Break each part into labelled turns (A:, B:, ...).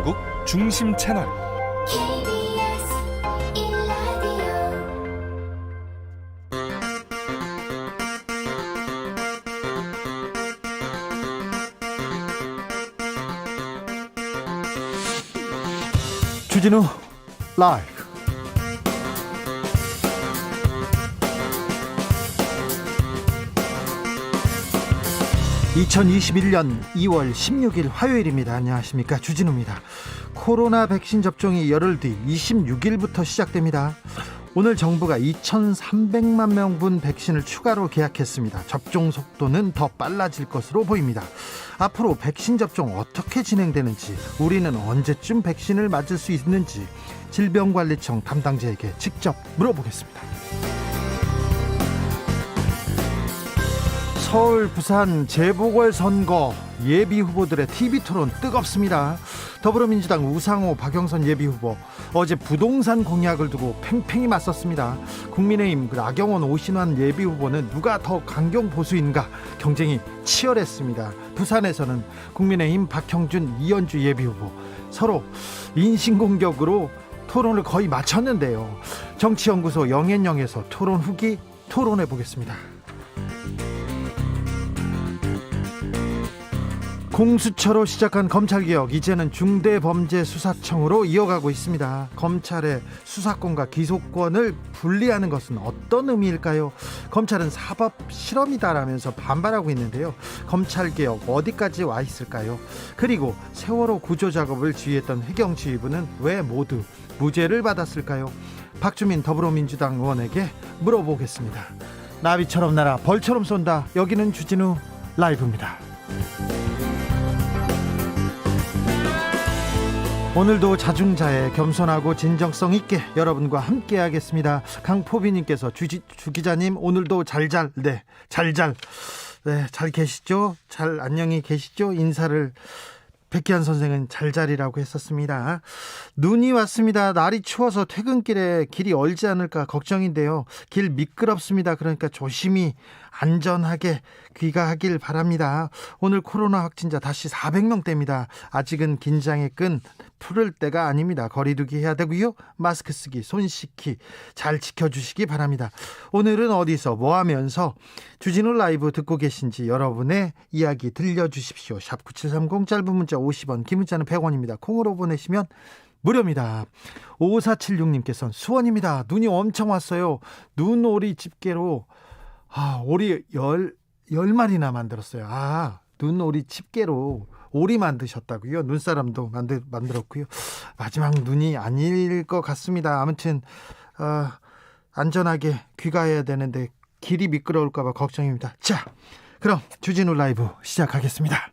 A: 전국 중심 채널
B: KBS 1라디오
C: 주진우 라이브. (2021년 2월 16일) 화요일입니다. 안녕하십니까, 주진우입니다. 코로나 백신 접종이 열흘 뒤 26일부터 시작됩니다. 오늘 정부가 2,300만 명분 백신을 추가로 계약했습니다. 접종 속도는 더 빨라질 것으로 보입니다. 앞으로 백신 접종 어떻게 진행되는지, 우리는 언제쯤 백신을 맞을 수 있는지 질병관리청 담당자에게 직접 물어보겠습니다. 서울, 부산 재보궐선거 예비후보들의 TV토론 뜨겁습니다. 더불어민주당 우상호, 박영선 예비후보 어제 부동산 공약을 두고 팽팽히 맞섰습니다. 국민의힘 나경원, 오신환 예비후보는 누가 더 강경보수인가 경쟁이 치열했습니다. 부산에서는 국민의힘 박형준, 이현주 예비후보 서로 인신공격으로 토론을 거의 마쳤는데요. 정치연구소 영앤영에서 토론 후기 토론해 보겠습니다. 공수처로 시작한 검찰개혁, 이제는 중대범죄수사청으로 이어가고 있습니다. 검찰의 수사권과 기소권을 분리하는 것은 어떤 의미일까요? 검찰은 사법 실험이다라면서 반발하고 있는데요. 검찰개혁 어디까지 와 있을까요? 그리고 세월호 구조작업을 지휘했던 해경지휘부는 왜 모두 무죄를 받았을까요? 박주민 더불어민주당 의원에게 물어보겠습니다. 나비처럼 날아 벌처럼 쏜다. 여기는 주진우 라이브입니다. 오늘도 자중자애, 겸손하고 진정성 있게 여러분과 함께 하겠습니다. 강포비님께서 주 기자님 오늘도 잘 계시죠? 잘 안녕히 계시죠? 인사를 백기환 선생은 잘자리라고 했었습니다. 눈이 왔습니다. 날이 추워서 퇴근길에 길이 얼지 않을까 걱정인데요. 길 미끄럽습니다. 그러니까 조심히 안전하게 귀가하길 바랍니다. 오늘 코로나 확진자 다시 400명대입니다. 아직은 긴장의 끈 풀을 때가 아닙니다. 거리두기 해야 되고요. 마스크 쓰기, 손 씻기 잘 지켜주시기 바랍니다. 오늘은 어디서 뭐 하면서 주진우 라이브 듣고 계신지 여러분의 이야기 들려주십시오. 샵 9730, 짧은 문자 50원, 긴 문자는 100원입니다. 콩으로 보내시면 무료입니다. 5476님께서는 수원입니다. 눈이 엄청 왔어요. 눈오리 집게로 오리 10마리나 만들었어요. 눈오리 집게로 오리 만드셨다고요? 눈사람도 만들었고요. 마지막 눈이 아닐 것 같습니다. 아무튼 안전하게 귀가해야 되는데 길이 미끄러울까 봐 걱정입니다. 자, 그럼 주진우 라이브 시작하겠습니다.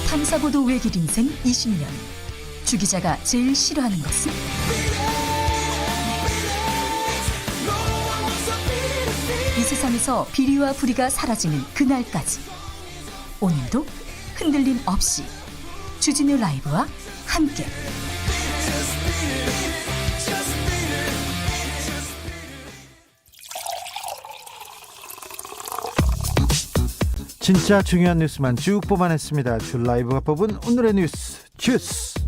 D: 탐사보도 외길 인생 20년. 주 기자가 제일 싫어하는 것은? 이 세상에서 비리와 부리가 사라지는 그날까지, 오늘도 흔들림 없이 주진우 라이브와 함께
C: 진짜 중요한 뉴스만 쭉 뽑아냈습니다. 주 라이브가 뽑은 오늘의 뉴스 주스.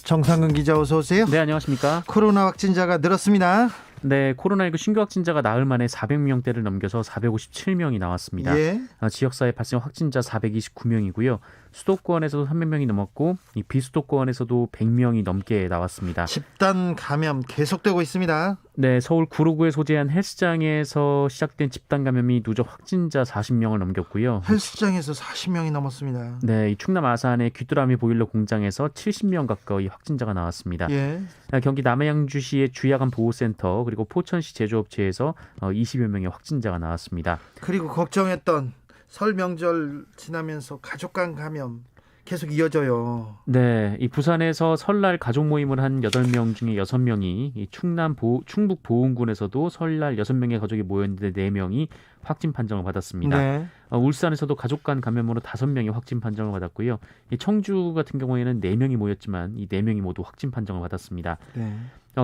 C: 정상근 기자, 어서 오세요.
E: 네, 안녕하십니까.
C: 코로나 확진자가 늘었습니다.
E: 네, 코로나19 신규 확진자가 나흘 만에 400명대를 넘겨서 457명이 나왔습니다.
C: 예.
E: 지역사회 발생 확진자 429명이고요. 수도권에서도 300명이 넘었고, 이 비수도권에서도 100명이 넘게 나왔습니다.
C: 집단 감염 계속되고 있습니다.
E: 네, 서울 구로구에 소재한 헬스장에서 시작된 집단 감염이 누적 확진자 40명을 넘겼고요.
C: 헬스장에서 40명이 넘었습니다.
E: 네, 이 충남 아산의 귀뚜라미 보일러 공장에서 70명 가까이 확진자가 나왔습니다.
C: 예.
E: 경기 남양주시의 주야간 보호센터, 그리고 포천시 제조업체에서 20여 명의 확진자가 나왔습니다.
C: 그리고 걱정했던 설 명절 지나면서 가족 간 감염 계속 이어져요.
E: 네, 이 부산에서 설날 가족 모임을 한 8명 중에 6명이, 이 충북 보은군에서도 설날 6명의 가족이 모였는데 4명이 확진 판정을 받았습니다.
C: 네.
E: 울산에서도 가족 간 감염으로 5명이 확진 판정을 받았고요. 이 청주 같은 경우에는 4명이 모였지만 이 4명이 모두 확진 판정을 받았습니다.
C: 네.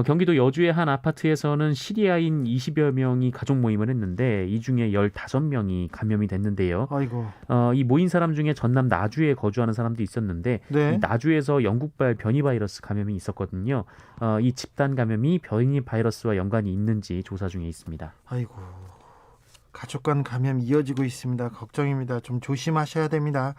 E: 경기도 여주의 한 아파트에서는 시리아인 20여 명이 가족 모임을 했는데 이 중에 15명이 감염이 됐는데요.
C: 아이고.
E: 이 모인 사람 중에 전남 나주에 거주하는 사람도 있었는데
C: 네.
E: 이 나주에서 영국발 변이 바이러스 감염이 있었거든요. 이 집단 감염이 변이 바이러스와 연관이 있는지 조사 중에 있습니다.
C: 아이고. 가족 간 감염 이어지고 있습니다. 걱정입니다. 좀 조심하셔야 됩니다.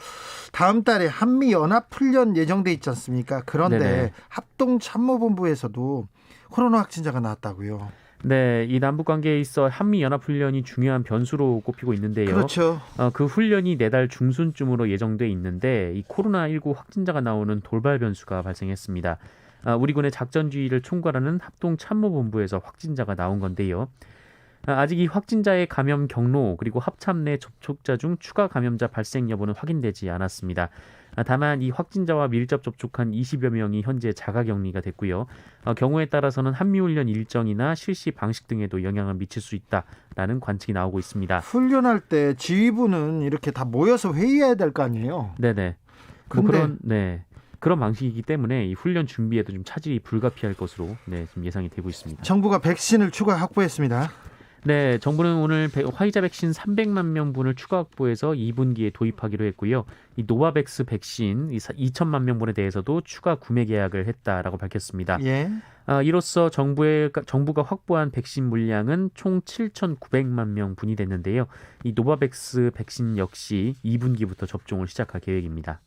C: 다음 달에 한미 연합 훈련 예정돼 있지 않습니까? 그런데
E: 네네.
C: 합동참모본부에서도 코로나 확진자가 나왔다고요.
E: 네, 이 남북 관계에 있어 한미 연합 훈련이 중요한 변수로 꼽히고 있는데요.
C: 그렇죠.
E: 그 훈련이 내달 중순쯤으로 예정돼 있는데 이 코로나19 확진자가 나오는 돌발 변수가 발생했습니다. 우리 군의 작전주의를 총괄하는 합동참모본부에서 확진자가 나온 건데요. 아직 이 확진자의 감염 경로 그리고 합참 내 접촉자 중 추가 감염자 발생 여부는 확인되지 않았습니다. 다만 이 확진자와 밀접 접촉한 20여 명이 현재 자가격리가 됐고요. 경우에 따라서는 한미훈련 일정이나 실시 방식 등에도 영향을 미칠 수 있다라는 관측이 나오고 있습니다.
C: 훈련할 때 지휘부는 이렇게 다 모여서 회의해야 될 거 아니에요?
E: 네네. 그런 방식이기 때문에 이 훈련 준비에도 좀 차질이 불가피할 것으로 좀 예상이 되고 있습니다.
C: 정부가 백신을 추가 확보했습니다.
E: 네, 정부는 오늘 화이자 백신 300만 명분을 추가 확보해서 2분기에 도입하기로 했고요. 이 노바백스 백신 2천만 명분에 대해서도 추가 구매 계약을 했다라고 밝혔습니다.
C: 예.
E: 이로써 정부가 확보한 백신 물량은 총 7,900만 명분이 됐는데요. 이 노바백스 백신 역시 2분기부터 접종을 시작할 계획입니다.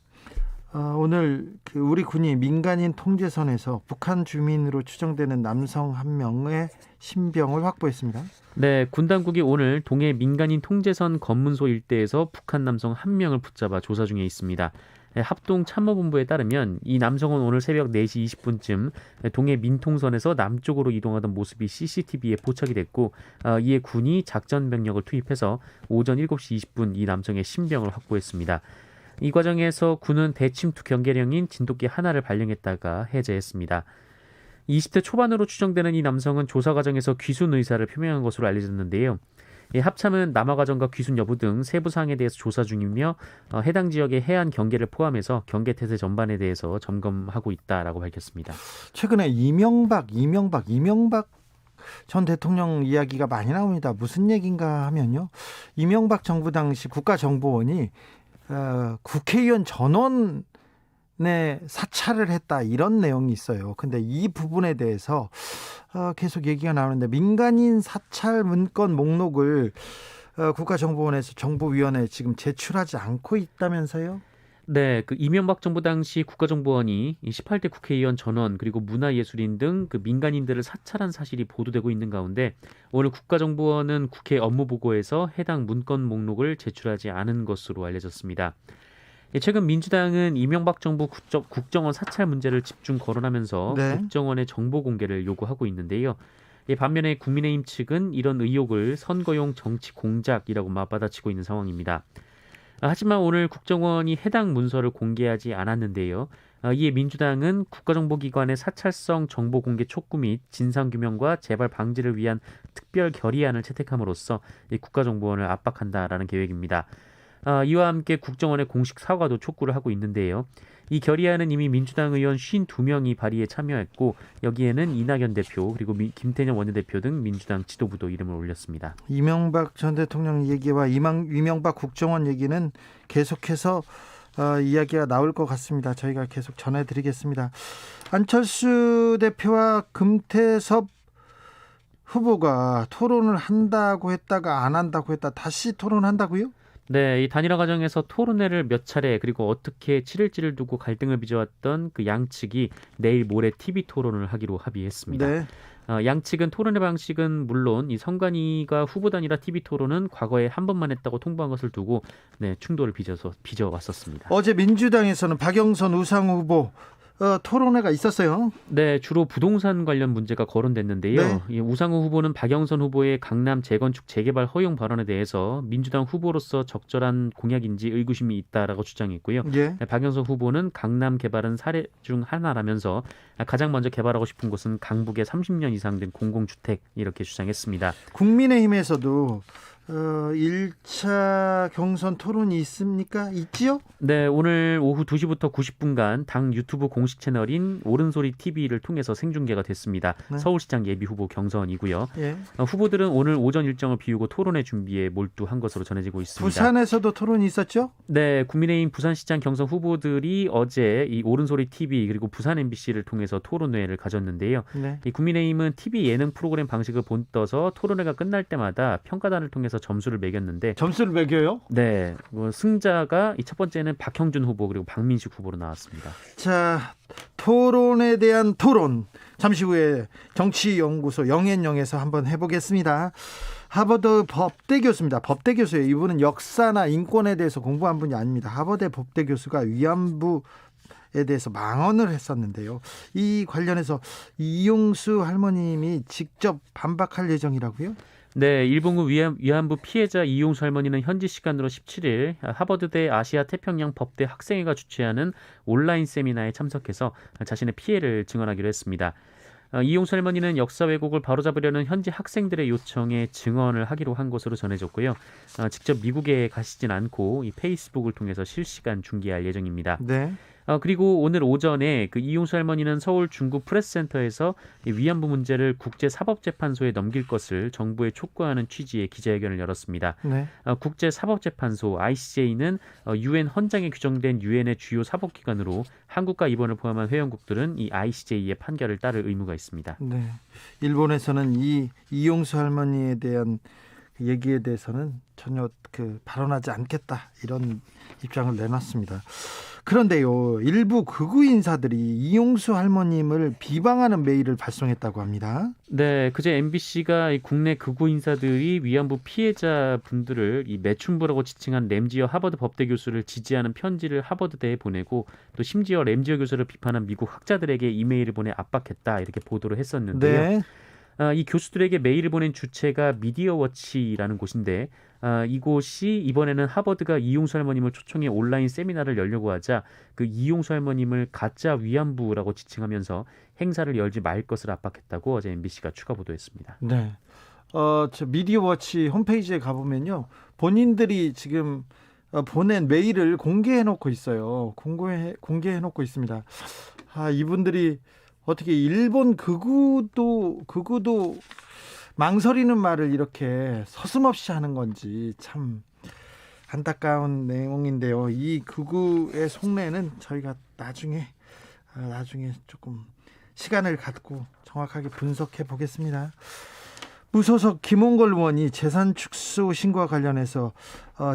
C: 오늘 우리 군이 민간인 통제선에서 북한 주민으로 추정되는 남성 한 명의 신병을 확보했습니다.
E: 네, 군 당국이 오늘 동해 민간인 통제선 검문소 일대에서 북한 남성 한 명을 붙잡아 조사 중에 있습니다. 합동참모본부에 따르면 이 남성은 오늘 새벽 4시 20분쯤 동해 민통선에서 남쪽으로 이동하던 모습이 CCTV에 포착이 됐고 이에 군이 작전 병력을 투입해서 오전 7시 20분 이 남성의 신병을 확보했습니다. 이 과정에서 군은 대침투 경계령인 진돗개 하나를 발령했다가 해제했습니다. 20대 초반으로 추정되는 이 남성은 조사 과정에서 귀순 의사를 표명한 것으로 알려졌는데요. 합참은 남하 과정과 귀순 여부 등 세부 사항에 대해서 조사 중이며 해당 지역의 해안 경계를 포함해서 경계 태세 전반에 대해서 점검하고 있다라고 밝혔습니다.
C: 최근에 이명박 전 대통령 이야기가 많이 나옵니다. 무슨 얘기인가 하면요. 이명박 정부 당시 국가정보원이 국회의원 전원에 사찰을 했다 이런 내용이 있어요. 근데 이 부분에 대해서 계속 얘기가 나오는데 민간인 사찰 문건 목록을 국가정보원에서 정보위원회에 지금 제출하지 않고 있다면서요?
E: 네, 이명박 정부 당시 국가정보원이 18대 국회의원 전원 그리고 문화예술인 등 민간인들을 사찰한 사실이 보도되고 있는 가운데 오늘 국가정보원은 국회 업무보고에서 해당 문건 목록을 제출하지 않은 것으로 알려졌습니다. 최근 민주당은 이명박 정부 국정원 사찰 문제를 집중 거론하면서
C: 네.
E: 국정원의 정보 공개를 요구하고 있는데요. 반면에 국민의힘 측은 이런 의혹을 선거용 정치 공작이라고 맞받아치고 있는 상황입니다. 하지만 오늘 국정원이 해당 문서를 공개하지 않았는데요. 이에 민주당은 국가정보기관의 사찰성 정보 공개 촉구 및 진상규명과 재발 방지를 위한 특별 결의안을 채택함으로써 국가정보원을 압박한다라는 계획입니다. 이와 함께 국정원의 공식 사과도 촉구를 하고 있는데요. 이 결의안은 이미 민주당 의원 52명이 발의에 참여했고 여기에는 이낙연 대표 그리고 김태년 원내대표 등 민주당 지도부도 이름을 올렸습니다.
C: 이명박 전 대통령 얘기와 이명박 국정원 얘기는 계속해서 이야기가 나올 것 같습니다. 저희가 계속 전해드리겠습니다. 안철수 대표와 금태섭 후보가 토론을 한다고 했다가 안 한다고 했다 다시 토론한다고요?
E: 네, 이 단일화 과정에서 토론회를 몇 차례 그리고 어떻게 치를지를 두고 갈등을 빚어왔던 양측이 내일 모레 TV 토론을 하기로 합의했습니다.
C: 네.
E: 양측은 토론회 방식은 물론 이 선관위가 후보 단일화 TV 토론은 과거에 한 번만 했다고 통보한 것을 두고 충돌을 빚어왔었습니다.
C: 어제 민주당에서는 박영선 우상호 후보 토론회가 있었어요.
E: 네, 주로 부동산 관련 문제가 거론됐는데요.
C: 네.
E: 이 우상호 후보는 박영선 후보의 강남 재건축 재개발 허용 발언에 대해서 민주당 후보로서 적절한 공약인지 의구심이 있다라고 주장했고요.
C: 예.
E: 박영선 후보는 강남 개발은 사례 중 하나라면서 가장 먼저 개발하고 싶은 곳은 강북에 30년 이상 된 공공주택 이렇게 주장했습니다.
C: 국민의힘에서도 1차 경선 토론이 있습니까? 있지요?
E: 네, 오늘 오후 2시부터 90분간 당 유튜브 공식 채널인 옳은소리 TV를 통해서 생중계가 됐습니다.
C: 네.
E: 서울시장 예비후보 경선이고요.
C: 예.
E: 후보들은 오늘 오전 일정을 비우고 토론회 준비에 몰두한 것으로 전해지고 있습니다.
C: 부산에서도 토론이 있었죠?
E: 네, 국민의힘 부산시장 경선 후보들이 어제 이 옳은소리 TV 그리고 부산 MBC를 통해서 토론회를 가졌는데요.
C: 네.
E: 이 국민의힘은 TV 예능 프로그램 방식을 본떠서 토론회가 끝날 때마다 평가단을 통해서 점수를 매겼는데
C: 점수를 매겨요?
E: 네, 승자가 이 첫 번째는 박형준 후보 그리고 박민식 후보로 나왔습니다.
C: 자, 토론에 대한 토론. 잠시 후에 정치연구소 영앤영에서 한번 해보겠습니다. 하버드 법대 교수입니다. 법대 교수예요. 이분은 역사나 인권에 대해서 공부한 분이 아닙니다. 하버드 법대 교수가 위안부에 대해서 망언을 했었는데요. 이 관련해서 이용수 할머님이 직접 반박할 예정이라고요?
E: 네, 일본군 위안부 피해자 이용수 할머니는 현지 시간으로 17일 하버드대 아시아 태평양 법대 학생회가 주최하는 온라인 세미나에 참석해서 자신의 피해를 증언하기로 했습니다. 이용수 할머니는 역사 왜곡을 바로잡으려는 현지 학생들의 요청에 증언을 하기로 한 것으로 전해졌고요. 직접 미국에 가시진 않고 이 페이스북을 통해서 실시간 중계할 예정입니다.
C: 네.
E: 그리고 오늘 오전에 그 이용수 할머니는 서울 중구 프레스센터에서 이 위안부 문제를 국제사법재판소에 넘길 것을 정부에 촉구하는 취지의 기자회견을 열었습니다.
C: 네.
E: 국제사법재판소 ICJ는 UN 헌장에 규정된 유엔의 주요 사법기관으로 한국과 일본을 포함한 회원국들은 이 ICJ의 판결을 따를 의무가 있습니다.
C: 네. 일본에서는 이 이용수 할머니에 대한 얘기에 대해서는 전혀 발언하지 않겠다 이런 입장을 내놨습니다. 그런데요, 일부 극우 인사들이 이용수 할머님을 비방하는 메일을 발송했다고 합니다.
E: 네, 그제 MBC가 국내 극우 인사들이 위안부 피해자 분들을 이 매춘부라고 지칭한 램지어 하버드 법대 교수를 지지하는 편지를 하버드대에 보내고 또 심지어 램지어 교수를 비판한 미국 학자들에게 이메일을 보내 압박했다 이렇게 보도를 했었는데요.
C: 네.
E: 이 교수들에게 메일을 보낸 주체가 미디어워치라는 곳인데 이곳이 이번에는 하버드가 이용수 할머님을 초청해 온라인 세미나를 열려고 하자 그 이용수 할머님을 가짜 위안부라고 지칭하면서 행사를 열지 말 것을 압박했다고 어제 MBC가 추가 보도했습니다.
C: 네. 저 미디어워치 홈페이지에 가보면요, 본인들이 지금 보낸 메일을 공개해놓고 있어요. 공개해놓고 있습니다. 이분들이 어떻게 일본 극우도 망설이는 말을 이렇게 서슴없이 하는 건지 참 안타까운 내용인데요. 이 극우의 속내는 저희가 나중에 조금 시간을 갖고 정확하게 분석해 보겠습니다. 무소속 김홍걸 의원이 재산 축소 신고와 관련해서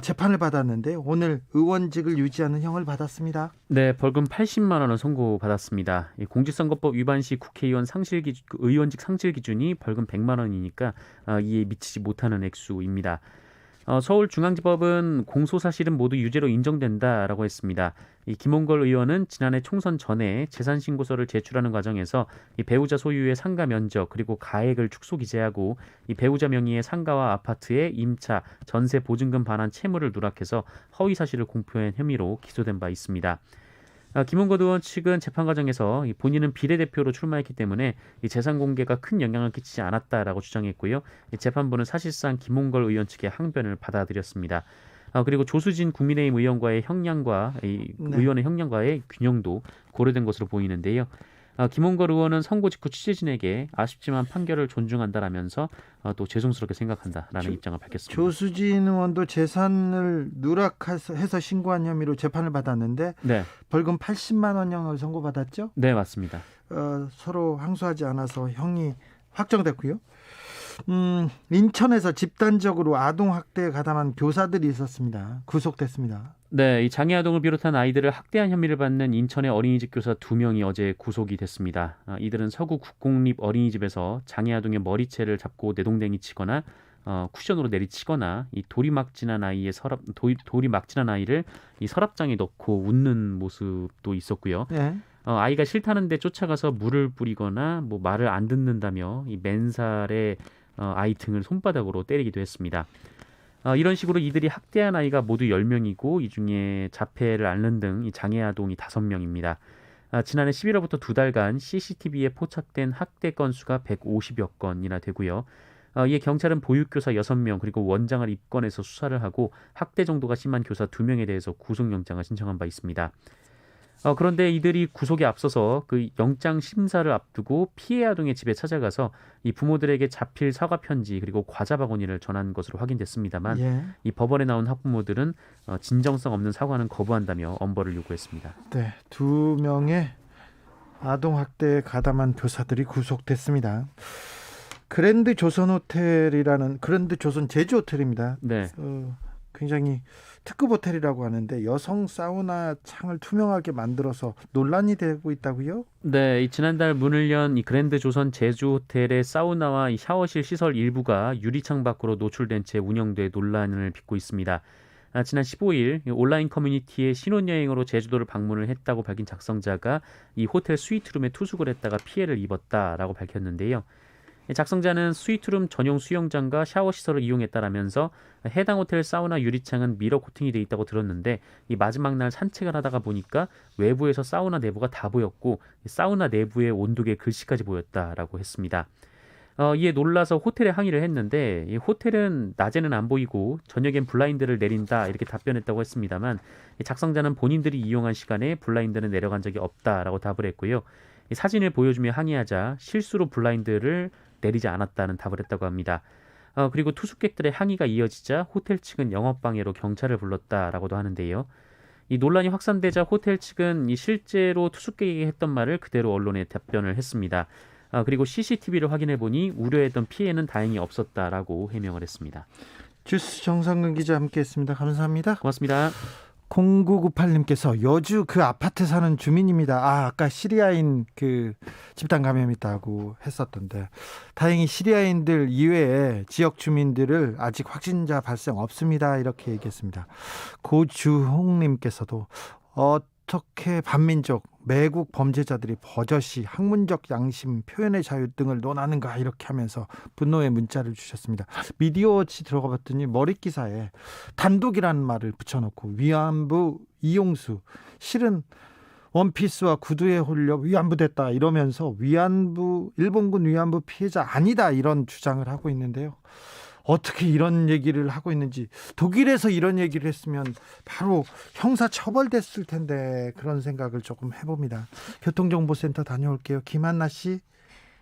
C: 재판을 받았는데 오늘 의원직을 유지하는 형을 받았습니다.
E: 네, 벌금 80만 원을 선고받았습니다. 공직선거법 위반 시 국회의원 의원직 상실 기준이 벌금 100만 원이니까 이에 미치지 못하는 액수입니다. 서울중앙지법은 공소사실은 모두 유죄로 인정된다라고 했습니다. 이 김홍걸 의원은 지난해 총선 전에 재산신고서를 제출하는 과정에서 이 배우자 소유의 상가 면적 그리고 가액을 축소 기재하고 이 배우자 명의의 상가와 아파트에 임차, 전세 보증금 반환 채무를 누락해서 허위 사실을 공표한 혐의로 기소된 바 있습니다. 김홍걸 의원 측은 재판 과정에서 본인은 비례대표로 출마했기 때문에 이 재산 공개가 큰 영향을 끼치지 않았다라고 주장했고요. 재판부는 사실상 김홍걸 의원 측의 항변을 받아들였습니다. 그리고 조수진 국민의힘 의원과의 의원의 형량과의 균형도 고려된 것으로 보이는데요. 김홍걸 의원은 선고 직후 취재진에게 아쉽지만 판결을 존중한다라면서 또 죄송스럽게 생각한다라는 입장을 밝혔습니다.
C: 조수진 의원도 재산을 누락해서 신고한 혐의로 재판을 받았는데
E: 네.
C: 벌금 80만 원형을 선고받았죠?
E: 네, 맞습니다.
C: 서로 항소하지 않아서 형이 확정됐고요. 인천에서 집단적으로 아동학대에 가담한 교사들이 있었습니다. 구속됐습니다.
E: 네, 이 장애아동을 비롯한 아이들을 학대한 혐의를 받는 인천의 어린이집 교사 2명이 어제 구속이 됐습니다. 이들은 서구 국공립 어린이집에서 장애아동의 머리채를 잡고 내동댕이 치거나 쿠션으로 내리치거나 이 돌이 막 지난 아이를 이 서랍장에 넣고 웃는 모습도 있었고요.
C: 네.
E: 아이가 싫다는데 쫓아가서 물을 뿌리거나 말을 안 듣는다며 이 맨살에 아이 등을 손바닥으로 때리기도 했습니다. 이런 식으로 이들이 학대한 아이가 모두 10명이고 이 중에 자폐를 앓는 등 이 장애아동이 5명입니다. 지난해 11월부터 2달간 CCTV에 포착된 학대 건수가 150여 건이나 되고요. 이에 경찰은 보육교사 6명 그리고 원장을 입건해서 수사를 하고 학대 정도가 심한 교사 2명에 대해서 구속영장을 신청한 바 있습니다. 그런데 이들이 구속에 앞서서 그 영장 심사를 앞두고 피해 아동의 집에 찾아가서 이 부모들에게 자필 사과 편지 그리고 과자 바구니를 전한 것으로 확인됐습니다만
C: 예.
E: 이 법원에 나온 학부모들은 진정성 없는 사과는 거부한다며 엄벌을 요구했습니다.
C: 네, 2명의 아동 학대에 가담한 교사들이 구속됐습니다. 그랜드 조선 호텔이라는 그랜드 조선 제주 호텔입니다.
E: 네.
C: 굉장히 특급 호텔이라고 하는데 여성 사우나 창을 투명하게 만들어서 논란이 되고 있다고요?
E: 네, 이 지난달 문을 연 이 그랜드 조선 제주 호텔의 사우나와 이 샤워실 시설 일부가 유리창 밖으로 노출된 채 운영돼 논란을 빚고 있습니다. 지난 15일 온라인 커뮤니티에 신혼여행으로 제주도를 방문을 했다고 밝힌 작성자가 이 호텔 스위트룸에 투숙을 했다가 피해를 입었다라고 밝혔는데요. 작성자는 스위트룸 전용 수영장과 샤워 시설을 이용했다라면서 해당 호텔 사우나 유리창은 미러 코팅이 돼 있다고 들었는데 이 마지막 날 산책을 하다가 보니까 외부에서 사우나 내부가 다 보였고 사우나 내부의 온도계 글씨까지 보였다라고 했습니다. 이에 놀라서 호텔에 항의를 했는데 이 호텔은 낮에는 안 보이고 저녁엔 블라인드를 내린다 이렇게 답변했다고 했습니다만 작성자는 본인들이 이용한 시간에 블라인드는 내려간 적이 없다라고 답을 했고요. 이 사진을 보여주며 항의하자 실수로 블라인드를 내리지 않았다는 답을 했다고 합니다. 그리고 투숙객들의 항의가 이어지자 호텔 측은 영업방해로 경찰을 불렀다라고도 하는데요. 이 논란이 확산되자 호텔 측은 이 실제로 투숙객에게 했던 말을 그대로 언론에 답변을 했습니다. 그리고 CCTV를 확인해 보니 우려했던 피해는 다행히 없었다라고 해명을 했습니다.
C: 주스 정상근 기자 함께했습니다. 감사합니다.
E: 고맙습니다.
C: 0998님께서 여주 그 아파트 사는 주민입니다. 아까 시리아인 그 집단 감염 있다고 했었던데 다행히 시리아인들 이외에 지역 주민들을 아직 확진자 발생 없습니다. 이렇게 얘기했습니다. 고주홍님께서도 어떻게 반민족 매국 범죄자들이 버젓이 학문적 양심, 표현의 자유 등을 논하는가 이렇게 하면서 분노의 문자를 주셨습니다. 미디어워치 들어가 봤더니 머릿기사에 단독이라는 말을 붙여놓고 위안부 이용수 실은 원피스와 구두에 홀려 위안부 됐다 이러면서 위안부 일본군 위안부 피해자 아니다 이런 주장을 하고 있는데요. 어떻게 이런 얘기를 하고 있는지 독일에서 이런 얘기를 했으면 바로 형사 처벌됐을 텐데 그런 생각을 조금 해봅니다. 교통정보센터 다녀올게요. 김한나 씨.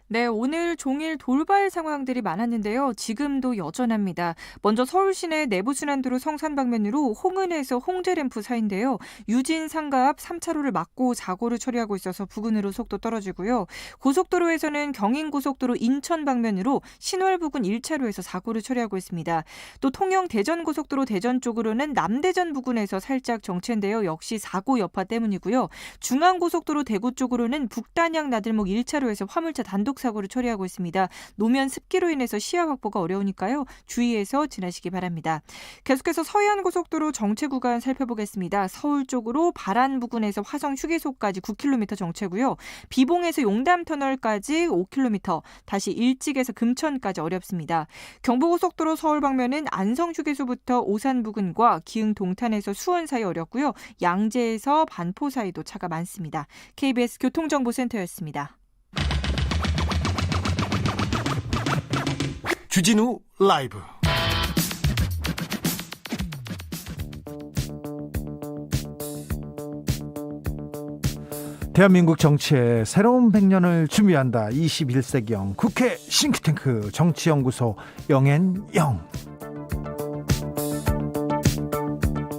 A: 네, 오늘 종일 돌발 상황들이 많았는데요. 지금도 여전합니다. 먼저 서울 시내 내부순환도로 성산 방면으로 홍은에서 홍제램프 사이인데요. 유진 상가 앞 3차로를 막고 사고를 처리하고 있어서 부근으로 속도 떨어지고요. 고속도로에서는 경인고속도로 인천 방면으로 신월 부근 1차로에서 사고를 처리하고 있습니다. 또 통영 대전고속도로 대전 쪽으로는 남대전 부근에서 살짝 정체인데요. 역시 사고 여파 때문이고요. 중앙고속도로 대구 쪽으로는 북단양 나들목 1차로에서 화물차 단독 사고를 처리하고 있습니다. 노면 습기로 인해서 시야 확보가 어려우니까요. 주의해서 지나시기 바랍니다. 계속해서 서해안고속도로 정체 구간 살펴보겠습니다. 서울 쪽으로 바란 부근에서 화성 휴게소까지 9km 정체고요. 비봉에서 용담터널까지 5km, 다시 일찍에서 금천까지 어렵습니다. 경부고속도로 서울 방면은 안성 휴게소부터 오산 부근과 기흥 동탄에서 수원 사이 어렵고요. 양재에서 반포 사이도 차가 많습니다. KBS 교통정보센터였습니다.
C: 주진우 라이브. 대한민국 정치의 새로운 100년을 준비한다. 21세기형 국회 싱크탱크 정치연구소 영앤영.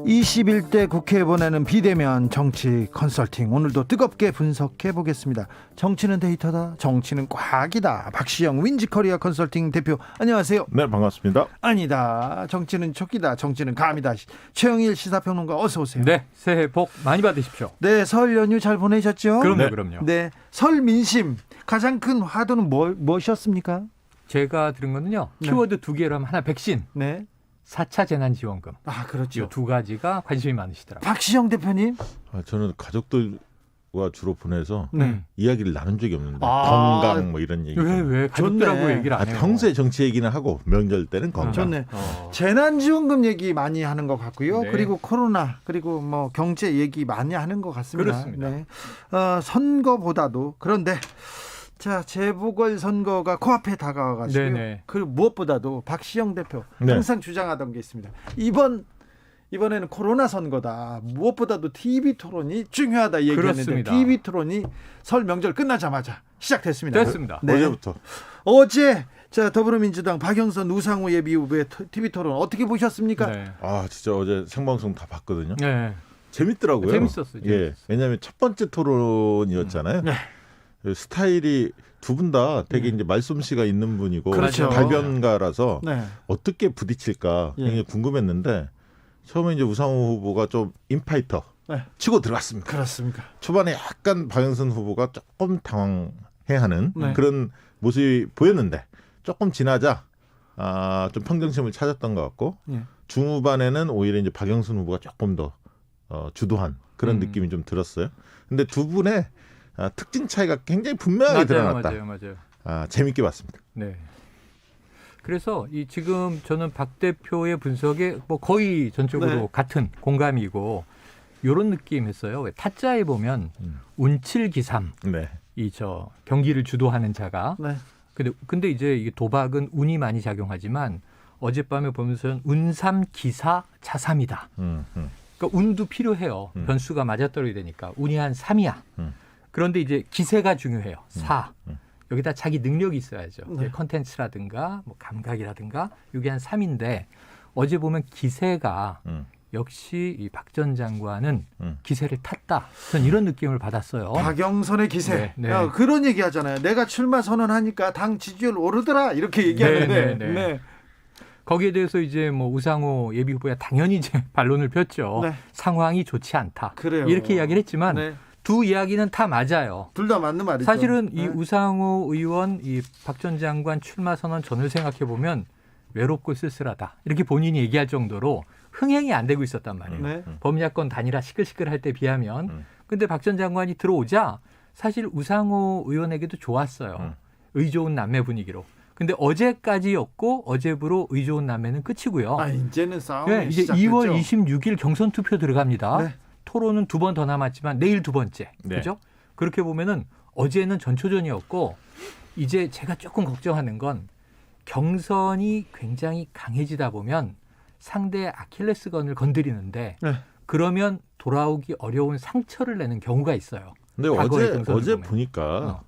C: 21대 국회에 보내는 비대면 정치 컨설팅, 오늘도 뜨겁게 분석해 보겠습니다. 정치는 데이터다, 정치는 과학이다. 박시영 윈지코리아 컨설팅 대표, 안녕하세요.
F: 네, 반갑습니다.
C: 아니다, 정치는 촉이다, 정치는 감이다. 최영일 시사평론가 어서 오세요.
G: 네, 새해 복 많이 받으십시오.
C: 네, 설 연휴 잘 보내셨죠?
G: 그럼요,
F: 네.
G: 그럼요.
C: 네, 설 민심 가장 큰 화두는 무엇이었습니까?
G: 제가 들은 거는요,
C: 네.
G: 키워드 2개로 하면 하나 백신,
C: 네,
G: 4차 재난지원금.
C: 아
G: 이
C: 그렇죠.
G: 2가지가 관심이 많으시더라고요.
C: 박시영 대표님,
F: 저는 가족들과 주로 보내서
C: 네,
F: 이야기를 나눈 적이 없는데
C: 아,
F: 건강 뭐 이런 얘기.
G: 왜 가족들하고
C: 좋네.
G: 얘기를 안 해요?
F: 평소에 정치 얘기는 하고 명절 때는 건강.
C: 좋네. 재난지원금 얘기 많이 하는 것 같고요.
G: 네.
C: 그리고 코로나, 그리고 뭐 경제 얘기 많이 하는 것 같습니다.
G: 그렇습니다.
C: 네. 선거보다도. 그런데 자, 재보궐 선거가 코앞에 다가와가지고
G: 네네.
C: 그 무엇보다도 박시영 대표
F: 네.
C: 항상 주장하던 게 있습니다. 이번에는 코로나 선거다. 무엇보다도 TV 토론이 중요하다 얘기했는데
G: 그렇습니다.
C: TV 토론이 설 명절 끝나자마자 시작됐습니다.
G: 됐습니다.
C: 네.
F: 어제부터.
C: 어제 자 더불어민주당 박영선 우상호 예비후보의 TV 토론 어떻게 보셨습니까?
G: 네.
F: 아 진짜 어제 생방송 다 봤거든요.
G: 네.
F: 재밌더라고요.
G: 재밌었어요.
F: 예, 왜냐하면 첫 번째 토론이었잖아요.
C: 네.
F: 그 스타일이 두 분 다 되게 이제 말솜씨가 있는 분이고
C: 그렇죠.
F: 발변가라서
C: 네.
F: 어떻게 부딪힐까
C: 예.
F: 굉장히 궁금했는데 처음에 이제 우상호 후보가 좀 인파이터
C: 네.
F: 치고 들어갔습니다.
C: 그렇습니까?
F: 초반에 약간 박영선 후보가 조금 당황해하는
C: 네.
F: 그런 모습이 보였는데 조금 지나자 좀 평정심을 찾았던 것 같고
C: 예.
F: 중후반에는 오히려 이제 박영선 후보가 조금 더 주도한 그런 느낌이 좀 들었어요. 근데 두 분의 특징 차이가 굉장히 분명하게 드러났다.
G: 맞아요.
F: 재밌게 봤습니다.
G: 네. 그래서 지금 저는 박 대표의 분석에 뭐 거의 전적으로
C: 네.
G: 같은 공감이고 이런 느낌했어요. 왜 타짜에 보면 운칠기삼
F: 네.
G: 경기를 주도하는 자가
C: 네.
G: 근데 이제 이게 도박은 운이 많이 작용하지만 어젯밤에 보면서 운삼기사 자삼이다. 그러니까 운도 필요해요. 변수가 맞아떨어야 되니까 운이 한 3이야. 그런데 이제 기세가 중요해요. 4. 여기다 자기 능력이 있어야죠.
C: 네.
G: 컨텐츠라든가 뭐 감각이라든가 이게 한 3인데 어제 보면 기세가 역시 이 박 전 장관은 기세를 탔다. 전 이런 느낌을 받았어요.
C: 박영선의 기세.
G: 네, 네.
C: 야, 그런 얘기 하잖아요. 내가 출마 선언하니까 당 지지율 오르더라. 이렇게 얘기하는데.
G: 네, 네, 네. 거기에 대해서 이제 뭐 우상호 예비 후보야 당연히 이제 반론을 폈죠.
C: 네.
G: 상황이 좋지 않다.
C: 그래요.
G: 이렇게 이야기를 했지만
C: 네.
G: 두 이야기는 다 맞아요.
C: 둘 다 맞는 말이죠.
G: 사실은 이
C: 네.
G: 우상호 의원 이 박 전 장관 출마 선언 전을 생각해 보면 외롭고 쓸쓸하다. 이렇게 본인이 얘기할 정도로 흥행이 안 되고 있었단 말이에요.
C: 네.
G: 범야권 단일화 시끌시끌할 때 비하면. 근데 박 전 장관이 들어오자 사실 우상호 의원에게도 좋았어요. 의 좋은 남매 분위기로. 근데 어제까지였고 어제부로 의 좋은 남매는 끝이고요.
C: 이제는 싸움이
G: 네, 이제
C: 시작됐죠.
G: 2월 26일 경선 투표 들어갑니다.
C: 네.
G: 토론은 2번 더 남았지만 내일 2번째.
F: 네.
G: 그죠? 그렇게 보면은 어제는 전초전이었고 이제 제가 조금 걱정하는 건 경선이 굉장히 강해지다 보면 상대의 아킬레스건을 건드리는데
C: 네.
G: 그러면 돌아오기 어려운 상처를 내는 경우가 있어요.
F: 근데
G: 과거의 경선을
F: 어제
G: 보면.
F: 보니까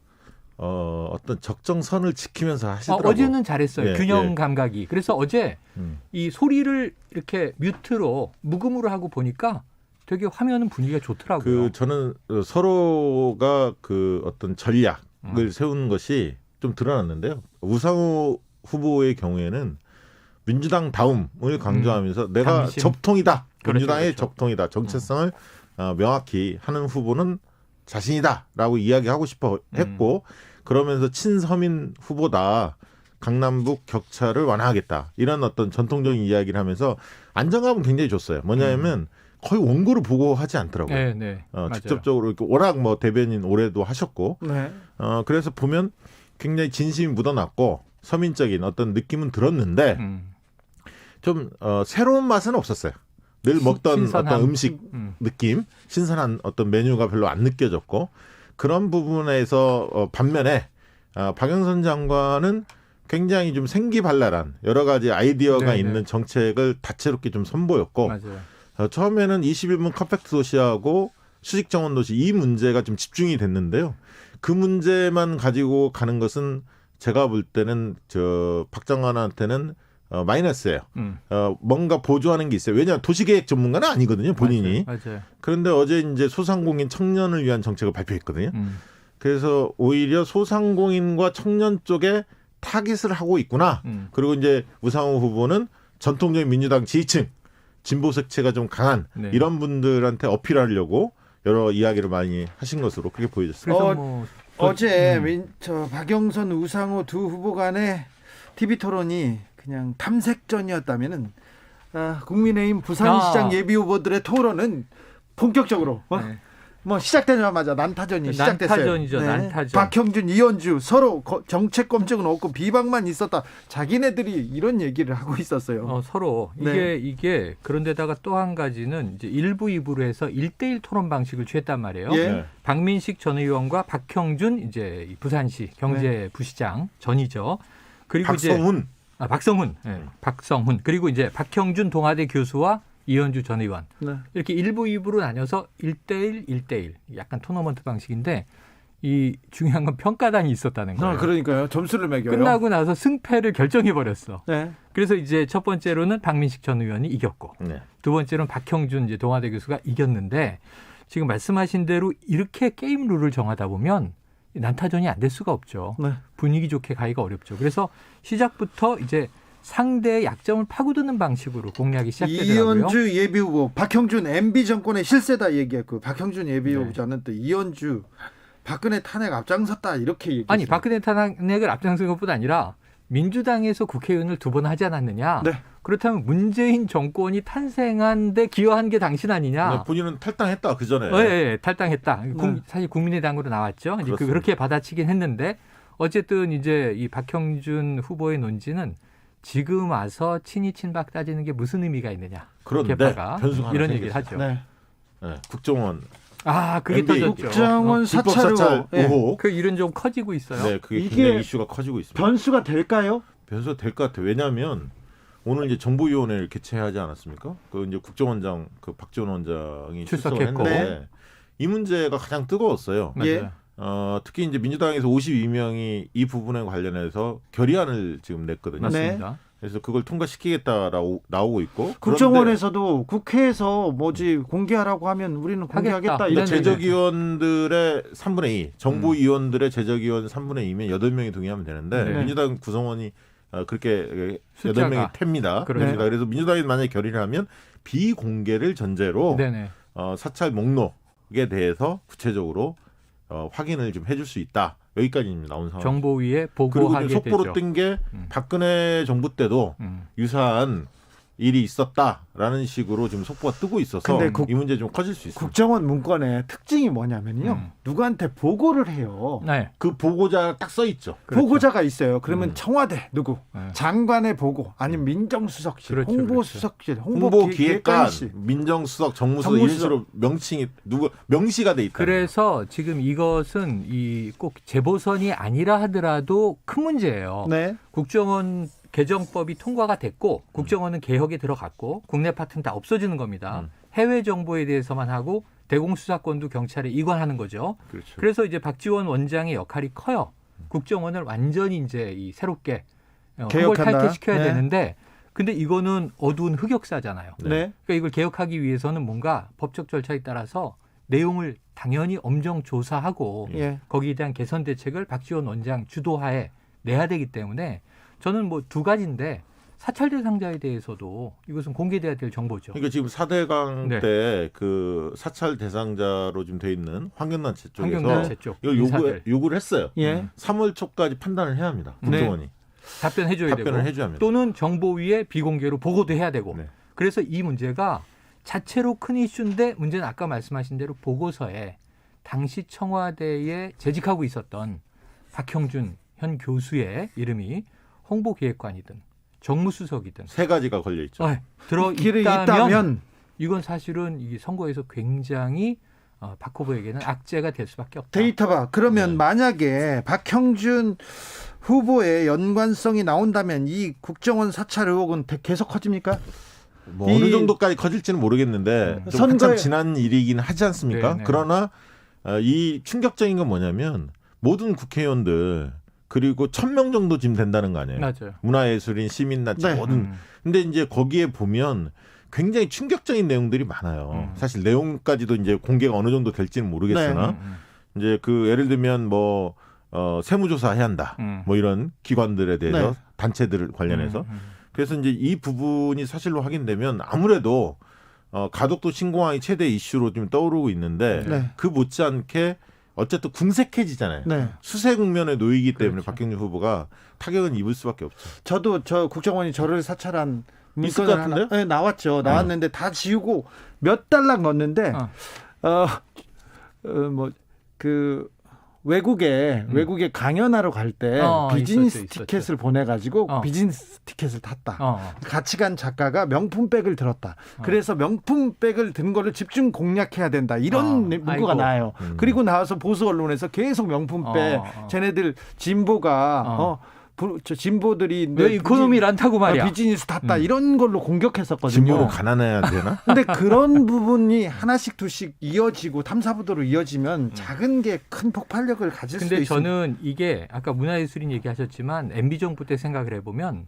F: 어떤 적정선을 지키면서 하시더라고요.
G: 어제는 잘했어요.
F: 예,
G: 균형
F: 예.
G: 감각이. 그래서 어제 이 소리를 이렇게 뮤트로 무음으로 하고 보니까 되게 화면은 분위기가 좋더라고요.
F: 저는 서로가 그 어떤 전략을 세우는 것이 좀 드러났는데요. 우상호 후보의 경우에는 민주당 다움을 강조하면서 내가
G: 당신.
F: 적통이다.
G: 그렇죠,
F: 민주당의
G: 그렇죠.
F: 적통이다. 정체성을 명확히 하는 후보는 자신이다라고 이야기하고 싶어 했고 그러면서 친서민 후보다 강남북 격차를 완화하겠다. 이런 어떤 전통적인 이야기를 하면서 안정감은 굉장히 줬어요. 뭐냐면 거의 원고를 보고 하지 않더라고요.
G: 네, 네. 맞아요.
F: 직접적으로 이렇게 워낙 뭐 대변인 올해도 하셨고
C: 네.
F: 그래서 보면 굉장히 진심이 묻어났고 서민적인 어떤 느낌은 들었는데 좀 새로운 맛은 없었어요. 늘 먹던
G: 신선함.
F: 어떤 음식 느낌, 신선한 어떤 메뉴가 별로 안 느껴졌고 그런 부분에서 반면에 박영선 장관은 굉장히 좀 생기발랄한 여러 가지 아이디어가
G: 네네.
F: 있는 정책을 다채롭게 좀 선보였고
G: 맞아요.
F: 처음에는 21분 컴팩트 도시하고 수직 정원 도시 이 문제가 좀 집중이 됐는데요. 그 문제만 가지고 가는 것은 제가 볼 때는 박 장관한테는 마이너스예요. 뭔가 보조하는 게 있어요. 왜냐하면 도시계획 전문가는 아니거든요, 본인이.
G: 맞아요.
F: 그런데 어제 이제 소상공인 청년을 위한 정책을 발표했거든요. 그래서 오히려 소상공인과 청년 쪽에 타깃을 하고 있구나. 그리고 이제 우상호 후보는 전통적인 민주당 지지층, 진보 색채가 좀 강한
G: 네.
F: 이런 분들한테 어필하려고 여러 이야기를 많이 하신 것으로 그렇게 보여졌습니다.
G: 그래서 뭐
C: 어제 박영선 우상호 두 후보 간의 TV 토론이 그냥 탐색전이었다면은 국민의힘 부산시장 예비 후보들의 토론은 본격적으로
G: 네.
C: 뭐 시작되자마자 난타전이 시작됐어요.
G: 난타전이죠. 난타전.
C: 박형준, 이현주 서로 정책 검증은 없고 비방만 있었다. 자기네들이 이런 얘기를 하고 있었어요.
G: 서로
C: 네.
G: 이게 그런데다가 또 한 가지는 이제 1부, 2부로 해서 1대1 토론 방식을 취했단 말이에요.
C: 예.
F: 네.
G: 박민식 전 의원과 박형준 이제 이 부산시 경제부시장 전이죠. 그리고
F: 박성훈.
G: 박성훈. 네. 박성훈. 그리고 이제 박형준 동아대 교수와 이현주 전 의원.
C: 네.
G: 이렇게 1부, 2부로 나뉘어서 1대1, 1대1. 약간 토너먼트 방식인데 이 중요한 건 평가단이 있었다는 거예요.
C: 그러니까요. 점수를 매겨요.
G: 끝나고 나서 승패를 결정해 버렸어.
C: 네.
G: 그래서 이제 첫 번째로는 박민식 전 의원이 이겼고
F: 네.
G: 두 번째로는 박형준 이제 동아대 교수가 이겼는데 지금 말씀하신 대로 이렇게 게임 룰을 정하다 보면 난타전이 안 될 수가 없죠.
C: 네.
G: 분위기 좋게 가기가 어렵죠. 그래서 시작부터 이제 상대의 약점을 파고드는 방식으로 공략이 시작되더라고요.
C: 이현주 예비후보, 박형준 MB 정권의 실세다 얘기했고 박형준 예비후보자는 또 이현주 박근혜 탄핵 앞장섰다 이렇게 얘기했어요.
G: 아니 박근혜 탄핵을 앞장선 것뿐 아니라 민주당에서 국회의원을 2번 하지 않았느냐.
C: 네.
G: 그렇다면 문재인 정권이 탄생한 데 기여한 게 당신 아니냐.
F: 네, 본인은 탈당했다 그 전에.
G: 예, 탈당했다. 사실 국민의당으로 나왔죠. 이제
F: 그렇습니다.
G: 그렇게 받아치긴 했는데 어쨌든 이제 이 박형준 후보의 논지는 지금 와서 친이 친박 따지는 게 무슨 의미가 있느냐.
F: 그런데
G: 개파가
F: 변수가 하나
G: 이런 얘기를
F: 생겼어요.
G: 하죠.
C: 네.
F: 네, 국정원
G: 그게
F: MB
G: 터졌죠.
C: 국정원
F: 불법
C: 사찰
F: 사찰 의혹.
G: 그 일은 좀 커지고 있어요.
F: 네, 그게
C: 이게
F: 굉장히 이슈가 커지고 있습니다.
C: 변수가 될까요?
F: 변수가 될 것 같아요. 왜냐하면 오늘 이제 정보위원회를 개최하지 않았습니까? 그 이제 국정원장 그 박지원 원장이
G: 출석했고.
F: 출석했는데 이 문제가 가장 뜨거웠어요.
C: 예.
F: 특히 이제 민주당에서 52명이 이 부분에 관련해서 결의안을 지금 냈거든요.
G: 맞습니다.
F: 그래서 그걸 통과시키겠다라고 나오고 있고
C: 국정원에서도 국회에서 뭐지 공개하라고 하면 우리는 공개하겠다
G: 하겠다.
C: 이런
F: 그러니까 제적위원들의 3분의 2, 정보위원들의 제적위원 3분의 2면 8명이 동의하면 되는데
G: 네.
F: 민주당 구성원이 그렇게
G: 숫자가.
F: 8명이 탭니다.
G: 그렇죠.
F: 그래서 민주당이 만약에 결의를 하면 비공개를 전제로
G: 네네.
F: 사찰 목록에 대해서 구체적으로 확인을 좀 해줄 수 있다. 여기까지입니다. 나온 상황.
G: 정보위에
F: 그리고
G: 보고하게
F: 지금 속보로
G: 되죠.
F: 뜬 게
G: 음.
F: 박근혜 정부 때도 유사한 일이 있었다라는 식으로 지금 속보가 뜨고 있어서
C: 근데
F: 이 문제 좀 커질 수 있습니다.
C: 국정원 문건의 특징이 뭐냐면요. 누구한테 보고를 해요.
G: 네.
F: 그 보고자 딱 써 있죠.
G: 그렇죠.
C: 보고자가 있어요. 그러면 청와대 누구,
G: 네.
C: 장관의 보고, 아니면 민정수석실,
G: 그렇죠,
C: 홍보수석실,
F: 홍보기획관,
C: 홍보기획관실.
F: 민정수석, 정무수석
C: 정무수석.
F: 이런 식으로 명칭이 명시가 돼 있다.
G: 그래서 지금 이것은 꼭 재보선이 아니라 하더라도 큰 문제예요.
C: 네.
G: 국정원 개정법이 통과가 됐고 국정원은 개혁에 들어갔고 국내 파트는 다 없어지는 겁니다. 해외 정보에 대해서만 하고 대공수사권도 경찰에 이관하는 거죠.
F: 그렇죠.
G: 그래서 이제 박지원 원장의 역할이 커요. 국정원을 완전히 이제 새롭게
C: 개혁한다.
G: 탈퇴시켜야
C: 네.
G: 되는데 근데 이거는 어두운 흑역사잖아요.
C: 네.
G: 그러니까 이걸 개혁하기 위해서는 뭔가 법적 절차에 따라서 내용을 당연히 엄정 조사하고
C: 예.
G: 거기에 대한 개선 대책을 박지원 원장 주도하에 내야 되기 때문에 저는 뭐 두 가지인데 사찰 대상자에 대해서도 이것은 공개돼야 될 정보죠.
F: 그러니까 지금 4대강
G: 네.
F: 때 그 사찰 대상자로 지금 돼 있는 환경단체 쪽에서
G: 환경단체 쪽
F: 이걸
G: 인사들.
F: 요구를 했어요.
C: 예.
F: 3월 초까지 판단을 해야 합니다. 국정원이
G: 답변해줘야
F: 답변을
G: 되고
F: 해줘야 합니다.
G: 또는 정보위에 비공개로 보고도 해야 되고
F: 네.
G: 그래서 이 문제가 자체로 큰 이슈인데 문제는 아까 말씀하신 대로 보고서에 당시 청와대에 재직하고 있었던 박형준 현 교수의 이름이 홍보기획관이든 정무수석이든
F: 세 가지가 걸려 있죠.
G: 들어
C: 길이
G: 있다면
C: 있다면
G: 이건 사실은 이 선거에서 굉장히 박 후보에게는 악재가 될 수밖에 없다.
C: 데이터가 그러면
F: 네.
C: 만약에 박형준 후보의 연관성이 나온다면 이 국정원 사찰 의혹은 계속 커집니까?
F: 뭐 어느 정도까지 커질지는 모르겠는데 좀 한참 지난 일이긴 하지 않습니까?
G: 네.
F: 그러나 이 충격적인 건 뭐냐면 모든 국회의원들 그리고 1,000명 정도 지금 된다는 거 아니에요.
G: 맞아요.
F: 문화예술인, 시민단체
C: 네.
F: 모든. 근데 이제 거기에 보면 굉장히 충격적인 내용들이 많아요. 사실 내용까지도 이제 공개가 어느 정도 될지는 모르겠으나 이제 그 예를 들면 뭐 세무조사 해야 한다. 뭐 이런 기관들에 대해서
C: 네.
F: 단체들 관련해서. 그래서 이제 이 부분이 사실로 확인되면 아무래도 가덕도 신공항이 최대 이슈로 좀 떠오르고 있는데
C: 네.
F: 그 못지않게 어쨌든 궁색해지잖아요.
C: 네.
F: 수세 국면에 놓이기 때문에
G: 그렇죠.
F: 박형준 후보가 타격은 입을 수밖에 없죠.
C: 저도 국정원이 저를 사찰한
F: 있을
C: 문건을
F: 것 같은데요?
C: 나왔죠. 나왔는데 다 지우고 몇 달락 넣었는데 외국에 강연하러 갈 때 비즈니스 티켓을 보내가지고 비즈니스 티켓을 탔다. 같이 간 작가가 명품백을 들었다. 그래서 명품백을 든 거를 집중 공략해야 된다. 이런 문구가 나와요. 그리고 나와서 보수 언론에서 계속 명품백, 쟤네들 진보가 진보들이
G: 왜 이코노미를 안 타고 말이야.
C: 비즈니스 탔다. 이런 걸로 공격했었거든요.
F: 진보로 가난해야 되나?
C: 근데 그런 부분이 하나씩 두씩 이어지고 탐사보도로 이어지면 작은 게 큰 폭발력을 가질 수도
G: 근데
C: 있습니다.
G: 저는 이게 아까 문화예술인 얘기하셨지만 MB 정부 때 생각을 해보면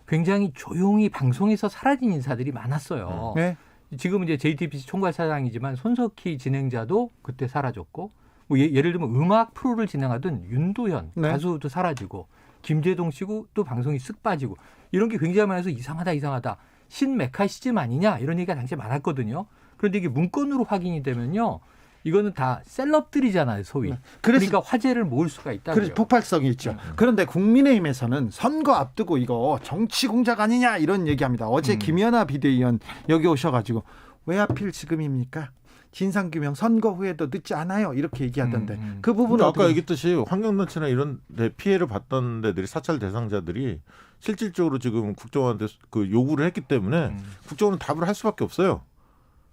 G: 굉장히 조용히 방송에서 사라진 인사들이 많았어요.
C: 네.
G: 지금 이제 JTBC 총괄사장이지만 손석희 진행자도 그때 사라졌고 뭐 예를 들면 음악 프로를 진행하던 윤도현
C: 네.
G: 가수도 사라지고 김재동 씨고 또 방송이 쓱 빠지고 이런 게 굉장히 많아서 이상하다. 신메카시즘 아니냐 이런 얘기가 당시에 많았거든요. 그런데 이게 문건으로 확인이 되면요. 이거는 다 셀럽들이잖아요, 소위. 그러니까 화제를 모을 수가 있다.
C: 그래서 폭발성이 있죠. 그런데 국민의힘에서는 선거 앞두고 이거 정치 공작 아니냐 이런 얘기합니다. 어제 김연아 비대위원 여기 오셔가지고 왜 하필 지금입니까? 진상규명 선거 후에도 늦지 않아요. 이렇게 얘기하던데 그 부분은
F: 아까 얘기했듯이 환경단체나 이런 데 피해를 봤던 데들이 사찰 대상자들이 실질적으로 지금 국정원한테 그 요구를 했기 때문에 국정원은 답을 할 수밖에 없어요.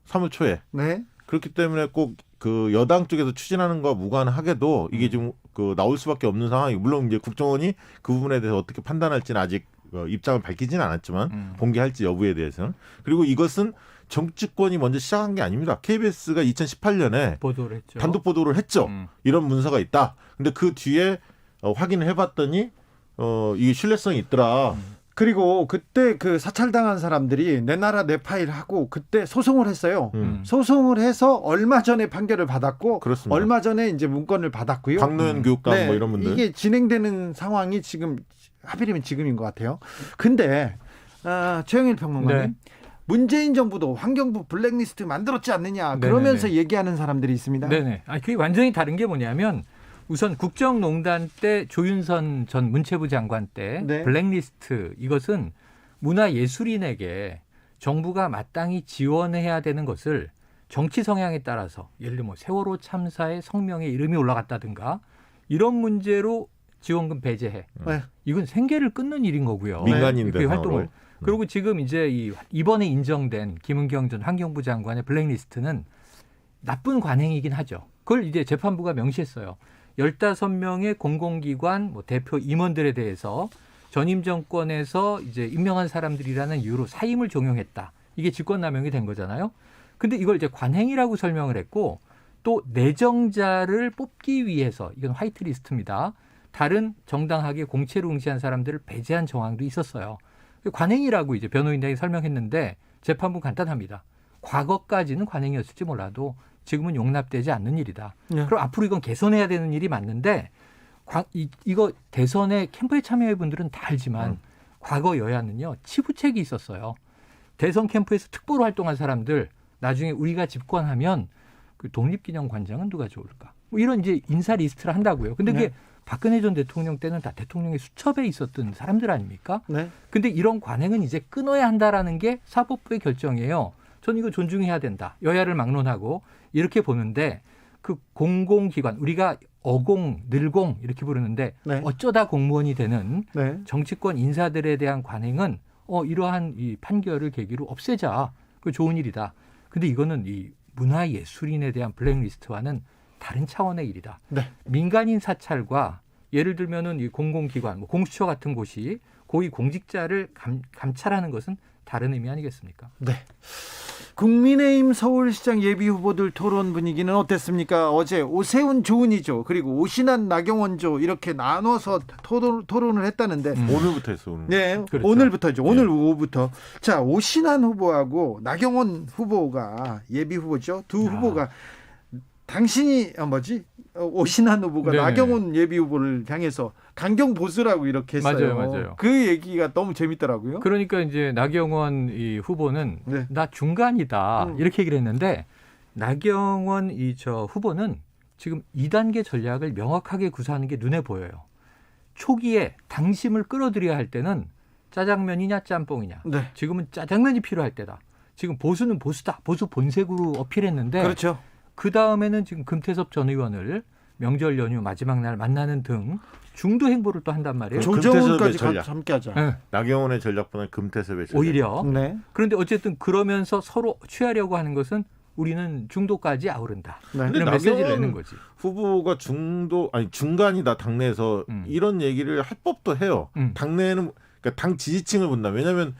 F: 3월 초에.
C: 네.
F: 그렇기 때문에 꼭 그 여당 쪽에서 추진하는 거 무관하게도 이게 지금 그 나올 수밖에 없는 상황이 물론 이제 국정원이 그 부분에 대해서 어떻게 판단할지는 아직 입장을 밝히지는 않았지만 공개할지 여부에 대해서는 그리고 이것은 정치권이 먼저 시작한 게 아닙니다. KBS가 2018년에
G: 보도를 했죠.
F: 단독 보도를 했죠. 이런 문서가 있다. 근데 그 뒤에 확인을 해봤더니 이게 신뢰성이 있더라.
C: 그리고 그때 그 사찰당한 사람들이 내 나라 내 파일 하고 그때 소송을 했어요. 소송을 해서 얼마 전에 판결을 받았고
F: 그렇습니다.
C: 얼마 전에 이제 문건을 받았고요.
F: 박노현 교육감 뭐 이런 분들.
C: 이게 진행되는 상황이 지금 하필이면 지금인 것 같아요. 근데 최영일 평론가님.
G: 네.
C: 문재인 정부도 환경부 블랙리스트 만들었지 않느냐 그러면서
G: 네네네.
C: 얘기하는 사람들이 있습니다.
G: 네네. 그게 완전히 다른 게 뭐냐면 우선 국정농단 때 조윤선 전 문체부 장관 때
C: 네.
G: 블랙리스트 이것은 문화예술인에게 정부가 마땅히 지원해야 되는 것을 정치 성향에 따라서 예를 들면 세월호 참사의 성명에 이름이 올라갔다든가 이런 문제로 지원금 배제해.
C: 네.
G: 이건 생계를 끊는 일인 거고요.
F: 민간인
G: 그 활동을. 그리고 지금 이제 이번에 인정된 김은경 전 환경부 장관의 블랙리스트는 나쁜 관행이긴 하죠. 그걸 이제 재판부가 명시했어요. 15명의 공공기관 대표 임원들에 대해서 전임 정권에서 이제 임명한 사람들이라는 이유로 사임을 종용했다. 이게 직권남용이 된 거잖아요. 근데 이걸 이제 관행이라고 설명을 했고 또 내정자를 뽑기 위해서 이건 화이트리스트입니다. 다른 정당하게 공채로 응시한 사람들을 배제한 정황도 있었어요. 관행이라고 이제 변호인단이 설명했는데 재판부 간단합니다. 과거까지는 관행이었을지 몰라도 지금은 용납되지 않는 일이다.
C: 네.
G: 그럼 앞으로 이건 개선해야 되는 일이 맞는데 이거 대선에 캠프에 참여해 분들은 다 알지만 과거 여야는요 치부책이 있었어요. 대선 캠프에서 특보로 활동한 사람들 나중에 우리가 집권하면 그 독립기념관장은 누가 좋을까? 뭐 이런 이제 인사 리스트를 한다고요. 근데 그게 박근혜 전 대통령 때는 다 대통령의 수첩에 있었던 사람들 아닙니까?
C: 네.
G: 근데 이런 관행은 이제 끊어야 한다라는 게 사법부의 결정이에요. 저는 이거 존중해야 된다. 여야를 막론하고 이렇게 보는데 그 공공기관 우리가 어공, 늘공 이렇게 부르는데
C: 네.
G: 어쩌다 공무원이 되는
C: 네.
G: 정치권 인사들에 대한 관행은 이러한 이 판결을 계기로 없애자. 그 좋은 일이다. 근데 이거는 이 문화예술인에 대한 블랙리스트와는 다른 차원의 일이다.
C: 네.
G: 민간인 사찰과 예를 들면은 이 공공기관, 공수처 같은 곳이 고위 공직자를 감찰하는 것은 다른 의미 아니겠습니까?
C: 네. 국민의힘 서울시장 예비후보들 토론 분위기는 어땠습니까? 어제 오세훈 조은희조 그리고 오신환 나경원조 이렇게 나눠서 토론을 했다는데
F: 오늘부터 했어. 오늘.
C: 네,
G: 그렇죠.
C: 오늘부터죠. 오늘 오후부터. 자, 오신환 후보하고 나경원 후보가 예비후보죠. 두 후보가 당신이 오신환 후보가
G: 네네.
C: 나경원 예비후보를 향해서 강경 보수라고 이렇게 했어요.
G: 맞아요.
C: 그 얘기가 너무 재밌더라고요.
G: 그러니까 이제 나경원 이 후보는
C: 네.
G: 나 중간이다 이렇게 얘기를 했는데 나경원 후보는 지금 2단계 전략을 명확하게 구사하는 게 눈에 보여요. 초기에 당심을 끌어들여야 할 때는 짜장면이냐 짬뽕이냐.
C: 네.
G: 지금은 짜장면이 필요할 때다. 지금 보수는 보수다. 보수 본색으로 어필했는데
C: 그렇죠.
G: 그 다음에는 지금 금태섭 전 의원을 명절 연휴 마지막 날 만나는 등 중도 행보를 또 한단 말이에요.
C: 조정훈까지
F: 전략.
C: 함께하자.
G: 네,
F: 나경원의 전략보다는 금태섭의 전략.
G: 오히려.
C: 네.
G: 그런데 어쨌든 그러면서 서로 취하려고 하는 것은 우리는 중도까지 아우른다.
C: 네.
G: 이런 메시지를 내는 거지.
F: 후보가 중간이다 당내에서 이런 얘기를 할 법도 해요. 당내에는 그러니까 당 지지층을 본다. 왜냐하면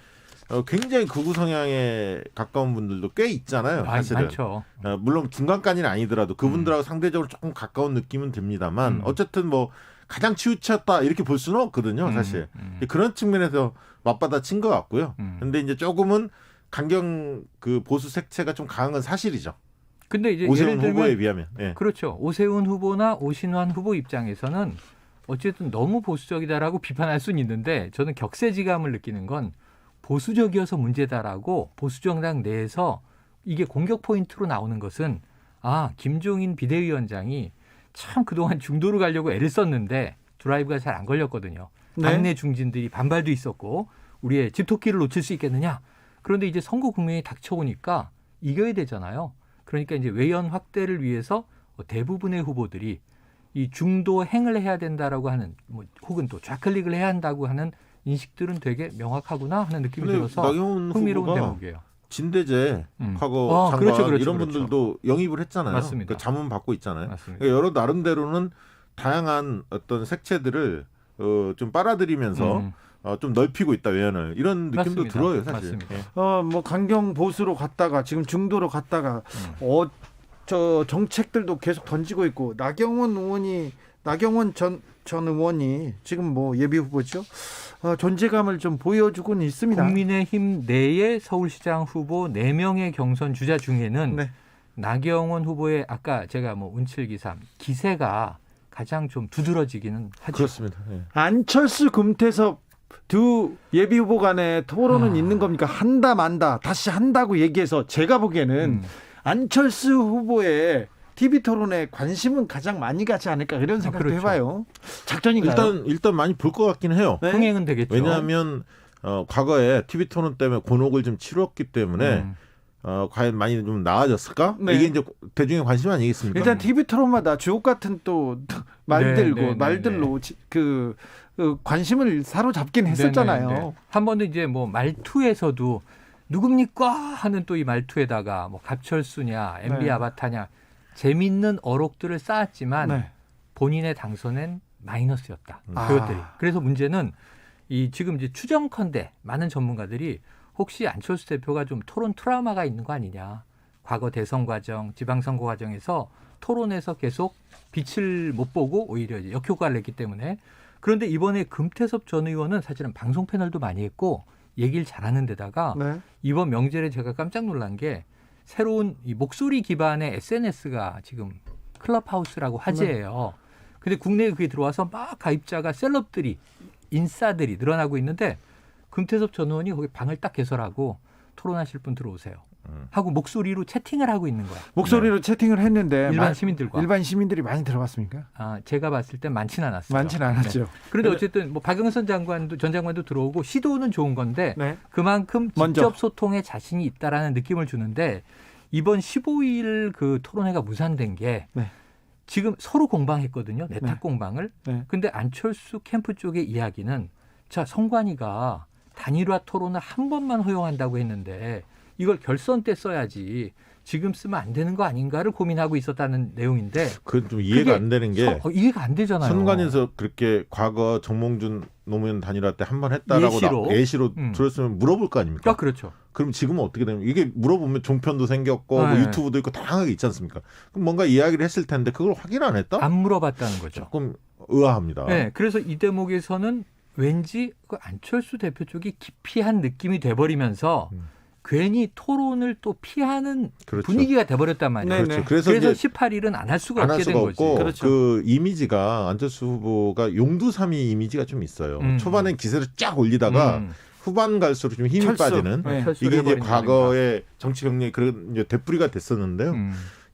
F: 굉장히 극우 성향에 가까운 분들도 꽤 있잖아요. 사실은.
G: 많죠.
F: 물론 중간까지는 아니더라도 그분들하고 상대적으로 조금 가까운 느낌은 듭니다만 어쨌든 뭐 가장 치우쳤다 이렇게 볼 수는 없거든요. 사실 그런 측면에서 맞받아친 것 같고요. 근데 이제 조금은 강경 그 보수 색채가 좀 강한 건 사실이죠.
G: 근데 이제
F: 오세훈
G: 예를 들면
F: 후보에 비하면. 예.
G: 그렇죠. 오세훈 후보나 오신환 후보 입장에서는 어쨌든 너무 보수적이다라고 비판할 수는 있는데 저는 격세지감을 느끼는 건 보수적이어서 문제다라고 보수정당 내에서 이게 공격 포인트로 나오는 것은 김종인 비대위원장이 참 그동안 중도로 가려고 애를 썼는데 드라이브가 잘 안 걸렸거든요.
C: 네.
G: 당내 중진들이 반발도 있었고 우리의 집토끼를 놓칠 수 있겠느냐. 그런데 이제 선거 국면이 닥쳐오니까 이겨야 되잖아요. 그러니까 이제 외연 확대를 위해서 대부분의 후보들이 이 중도 행을 해야 된다라고 하는 혹은 또 좌클릭을 해야 한다고 하는 인식들은 되게 명확하구나 하는 느낌이 들어서
F: 나경원
G: 흥미로운
F: 후보가
G: 대목이에요.
F: 진대재 과거 장관
G: 그렇죠.
F: 이런 분들도 영입을 했잖아요.
G: 맞습니다.
F: 그 자문 받고 있잖아요.
G: 맞습니다.
F: 그러니까 여러 나름대로는 다양한 어떤 색채들을 좀 빨아들이면서 좀 넓히고 있다 외연을 이런 느낌도
G: 맞습니다.
F: 들어요 사실.
G: 맞습니다.
F: 예.
C: 뭐 강경 보수로 갔다가 지금 중도로 갔다가 저 정책들도 계속 던지고 있고 나경원 전 의원이 지금 뭐 예비 후보죠. 존재감을 좀 보여주고는 있습니다.
G: 국민의힘 내의 서울시장 후보 4명의 경선 주자 중에는
C: 네.
G: 나경원 후보의 아까 제가 뭐 운칠기삼 기세가 가장 좀 두드러지기는 하죠.
F: 그렇습니다. 예.
C: 안철수 금태섭 두 예비 후보 간의 토론은 있는 겁니까? 한다 만다 다시 한다고 얘기해서 제가 보기에는 안철수 후보의 TV 토론에 관심은 가장 많이 가지 않을까 이런 생각도
G: 그렇죠.
C: 해봐요. 작전인가요?
F: 일단 많이 볼 것 같긴 해요.
C: 네.
G: 흥행은 되겠죠.
F: 왜냐하면 과거에 TV 토론 때문에 곤혹을 좀 치렀기 때문에 과연 많이 좀 나아졌을까?
C: 네.
F: 이게 이제 대중의 관심 아니겠습니까?
C: 일단 TV 토론마다 주옥 같은 또 말들고
G: 네,
C: 말들로 그 관심을 사로잡긴 했었잖아요.
G: 네네네. 한 번은 이제 뭐 말투에서도 누굽니까 하는 또 이 말투에다가 뭐 갑철수냐 MB
C: 네.
G: 아바타냐 재밌는 어록들을 쌓았지만
C: 네.
G: 본인의 당선엔 마이너스였다.
C: 아.
G: 그것들이. 그래서 문제는 이 지금 이제 추정컨대 많은 전문가들이 혹시 안철수 대표가 좀 토론 트라우마가 있는 거 아니냐. 과거 대선 과정, 지방선거 과정에서 토론에서 계속 빛을 못 보고 오히려 이제 역효과를 냈기 때문에 그런데 이번에 금태섭 전 의원은 사실은 방송 패널도 많이 했고 얘기를 잘하는 데다가
C: 네.
G: 이번 명절에 제가 깜짝 놀란 게 새로운 이 목소리 기반의 SNS가 지금 클럽하우스라고 화제예요. 근데 국내에 그게 들어와서 막 가입자가 셀럽들이 인싸들이 늘어나고 있는데 금태섭 전 의원이 거기 방을 딱 개설하고 토론하실 분 들어오세요. 하고 목소리로 채팅을 하고 있는 거야.
C: 목소리로 채팅을 했는데
G: 일반 시민들과.
C: 일반 시민들이 많이 들어갔습니까?
G: 제가 봤을 땐 많지는 않았어요.
C: 많지는 않았죠.
G: 네. 그런데 어쨌든 뭐 박영선 전 장관도 들어오고 시도는 좋은 건데
C: 네.
G: 그만큼
C: 먼저.
G: 직접 소통에 자신이 있다라는 느낌을 주는데 이번 15일 그 토론회가 무산된 게
C: 네.
G: 지금 서로 공방했거든요. 내탁
C: 네.
G: 공방을.
C: 네.
G: 근데 안철수 캠프 쪽의 이야기는 자 선관위가 단일화 토론을 한 번만 허용한다고 했는데 이걸 결선 때 써야지 지금 쓰면 안 되는 거 아닌가를 고민하고 있었다는 내용인데
F: 그건 좀 이해가 안 되는 게
G: 이해가 안 되잖아요.
F: 선관위에서 그렇게 과거 정몽준 노무현 단일화 때 한 번 했다라고 예시로 들었으면 물어볼 거 아닙니까?
G: 그렇죠.
F: 그럼 지금은 어떻게 되는 거예요? 이게 물어보면 종편도 생겼고 뭐
G: 네.
F: 유튜브도 있고 다양하게 있지 않습니까? 그럼 뭔가 이야기를 했을 텐데 그걸 확인 안 했다?
G: 안 물어봤다는 거죠.
F: 조금 의아합니다.
G: 네, 그래서 이 대목에서는 왠지 그 안철수 대표 쪽이 기피한 느낌이 돼버리면서 괜히 토론을 또 피하는
F: 그렇죠.
G: 분위기가 돼버렸단 말이에요.
C: 네, 네.
F: 그래서 이제
G: 18일은 안 할 수가
F: 안 할
G: 없게 된
F: 수가
G: 거지.
F: 없고
C: 그렇죠.
F: 그 이미지가 안철수 후보가 용두삼이 이미지가 좀 있어요. 초반엔 기세를 쫙 올리다가 후반 갈수록 좀 힘이
C: 철수.
F: 빠지는
C: 네.
F: 이게 이제 과거의 정치 경례 그런 이제 되풀이가 됐었는데요.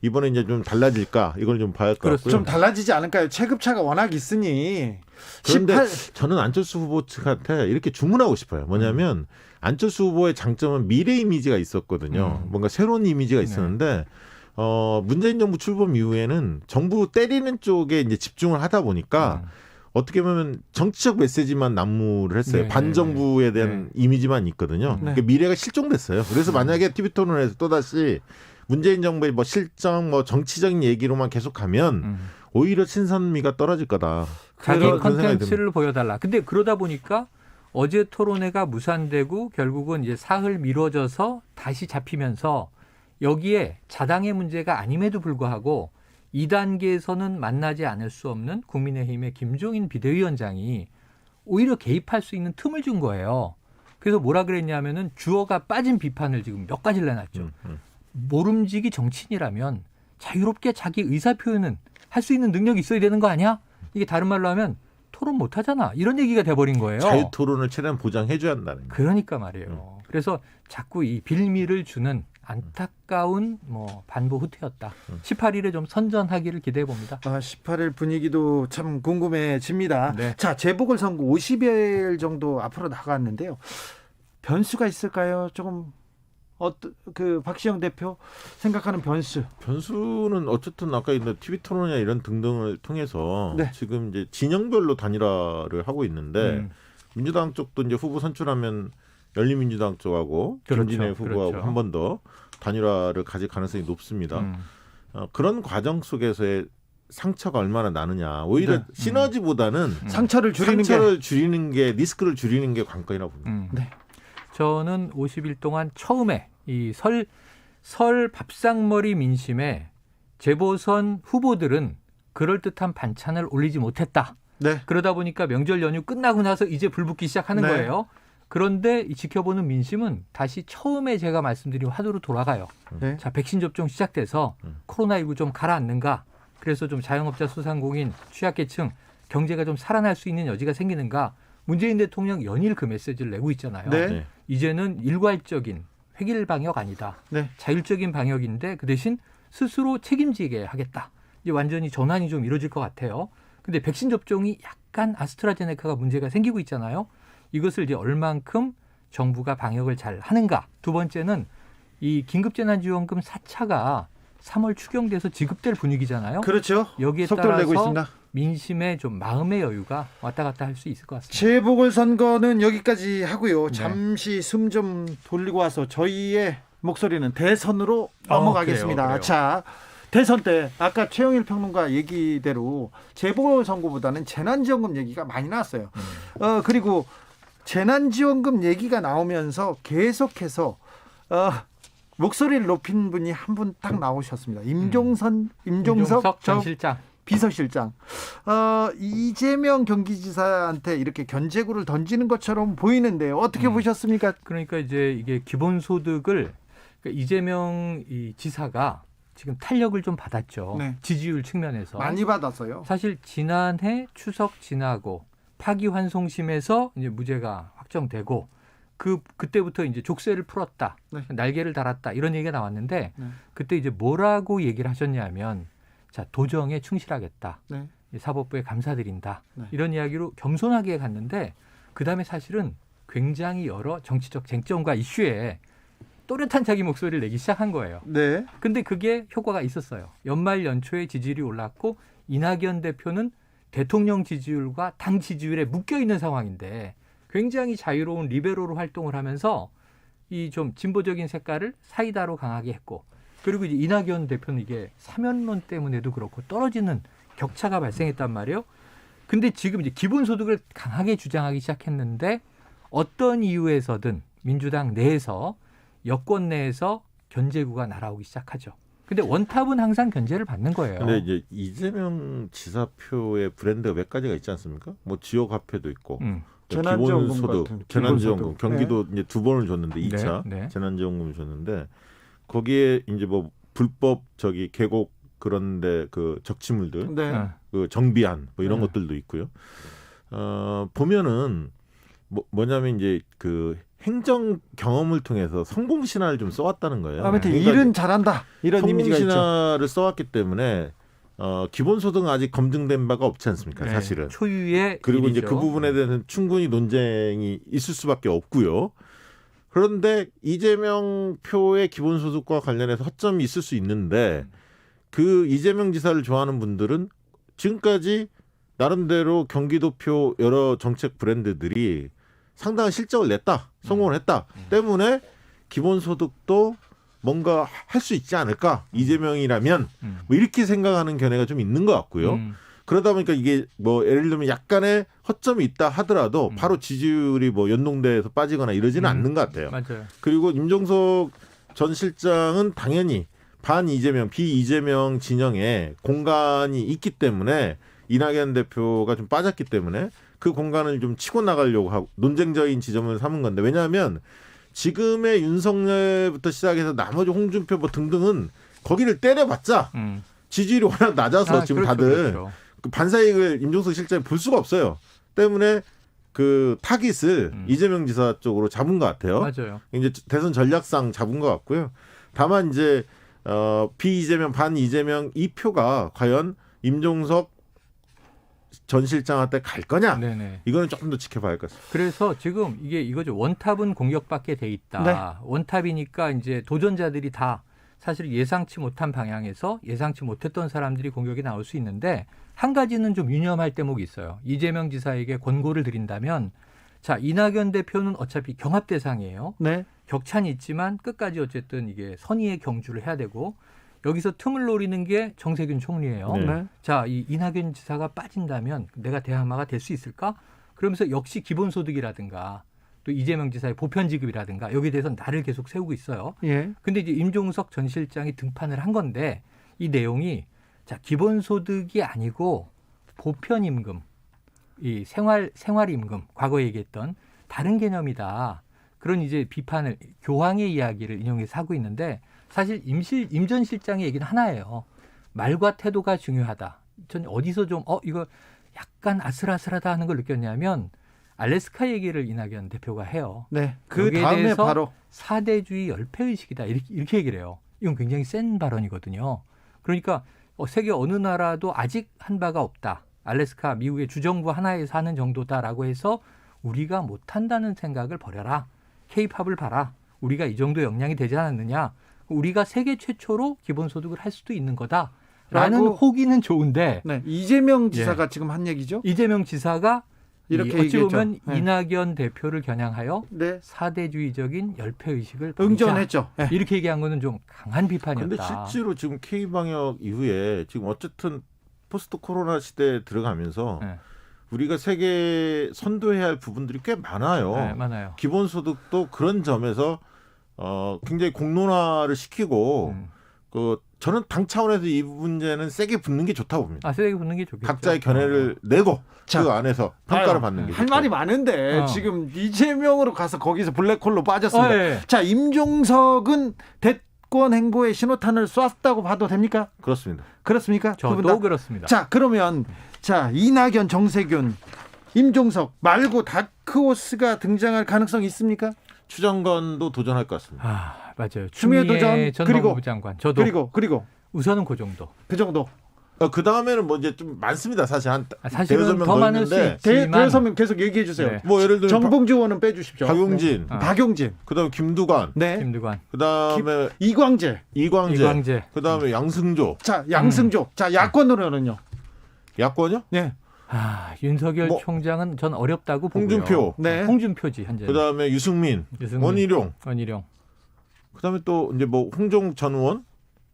F: 이번에 이제 좀 달라질까 이걸 좀 봐야 할 것 같고요.
C: 좀 달라지지 않을까요? 체급차가 워낙 있으니.
F: 그런데 저는 안철수 후보 측한테 이렇게 주문하고 싶어요. 뭐냐면 안철수 후보의 장점은 미래 이미지가 있었거든요. 뭔가 새로운 이미지가 있었는데 문재인 정부 출범 이후에는 정부 때리는 쪽에 이제 집중을 하다 보니까 어떻게 보면 정치적 메시지만 난무를 했어요.
G: 네,
F: 반정부에 대한 이미지만 있거든요. 그러니까 미래가 실종됐어요. 그래서 만약에 TV 토론에서 또다시 문재인 정부의 뭐 실정, 뭐 정치적인 얘기로만 계속하면 오히려 친선미가 떨어질 거다.
G: 자기
F: 그런 생각이 듭니다.
G: 컨텐츠를 보여달라. 근데 그러다 보니까 어제 토론회가 무산되고 결국은 이제 사흘 미뤄져서 다시 잡히면서 여기에 자당의 문제가 아님에도 불구하고 2단계에서는 만나지 않을 수 없는 국민의힘의 김종인 비대위원장이 오히려 개입할 수 있는 틈을 준 거예요. 그래서 뭐라 그랬냐면은 주어가 빠진 비판을 지금 몇 가지를 내놨죠. 모름지기 정치인이라면 자유롭게 자기 의사 표현은 할 수 있는 능력이 있어야 되는 거 아니야? 이게 다른 말로 하면 토론 못 하잖아. 이런 얘기가 돼버린 거예요.
F: 자유 토론을 최대한 보장해줘야 한다는 거예요.
G: 그러니까 말이에요. 그래서 자꾸 이 빌미를 주는 안타까운 뭐 반보 후퇴였다. 18일에 좀 선전하기를 기대해 봅니다.
C: 18일 분위기도 참 궁금해집니다.
G: 네.
C: 자, 재보궐선거 50일 정도 앞으로 나갔는데요. 변수가 있을까요? 조금 그 박시영 대표 생각하는 변수.
F: 변수는 어쨌든 아까 있는 TV 토론이나 이런 등등을 통해서
C: 네.
F: 지금 이제 진영별로 단일화를 하고 있는데 민주당 쪽도 이제 후보 선출하면 열린민주당 쪽하고
G: 그렇죠.
F: 김진애 후보하고
G: 그렇죠.
F: 한 번 더 단일화를 가질 가능성이 높습니다. 그런 과정 속에서의 상처가 얼마나 나느냐. 오히려
C: 네.
F: 시너지보다는
C: 상처를 줄이는
F: 상처를 줄이는 게 리스크를 줄이는 게 관건이라고 봅니다.
C: 네.
G: 저는 50일 동안 처음에 이 설 밥상머리 민심에 재보선 후보들은 그럴듯한 반찬을 올리지 못했다.
C: 네.
G: 그러다 보니까 명절 연휴 끝나고 나서 이제 불붙기 시작하는
C: 네.
G: 거예요. 그런데 이 지켜보는 민심은 다시 처음에 제가 말씀드린 화두로 돌아가요.
C: 네.
G: 자, 백신 접종 시작돼서 코로나19 좀 가라앉는가? 그래서 좀 자영업자, 소상공인, 취약계층 경제가 좀 살아날 수 있는 여지가 생기는가? 문재인 대통령 연일 그 메시지를 내고 있잖아요.
C: 네.
F: 네.
G: 이제는 일괄적인 획일 방역 아니다.
C: 네.
G: 자율적인 방역인데 그 대신 스스로 책임지게 하겠다. 이제 완전히 전환이 좀 이루어질 것 같아요. 근데 백신 접종이 약간 아스트라제네카가 문제가 생기고 있잖아요. 이것을 이제 얼만큼 정부가 방역을 잘 하는가. 두 번째는 이 긴급재난지원금 4차가 3월 추경돼서 지급될 분위기잖아요.
C: 그렇죠.
G: 여기에
C: 속도를 내고
G: 따라서
C: 있습니다.
G: 민심의 좀 마음의 여유가 왔다 갔다 할 수 있을 것 같습니다.
C: 재보궐선거는 여기까지 하고요.
G: 네.
C: 잠시 숨 좀 돌리고 와서 저희의 목소리는 대선으로 넘어가겠습니다.
G: 그래요.
C: 자, 대선 때 아까 최영일 평론가 얘기대로 재보궐선거보다는 재난지원금 얘기가 많이 나왔어요. 그리고 재난지원금 얘기가 나오면서 계속해서 목소리를 높인 분이 한 분 딱 나오셨습니다. 임종석
G: 전 실장.
C: 비서실장. 이재명 경기지사한테 이렇게 견제구를 던지는 것처럼 보이는데요. 어떻게 보셨습니까?
G: 그러니까 이제 이게 기본소득을 그러니까 이재명 이 지사가 지금 탄력을 좀 받았죠.
C: 네.
G: 지지율 측면에서.
C: 많이 받았어요.
G: 사실 지난해 추석 지나고 파기환송심에서 이제 무죄가 확정되고 그때부터 이제 족쇄를 풀었다.
C: 네.
G: 날개를 달았다. 이런 얘기가 나왔는데
C: 네.
G: 그때 이제 뭐라고 얘기를 하셨냐면 자, 도정에 충실하겠다.
C: 네.
G: 사법부에 감사드린다.
C: 네.
G: 이런 이야기로 겸손하게 갔는데 그다음에 사실은 굉장히 여러 정치적 쟁점과 이슈에 또렷한 자기 목소리를 내기 시작한 거예요.
C: 네.
G: 근데 그게 효과가 있었어요. 연말 연초에 지지율이 올랐고 이낙연 대표는 대통령 지지율과 당 지지율에 묶여 있는 상황인데 굉장히 자유로운 리베로로 활동을 하면서 이 좀 진보적인 색깔을 사이다로 강하게 했고 그리고 이제 이낙연 대표는 이게 사면론 때문에도 그렇고 떨어지는 격차가 발생했단 말이에요. 근데 지금 이제 기본소득을 강하게 주장하기 시작했는데 어떤 이유에서든 민주당 내에서 여권 내에서 견제구가 날아오기 시작하죠. 근데 원탑은 항상 견제를 받는 거예요.
F: 근데 이제 이재명 지사표의 브랜드가 몇 가지가 있지 않습니까? 뭐 지역 화폐도 있고
C: 재난지원금
F: 기본소득,
C: 같은,
F: 재난지원금
C: 기본소득.
F: 경기도 이제 2번을 줬는데 2차
G: 네.
F: 재난지원금을 줬는데 거기에 이제 뭐 불법 계곡 그런데 그 적치물들
C: 네.
F: 그 정비안 뭐 이런
G: 네.
F: 것들도 있고요. 보면은 뭐냐면 이제 그 행정 경험을 통해서 성공 신화를 좀 써왔다는 거예요.
C: 아무튼
F: 그러니까
C: 일은 잘한다. 이런
F: 성공
C: 이미지가 있죠.
F: 신화를 써왔기 때문에 기본소득은 아직 검증된 바가 없지 않습니까?
G: 네.
F: 사실은.
G: 초유의
F: 그리고
G: 일이죠.
F: 이제 그 부분에 대해서는 충분히 논쟁이 있을 수밖에 없고요. 그런데 이재명 표의 기본소득과 관련해서 허점이 있을 수 있는데 그 이재명 지사를 좋아하는 분들은 지금까지 나름대로 경기도표 여러 정책 브랜드들이 상당한 실적을 냈다, 성공을 했다 때문에 기본소득도 뭔가 할 수 있지 않을까 이재명이라면 뭐 이렇게 생각하는 견해가 좀 있는 것 같고요. 그러다 보니까 이게 뭐 예를 들면 약간의 허점이 있다 하더라도 바로 지지율이 뭐 연동돼서 빠지거나 이러지는 않는 것 같아요.
G: 맞아요.
F: 그리고 임종석 전 실장은 당연히 반 이재명, 비 이재명 진영에 공간이 있기 때문에 이낙연 대표가 좀 빠졌기 때문에 그 공간을 좀 치고 나가려고 하고 논쟁적인 지점을 삼은 건데 왜냐하면 지금의 윤석열부터 시작해서 나머지 홍준표 뭐 등등은 거기를 때려봤자 지지율이 워낙 낮아서 지금
G: 그렇죠,
F: 다들
G: 그렇죠.
F: 그 반사이익을 임종석 실장이 볼 수가 없어요. 때문에 그 타깃을 이재명 지사 쪽으로 잡은 것 같아요.
G: 맞아요.
F: 이제 대선 전략상 잡은 것 같고요. 다만 이제 비이재명, 반 이재명 이 표가 과연 임종석 전 실장한테 갈 거냐?
G: 네네.
F: 이거는 조금 더 지켜봐야 할 것 같습니다.
G: 그래서 지금 이게 이거죠. 원탑은 공격받게 돼 있다.
C: 네.
G: 원탑이니까 이제 도전자들이 다 사실 예상치 못한 방향에서 예상치 못했던 사람들이 공격이 나올 수 있는데 한 가지는 좀 유념할 대목이 있어요. 이재명 지사에게 권고를 드린다면 자, 이낙연 대표는 어차피 경합 대상이에요.
C: 네.
G: 격차는 있지만 끝까지 어쨌든 이게 선의의 경주를 해야 되고 여기서 틈을 노리는 게 정세균 총리예요.
F: 네.
G: 자, 이 이낙연 지사가 빠진다면 내가 대항마가 될 수 있을까? 그러면서 역시 기본소득이라든가 또 이재명 지사의 보편 지급이라든가 여기에 대해서 나를 계속 세우고 있어요.
C: 예.
G: 근데 이제 임종석 전 실장이 등판을 한 건데 이 내용이 자, 기본소득이 아니고 보편임금, 이 생활임금, 과거에 얘기했던 다른 개념이다. 그런 이제 비판을 교황의 이야기를 인용해서 하고 있는데 사실 임 전 실장의 얘기는 하나예요. 말과 태도가 중요하다. 전 어디서 좀 이거 약간 아슬아슬하다 하는 걸 느꼈냐면 알래스카 얘기를 이낙연 대표가 해요.
C: 네. 그
G: 여기에
C: 다음에
G: 대해서
C: 바로
G: 사대주의 열패의식이다. 이렇게 얘기를 해요. 이건 굉장히 센 발언이거든요. 그러니까 세계 어느 나라도 아직 한 바가 없다. 알래스카 미국의 주정부 하나에서 하는 정도다라고 해서 우리가 못한다는 생각을 버려라. K-팝을 봐라. 우리가 이 정도 역량이 되지 않았느냐. 우리가 세계 최초로 기본소득을 할 수도 있는 거다라는
C: 라고,
G: 호기는 좋은데
C: 네. 이재명 지사가 지금 한 얘기죠.
G: 이재명 지사가
C: 이렇게
G: 어찌
C: 얘기했죠.
G: 보면
C: 네.
G: 이낙연 대표를 겨냥하여
C: 네.
G: 사대주의적인 열패의식을
C: 응전했죠. 네.
G: 이렇게 얘기한 거는 좀 강한 비판이었다.
F: 근데 실제로 지금 K방역 이후에 지금 어쨌든 포스트 코로나 시대에 들어가면서
G: 네.
F: 우리가 세계 선도해야 할 부분들이 꽤 많아요.
G: 네, 많아요.
F: 기본소득도 그런 점에서 굉장히 공론화를 시키고 저는 당 차원에서 이 문제는 세게 붙는 게 좋다고 봅니다.
G: 세게 붙는 게 좋겠죠.
F: 각자의 견해를 내고
C: 자,
F: 그 안에서 평가를 받는 게
C: 할
F: 좋죠.
C: 말이 많은데 지금 이재명으로 가서 거기서 블랙홀로 빠졌습니다.
G: 네.
C: 자, 임종석은 대권 행보에 신호탄을 쐈다고 봐도 됩니까?
F: 그렇습니다.
C: 그렇습니까?
G: 저도
C: 두분 다?
G: 그렇습니다.
C: 자, 그러면 이낙연, 정세균, 임종석 말고 다크호스가 등장할 가능성이 있습니까?
F: 추정건도 도전할 것 같습니다.
G: 맞아요.
C: 추미애 도전,
G: 전
C: 그리고
G: 법무부 장관. 저도
C: 그리고
G: 우선은 그 정도.
C: 그 정도.
F: 그 다음에는 뭐 이제 좀 많습니다. 사실
G: 사실은
F: 대여섯 명
G: 더 많을 수
F: 있는데
G: 있지만
C: 대여섯 계속 얘기해 주세요.
G: 네.
F: 뭐 예를 들면
C: 정봉주 의원은 빼주십시오.
F: 박용진,
C: 네. 박용진,
F: 그다음에 김두관,
C: 네,
G: 김두관,
F: 그다음에
C: 이광재,
F: 이광재, 그다음에 양승조.
C: 자, 양승조. 자, 야권으로는요.
F: 야권이요?
C: 네,
G: 윤석열
F: 뭐,
G: 총장은 전 어렵다고 보고요.
F: 홍준표,
C: 네.
G: 홍준표지 현재.
F: 그다음에 유승민, 원희룡, 그다음에 또 이제 뭐 홍정욱 전 의원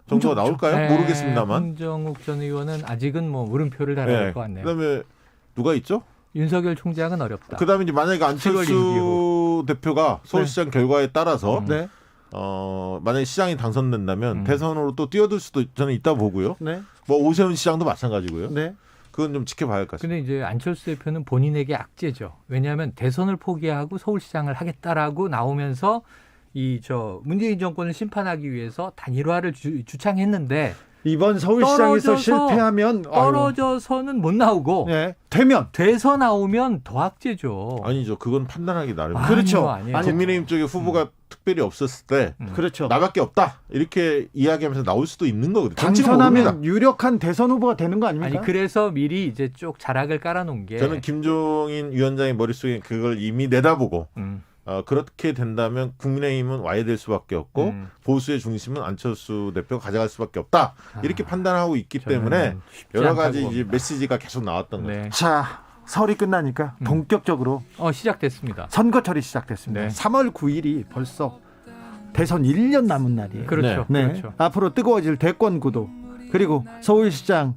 F: 정도가 나올까요? 모르겠습니다만.
G: 홍정욱 전 의원은 아직은 뭐 물음표를 달아야 될 것 같네요.
F: 그다음에 누가 있죠?
G: 윤석열 총장은 어렵다.
F: 그다음에 이제 만약에 안철수 대표가 서울시장 결과에 따라서
C: 네,
F: 만약에 시장이 당선된다면 대선으로 또 뛰어들 수도 저는 있다 보고요.
C: 네,
F: 뭐 오세훈 시장도 마찬가지고요.
C: 네.
F: 그건 좀 지켜봐야 할 것 같습니다.
G: 근데 이제 안철수 대표는 본인에게 악재죠. 왜냐하면 대선을 포기하고 서울시장을 하겠다라고 나오면서 문재인 정권을 심판하기 위해서 단일화를 주창했는데
C: 이번 서울시장에서 실패하면
G: 떨어져서는 못 나오고
C: 네, 되면
G: 돼서 나오면 더 악재죠.
F: 아니죠. 그건 판단하기 나름이에요.
C: 그렇죠.
G: 아니에요.
F: 국민의힘 쪽에 후보가 특별히 없었을 때
C: 그렇죠.
F: 나밖에 없다 이렇게 이야기하면서 나올 수도 있는 거거든요. 정치는
C: 당선하면
F: 모릅니다.
C: 유력한 대선 후보가 되는 거 아닙니까?
G: 그래서 미리 이제 쭉 자락을 깔아놓은 게
F: 저는 김종인 위원장의 머릿속에 그걸 이미 내다보고 그렇게 된다면 국민의힘은 와야 될 수밖에 없고 보수의 중심은 안철수 대표가 가져갈 수밖에 없다. 이렇게 판단하고 있기 때문에 여러 가지 이제 메시지가 계속 나왔던 거죠.
G: 네.
C: 자, 설이 끝나니까 본격적으로
G: 시작됐습니다.
C: 선거철이 시작됐습니다.
G: 네.
C: 3월 9일이 벌써 대선 1년 남은 날이에요.
G: 그렇죠.
C: 네.
G: 그렇죠.
C: 앞으로 뜨거워질 대권 구도, 그리고 서울시장,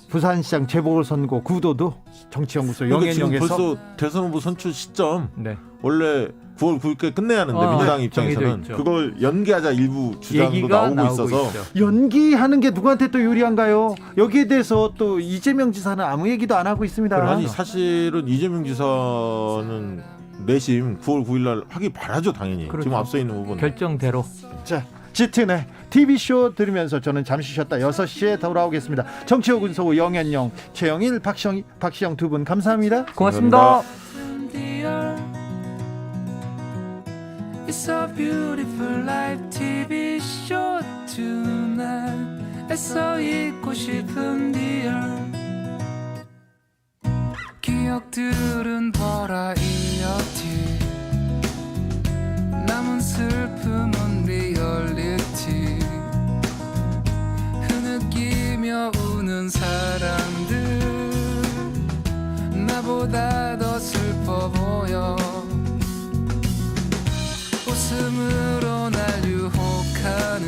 C: 부산시장 재보궐선거 구도도 정치연구소
F: 그러니까 지금
C: 영앤영에서
F: 벌써 대선 후보 선출 시점
G: 네.
F: 원래 9월 9일까지 끝내야 하는데 민주당 입장에서는
G: 정해져 있죠.
F: 그걸 연기하자 일부 주장도
G: 얘기가
F: 나오고 있어서
G: 있죠.
C: 연기하는 게 누구한테 또 유리한가요? 여기에 대해서 또 이재명 지사는 아무 얘기도 안 하고 있습니다.
F: 아니 사실은 이재명 지사는 내심 9월 9일 날 하기 바라죠 당연히.
G: 그렇죠.
F: 지금 앞서 있는 부분.
G: 결정대로.
C: 자, 짙은의 TV쇼 들으면서 저는 잠시 쉬었다 6시에 돌아오겠습니다. 정치호군소 영앤영, 최영일, 박시영 두 분 감사합니다.
G: 고맙습니다.
H: It's a beautiful life TV show tonight. 애써 잊고 싶은 dear. 기억들은 버라이어티. 남은 슬픔은 리얼리티. 흐느끼며 우는 사람들. 나보다 더 슬퍼 보여. 웃음으로 날 유혹하는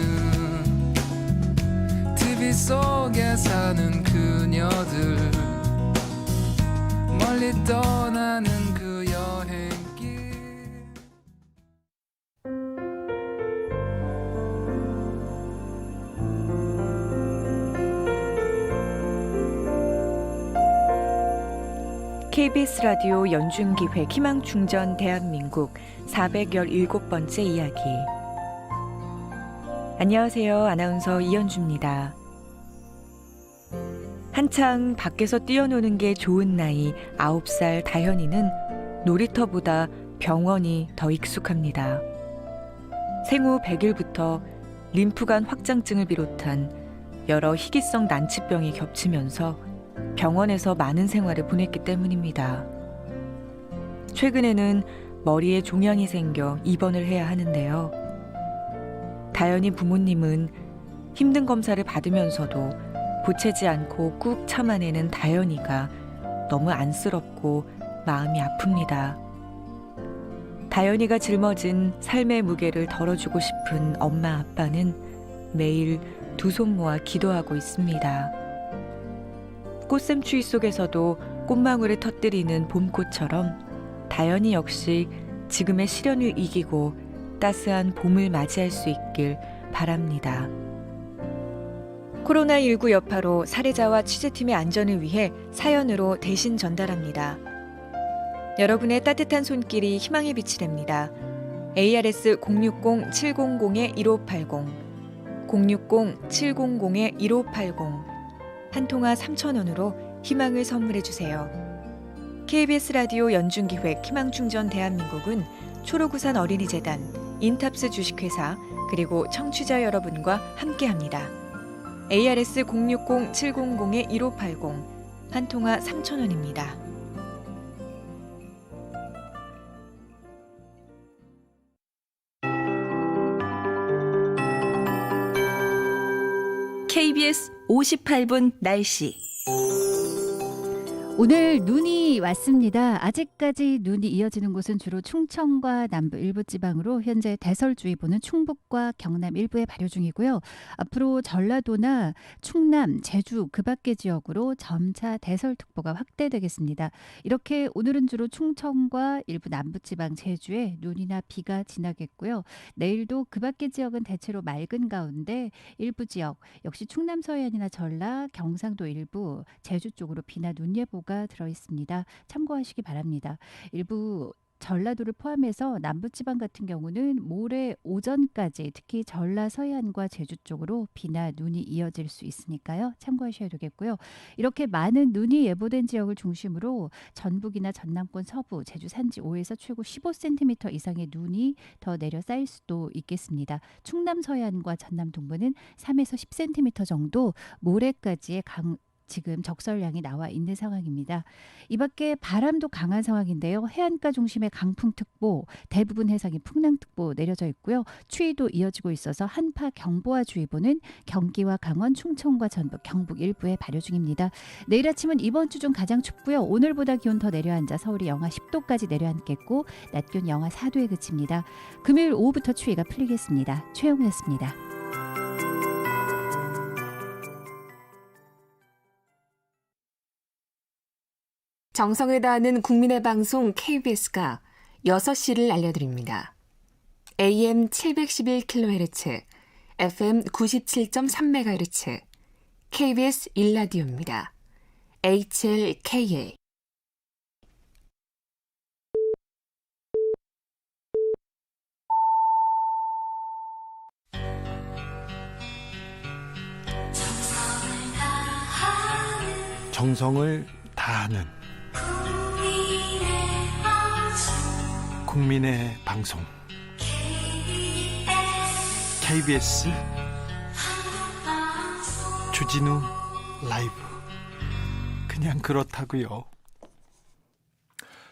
H: TV 속에 사는 그녀들 멀리 떠나는 그 여행길
I: KBS 라디오 연중기획 희망충전 대한민국 417번째 이야기. 안녕하세요. 아나운서 이현주입니다. 한창 밖에서 뛰어노는 게 좋은 나이 9살 다현이는 놀이터보다 병원이 더 익숙합니다. 생후 100일부터 림프관 확장증을 비롯한 여러 희귀성 난치병이 겹치면서 병원에서 많은 생활을 보냈기 때문입니다. 최근에는 머리에 종양이 생겨 입원을 해야 하는데요. 다현이 부모님은 힘든 검사를 받으면서도 보채지 않고 꾹 참아내는 다현이가 너무 안쓰럽고 마음이 아픕니다. 다현이가 짊어진 삶의 무게를 덜어주고 싶은 엄마 아빠는 매일 두 손 모아 기도하고 있습니다. 꽃샘추위 속에서도 꽃망울을 터뜨리는 봄꽃처럼 다현이 역시 지금의 시련을 이기고 따스한 봄을 맞이할 수 있길 바랍니다. 코로나19 여파로 사례자와 취재팀의 안전을 위해 사연으로 대신 전달합니다. 여러분의 따뜻한 손길이 희망의 빛이 됩니다. ARS 060-700-1580 060-700-1580 한 통화 3,000원으로 희망을 선물해 주세요. KBS 라디오 연중기획 희망충전 대한민국은 초록우산 어린이재단, 인탑스 주식회사, 그리고 청취자 여러분과 함께합니다. ARS 060-700-1580 한 통화 3,000원입니다.
D: KBS 58분 날씨.
J: 오늘 눈이 왔습니다. 아직까지 눈이 이어지는 곳은 주로 충청과 남부 일부 지방으로 현재 대설주의보는 충북과 경남 일부에 발효 중이고요. 앞으로 전라도나 충남, 제주 그 밖의 지역으로 점차 대설특보가 확대되겠습니다. 이렇게 오늘은 주로 충청과 일부 남부 지방, 제주에 눈이나 비가 지나겠고요. 내일도 그 밖의 지역은 대체로 맑은 가운데 일부 지역, 역시 충남 서해안이나 전라, 경상도 일부, 제주 쪽으로 비나 눈 예보가 들어 있습니다. 참고하시기 바랍니다. 일부 전라도를 포함해서 남부지방 같은 경우는 모레 오전까지 특히 전라 서해안과 제주 쪽으로 비나 눈이 이어질 수 있으니까요. 참고하셔야 되겠고요. 이렇게 많은 눈이 예보된 지역을 중심으로 전북이나 전남권 서부, 제주 산지 5에서 최고 15cm 이상의 눈이 더 내려 쌓일 수도 있겠습니다. 충남 서해안과 전남 동부는 3에서 10cm 정도 모레까지의 지금 적설량이 나와 있는 상황입니다. 이 밖에 바람도 강한 상황인데요. 해안가 중심의 강풍특보, 대부분 해상에 풍랑특보 내려져 있고요. 추위도 이어지고 있어서 한파경보와주의보는 경기와 강원, 충청과 전북, 경북 일부에 발효 중입니다. 내일 아침은 이번 주 중 가장 춥고요. 오늘보다 기온 더 내려앉아 서울이 영하 10도까지 내려앉겠고 낮 기온 영하 4도에 그칩니다. 금요일 오후부터 추위가 풀리겠습니다. 최영우였습니다.
K: 정성을 다하는 국민의 방송 KBS가 6시를 알려드립니다. AM 711kHz, FM 97.3MHz, KBS 1라디오입니다. HLKA.
C: 정성을 다하는 국민의 방송 KBS 주진우 라이브. 그냥 그렇다고요.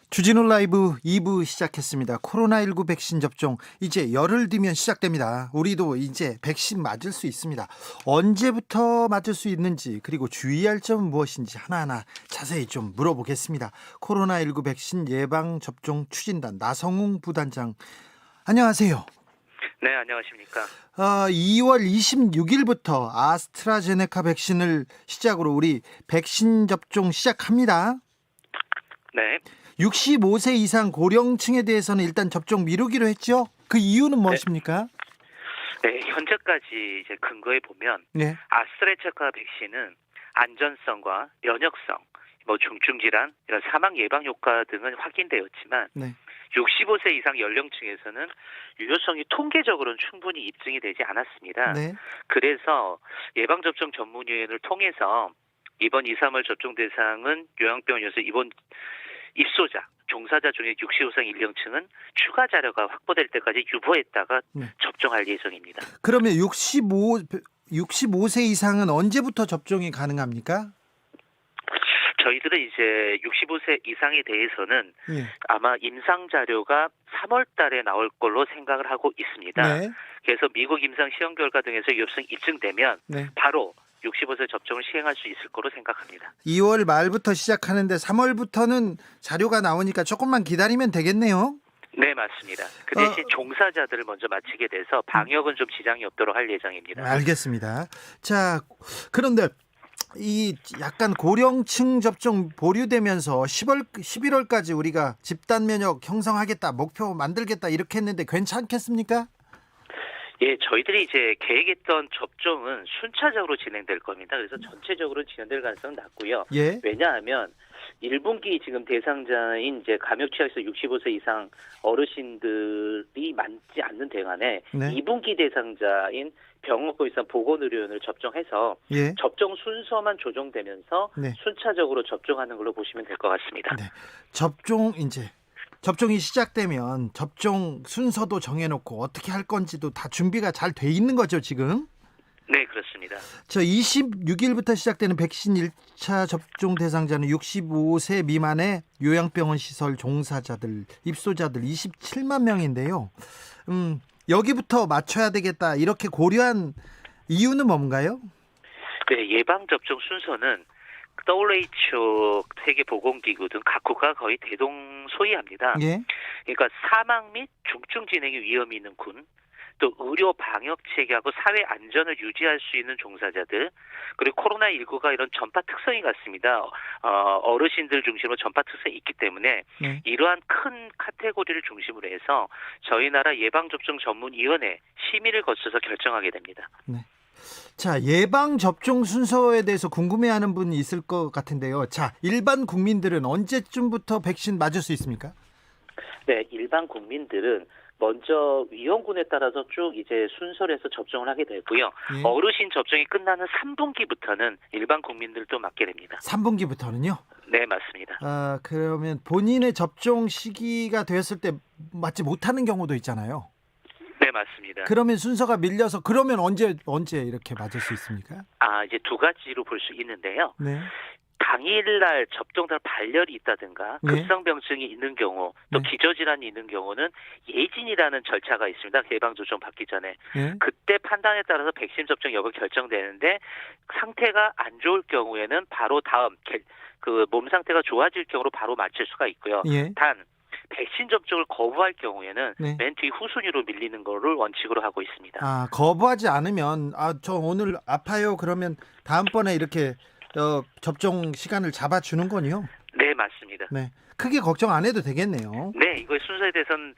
C: 주진우 라이브 2부 시작했습니다. 코로나19 백신 접종 이제 열흘 뒤면 시작됩니다. 우리도 이제 백신 맞을 수 있습니다. 언제부터 맞을 수 있는지, 그리고 주의할 점은 무엇인지 하나하나 자세히 좀 물어보겠습니다. 코로나19 백신 예방 접종 추진단 나성웅 부단장, 안녕하세요.
L: 네, 안녕하십니까.
C: 2월 26일부터 아스트라제네카 백신을 시작으로 우리 백신 접종 시작합니다.
L: 네.
C: 65세 이상 고령층에 대해서는 일단 접종 미루기로 했죠? 그 이유는 무엇입니까?
L: 네, 현재까지 이제 근거에 보면
C: 네.
L: 아스트라제네카 백신은 안전성과 면역성, 중증 질환, 이런 사망 예방 효과 등은 확인되었지만
C: 네.
L: 65세 이상 연령층에서는 유효성이 통계적으로는 충분히 입증이 되지 않았습니다.
C: 네.
L: 그래서 예방접종 전문위원회를 통해서 이번 2, 3월 접종 대상은 요양병원에서 이번 입소자, 종사자 중에 65세 연령층은 추가 자료가 확보될 때까지 유보했다가
C: 네.
L: 접종할 예정입니다.
C: 그러면 65세 이상은 언제부터 접종이 가능합니까?
L: 저희들은 이제 65세 이상에 대해서는
C: 예.
L: 아마 임상 자료가 3월 달에 나올 걸로 생각을 하고 있습니다.
C: 네.
L: 그래서 미국 임상 시험 결과 등에서 유효성이 입증되면
C: 네.
L: 바로 65세 접종을 시행할 수 있을 거로 생각합니다.
C: 2월 말부터 시작하는데 3월부터는 자료가 나오니까 조금만 기다리면 되겠네요.
L: 네, 맞습니다. 그 대신 종사자들을 먼저 마치게 돼서 방역은 좀 지장이 없도록 할 예정입니다.
C: 알겠습니다. 자, 그런데 이 약간 고령층 접종 보류되면서 11월까지 우리가 집단 면역 형성하겠다, 목표 만들겠다 이렇게 했는데 괜찮겠습니까?
L: 예, 저희들이 이제 계획했던 접종은 순차적으로 진행될 겁니다. 그래서 전체적으로 진행될 가능성은 낮고요.
C: 예.
L: 왜냐하면 1분기 지금 대상자인 이제 감염 취약에서 65세 이상 어르신들이 많지 않는 동안에
C: 네.
L: 2분기 대상자인 병원고 이상 보건의료원을 접종해서
C: 예.
L: 접종 순서만 조정되면서
C: 네.
L: 순차적으로 접종하는 걸로 보시면 될 것 같습니다.
C: 네. 접종이 시작되면 접종 순서도 정해놓고 어떻게 할 건지도 다 준비가 잘 돼 있는 거죠, 지금?
L: 네, 그렇습니다.
C: 26일부터 시작되는 백신 1차 접종 대상자는 65세 미만의 요양병원 시설 종사자들, 입소자들 27만 명인데요. 여기부터 맞춰야 되겠다 이렇게 고려한 이유는 뭔가요?
L: 네, 예방접종 순서는 WHO 세계보건기구 등 각국가 거의 대동소이합니다.
C: 예.
L: 그러니까 사망 및 중증 진행의 위험이 있는 군, 또 의료 방역 체계하고 사회 안전을 유지할 수 있는 종사자들, 그리고 코로나19가 이런 전파 특성이 같습니다. 어르신들 중심으로 전파 특성이 있기 때문에
C: 네.
L: 이러한 큰 카테고리를 중심으로 해서 저희 나라 예방접종 전문위원회 심의를 거쳐서 결정하게 됩니다.
C: 네. 자, 예방 접종 순서에 대해서 궁금해하는 분이 있을 것 같은데요. 자, 일반 국민들은 언제쯤부터 백신 맞을 수 있습니까?
L: 네, 일반 국민들은 먼저 위험군에 따라서 쭉 이제 순서를 해서 접종을 하게 되고요.
C: 예.
L: 어르신 접종이 끝나는 3분기부터는 일반 국민들도 맞게 됩니다.
C: 3분기부터는요?
L: 네, 맞습니다.
C: 그러면 본인의 접종 시기가 되었을 때 맞지 못하는 경우도 있잖아요.
L: 네, 맞습니다.
C: 그러면 순서가 밀려서 그러면 언제 이렇게 맞을 수 있습니까?
L: 이제 두 가지로 볼 수 있는데요.
C: 네.
L: 당일날 접종자 발열이 있다든가
C: 네.
L: 급성병증이 있는 경우 또
C: 네.
L: 기저질환이 있는 경우는 예진이라는 절차가 있습니다. 예방접종 받기 전에.
C: 네.
L: 그때 판단에 따라서 백신 접종 여부 결정되는데 상태가 안 좋을 경우에는 바로 다음 그 몸 상태가 좋아질 경우로 바로 맞출 수가 있고요.
C: 예.
L: 단 백신 접종을 거부할 경우에는
C: 네.
L: 맨 뒤 후순위로 밀리는 거를 원칙으로 하고 있습니다.
C: 거부하지 않으면 저 오늘 아파요 그러면 다음번에 이렇게 접종 시간을 잡아주는 거요?
L: 네, 맞습니다.
C: 네. 크게 걱정 안 해도 되겠네요.
L: 네, 이거의 순서에 대해서는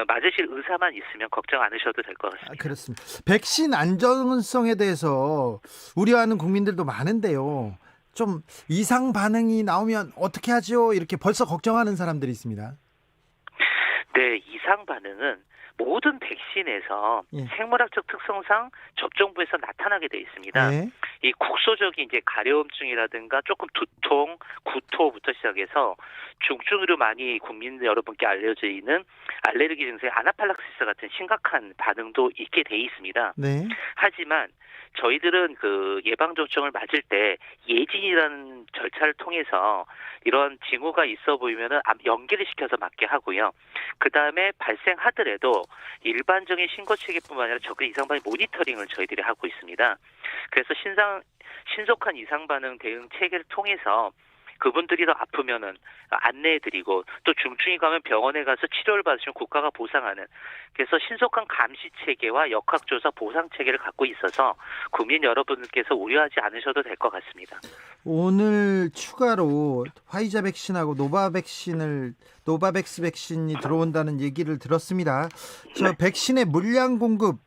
L: 맞으실 의사만 있으면 걱정 안 하셔도 될 것 같습니다.
C: 그렇습니다. 백신 안전성에 대해서 우려하는 국민들도 많은데요. 좀 이상 반응이 나오면 어떻게 하죠? 이렇게 벌써 걱정하는 사람들이 있습니다.
L: 네, 이상 반응은 모든 백신에서
C: 예.
L: 생물학적 특성상 접종부에서 나타나게 돼 있습니다.
C: 네.
L: 이 국소적인 이제 가려움증이라든가 조금 두통, 구토부터 시작해서 중증으로 많이 국민 여러분께 알려져 있는 알레르기 증세 아나팔락시스 같은 심각한 반응도 있게 돼 있습니다.
C: 네.
L: 하지만 저희들은 그 예방접종을 맞을 때 예진이라는 절차를 통해서 이런 징후가 있어 보이면은 연기를 시켜서 맞게 하고요. 그 다음에 발생하더라도 일반적인 신고 체계뿐만 아니라 적극 이상 반응 모니터링을 저희들이 하고 있습니다. 그래서 신속한 이상 반응 대응 체계를 통해서 그분들이 더 아프면은 안내해드리고 또 중증이 가면 병원에 가서 치료를 받으시면 국가가 보상하는 그래서 신속한 감시 체계와 역학조사 보상 체계를 갖고 있어서 국민 여러분께서 우려하지 않으셔도 될 것 같습니다.
C: 오늘 추가로 화이자 백신하고 노바백스 백신이 들어온다는 얘기를 들었습니다. 저 백신의 물량 공급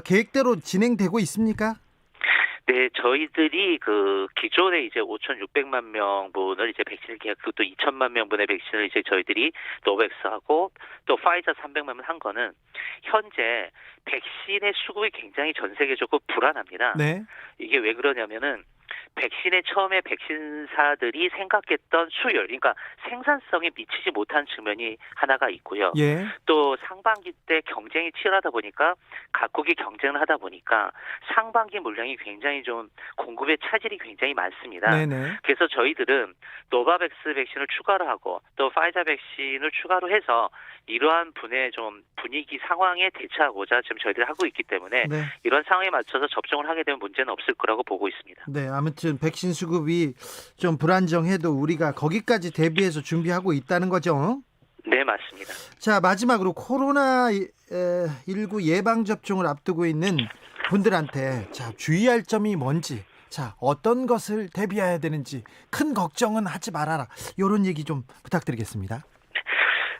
C: 계획대로 진행되고 있습니까?
L: 네, 저희들이 그 기존에 이제 5,600만 명분을 이제 백신을 계약하고 또 2천만 명분의 백신을 이제 저희들이 노백스하고 또 파이자 300만 명 한 거는 현재 백신의 수급이 굉장히 전 세계적으로 불안합니다.
C: 네.
L: 이게 왜 그러냐면은 백신에 처음에 백신사들이 생각했던 수율, 그러니까 생산성에 미치지 못한 측면이 하나가 있고요.
C: 예.
L: 또 상반기 때 경쟁이 치열하다 보니까 각국이 경쟁을 하다 보니까 상반기 물량이 굉장히 좀 공급의 차질이 굉장히 많습니다.
C: 네네.
L: 그래서 저희들은 노바백스 백신을 추가로 하고 또 파이자 백신을 추가로 해서 이러한 분의 좀 분위기 상황에 대처하고자 지금 저희들이 하고 있기 때문에
C: 네.
L: 이런 상황에 맞춰서 접종을 하게 되면 문제는 없을 거라고 보고 있습니다.
C: 네, 아무튼 백신 수급이 좀 불안정해도 우리가 거기까지 대비해서 준비하고 있다는 거죠.
L: 네, 맞습니다.
C: 자, 마지막으로 코로나19 예방 접종을 앞두고 있는 분들한테 주의할 점이 뭔지, 어떤 것을 대비해야 되는지, 큰 걱정은 하지 말아라. 이런 얘기 좀 부탁드리겠습니다.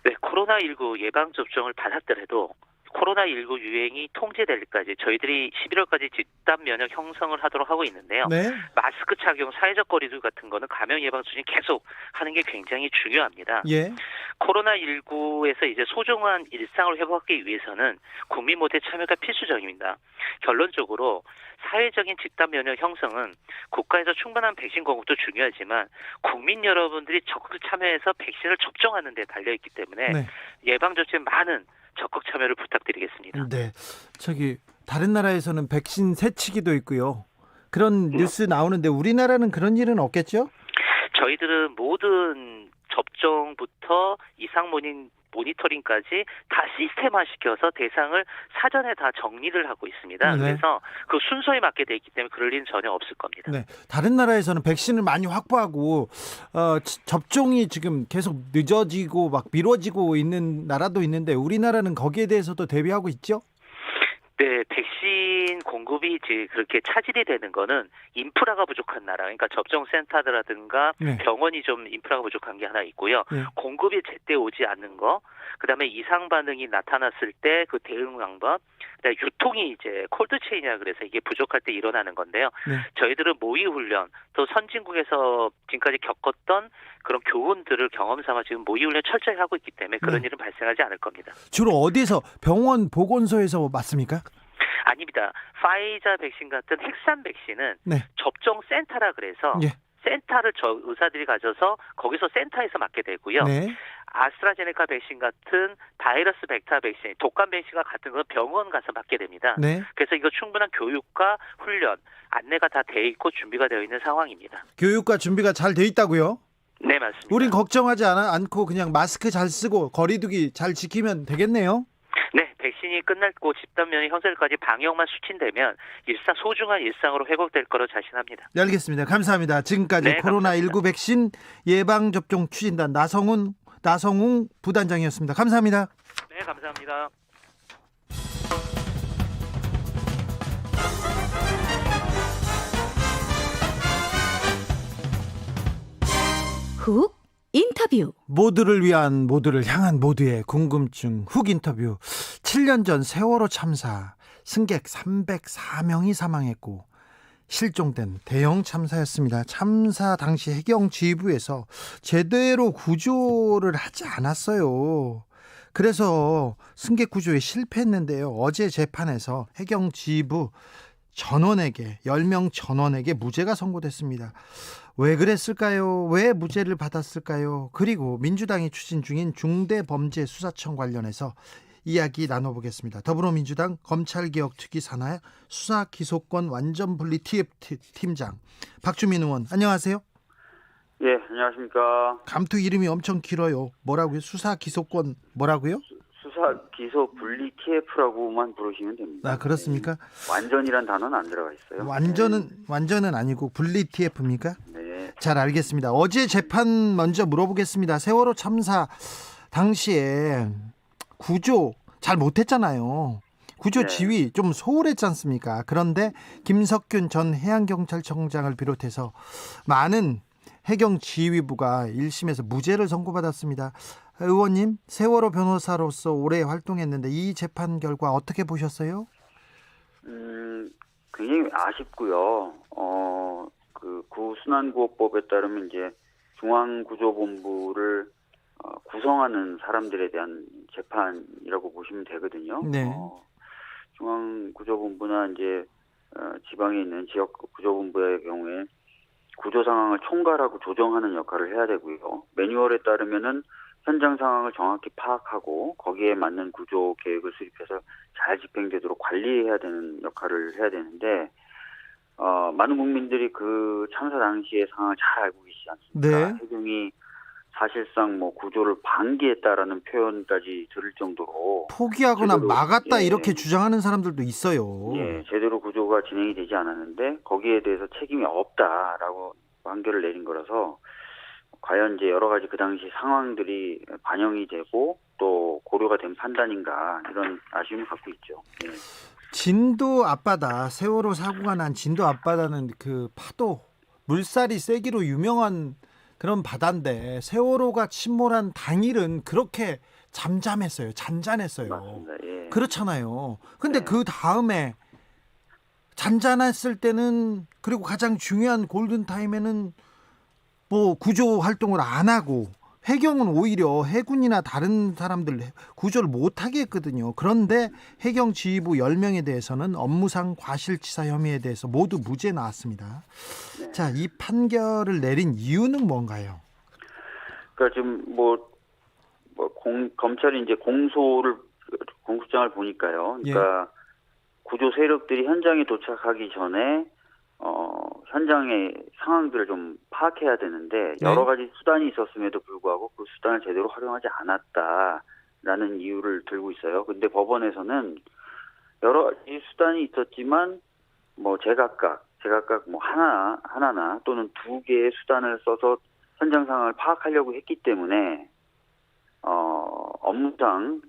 L: 네, 코로나19 예방접종을 받았더라도 코로나19 유행이 통제될 때까지 저희들이 11월까지 집단 면역 형성을 하도록 하고 있는데요.
C: 네.
L: 마스크 착용, 사회적 거리두기 같은 거는 감염 예방 수준이 계속 하는 게 굉장히 중요합니다.
C: 예.
L: 코로나19에서 이제 소중한 일상을 회복하기 위해서는 국민 모두의 참여가 필수적입니다. 결론적으로 사회적인 집단 면역 형성은 국가에서 충분한 백신 공급도 중요하지만 국민 여러분들이 적극 참여해서 백신을 접종하는 데 달려있기 때문에
C: 네.
L: 예방접종에 많은 적극 참여를 부탁드리겠습니다.
C: 네. 다른 나라에서는 백신 새치기도 있고요. 그런 뉴스 나오는데 우리나라는 그런 일은 없겠죠?
L: 저희들은 모든 접종부터 이상 모니터링까지 다 시스템화시켜서 대상을 사전에 다 정리를 하고 있습니다.
C: 네.
L: 그래서 그 순서에 맞게 돼 있기 때문에 그럴 일은 전혀 없을 겁니다.
C: 네. 다른 나라에서는 백신을 많이 확보하고 접종이 지금 계속 늦어지고 막 미뤄지고 있는 나라도 있는데 우리나라는 거기에 대해서도 대비하고 있죠?
L: 네, 백신 공급이 이제 그렇게 차질이 되는 거는 인프라가 부족한 나라, 그러니까 접종센터라든가
C: 네.
L: 병원이 좀 인프라가 부족한 게 하나 있고요.
C: 네.
L: 공급이 제때 오지 않는 거, 그다음에 이상 반응이 나타났을 때 그 대응 방법, 그다음에 유통이 이제 콜드체인이라 그래서 이게 부족할 때 일어나는 건데요.
C: 네.
L: 저희들은 모의 훈련, 또 선진국에서 지금까지 겪었던 그런 교훈들을 경험 삼아 지금 모의 훈련 철저히 하고 있기 때문에 그런
C: 네.
L: 일은 발생하지 않을 겁니다.
C: 주로 어디서 병원 보건소에서 맞습니까?
L: 아닙니다. 파이자 백신 같은 핵산 백신은
C: 네.
L: 접종센터라 그래서
C: 예.
L: 센터를 의사들이 가져서 거기서 센터에서 맞게 되고요.
C: 네.
L: 아스트라제네카 백신 같은 바이러스 벡터 백신, 독감 백신과 같은 건 병원 가서 맞게 됩니다.
C: 네.
L: 그래서 이거 충분한 교육과 훈련, 안내가 다 돼 있고 준비가 되어 있는 상황입니다.
C: 교육과 준비가 잘 돼 있다고요?
L: 네, 맞습니다.
C: 우린 걱정하지 않고 그냥 마스크 잘 쓰고 거리두기 잘 지키면 되겠네요.
L: 네, 백신이 끝났고 집단 면역 형성까지 방역만 수친되면 소중한 일상으로 회복될 거로 자신합니다.
C: 네, 알겠습니다. 감사합니다. 지금까지
L: 네,
C: 코로나19 백신 예방접종 추진단 나성웅 부단장이었습니다. 감사합니다.
L: 네, 감사합니다.
D: 훅 인터뷰.
C: 모두를 위한, 모두를 향한 모두의 궁금증 훅 인터뷰. 7년 전 세월호 참사 승객 304명이 사망했고 실종된 대형 참사였습니다. 참사 당시 해경지휘부에서 제대로 구조를 하지 않았어요. 그래서 승객 구조에 실패했는데요. 어제 재판에서 해경지휘부 전원에게 10명 전원에게 무죄가 선고됐습니다. 왜 그랬을까요? 왜 무죄를 받았을까요? 그리고 민주당이 추진 중인 중대범죄수사청 관련해서 이야기 나눠보겠습니다. 더불어민주당 검찰개혁특위 산하 수사기소권 완전분리 TF팀장 박주민 의원, 안녕하세요.
M: 예, 안녕하십니까.
C: 감투 이름이 엄청 길어요. 뭐라고요? 수사기소권 뭐라고요?
M: 수사기소분리 TF라고만 부르시면 됩니다.
C: 아, 그렇습니까?
M: 완전이란 단어는 안 들어가 있어요.
C: 완전은 아니고 분리 TF입니까?
M: 네.
C: 잘 알겠습니다. 어제 재판 먼저 물어보겠습니다. 세월호 참사 당시에 구조 잘 못했잖아요. 구조 지휘 좀 소홀했지 않습니까? 그런데 김석균 전 해양경찰청장을 비롯해서 많은 해경지휘부가 1심에서 무죄를 선고받았습니다. 의원님, 세월호 변호사로서 오래 활동했는데 이 재판 결과 어떻게 보셨어요?
M: 굉장히 아쉽고요. 그 구순환구호법에 따르면 이제 중앙구조본부를 구성하는 사람들에 대한 재판이라고 보시면 되거든요.
C: 네.
M: 중앙구조본부나 이제 지방에 있는 지역 구조본부의 경우에 구조 상황을 총괄하고 조정하는 역할을 해야 되고요. 매뉴얼에 따르면은 현장 상황을 정확히 파악하고 거기에 맞는 구조 계획을 수립해서 잘 집행되도록 관리해야 되는 역할을 해야 되는데 많은 국민들이 그 참사 당시의 상황을 잘 알고 계시지 않습니까?
C: 네.
M: 해경이 사실상 뭐 구조를 방기했다라는 표현까지 들을 정도로
C: 포기하거나
M: 제대로,
C: 막았다 이렇게 주장하는 사람들도 있어요.
M: 예, 제대로 구조가 진행이 되지 않았는데 거기에 대해서 책임이 없다라고 판결을 내린 거라서 과연 이제 여러 가지 그 당시 상황들이 반영이 되고 또 고려가 된 판단인가 이런 아쉬움을 갖고 있죠. 예.
C: 진도 앞바다, 세월호 사고가 난 진도 앞바다는 그 파도, 물살이 세기로 유명한 그런 바다인데 세월호가 침몰한 당일은 그렇게 잠잠했어요. 잔잔했어요.
M: 맞습니다. 예.
C: 그렇잖아요. 근데 그 다음에 잔잔했을 때는 그리고 가장 중요한 골든타임에는 뭐 구조 활동을 안 하고 해경은 오히려 해군이나 다른 사람들 구조를 못하게 했거든요. 그런데 해경지휘부 10명에 대해서는 업무상 과실치사 혐의에 대해서 모두 무죄 나왔습니다.
M: 네.
C: 자, 이 판결을 내린 이유는 뭔가요?
M: 그러니까 지금 검찰이 이제 공소장을 보니까요. 그러니까 구조 세력들이 현장에 도착하기 전에 현장의 상황들을 좀 파악해야 되는데 여러 가지 수단이 있었음에도 불구하고 그 수단을 제대로 활용하지 않았다라는 이유를 들고 있어요. 근데 법원에서는 여러 가지 수단이 있었지만 뭐 제각각 뭐 하나나 또는 두 개의 수단을 써서 현장 상황을 파악하려고 했기 때문에 업무상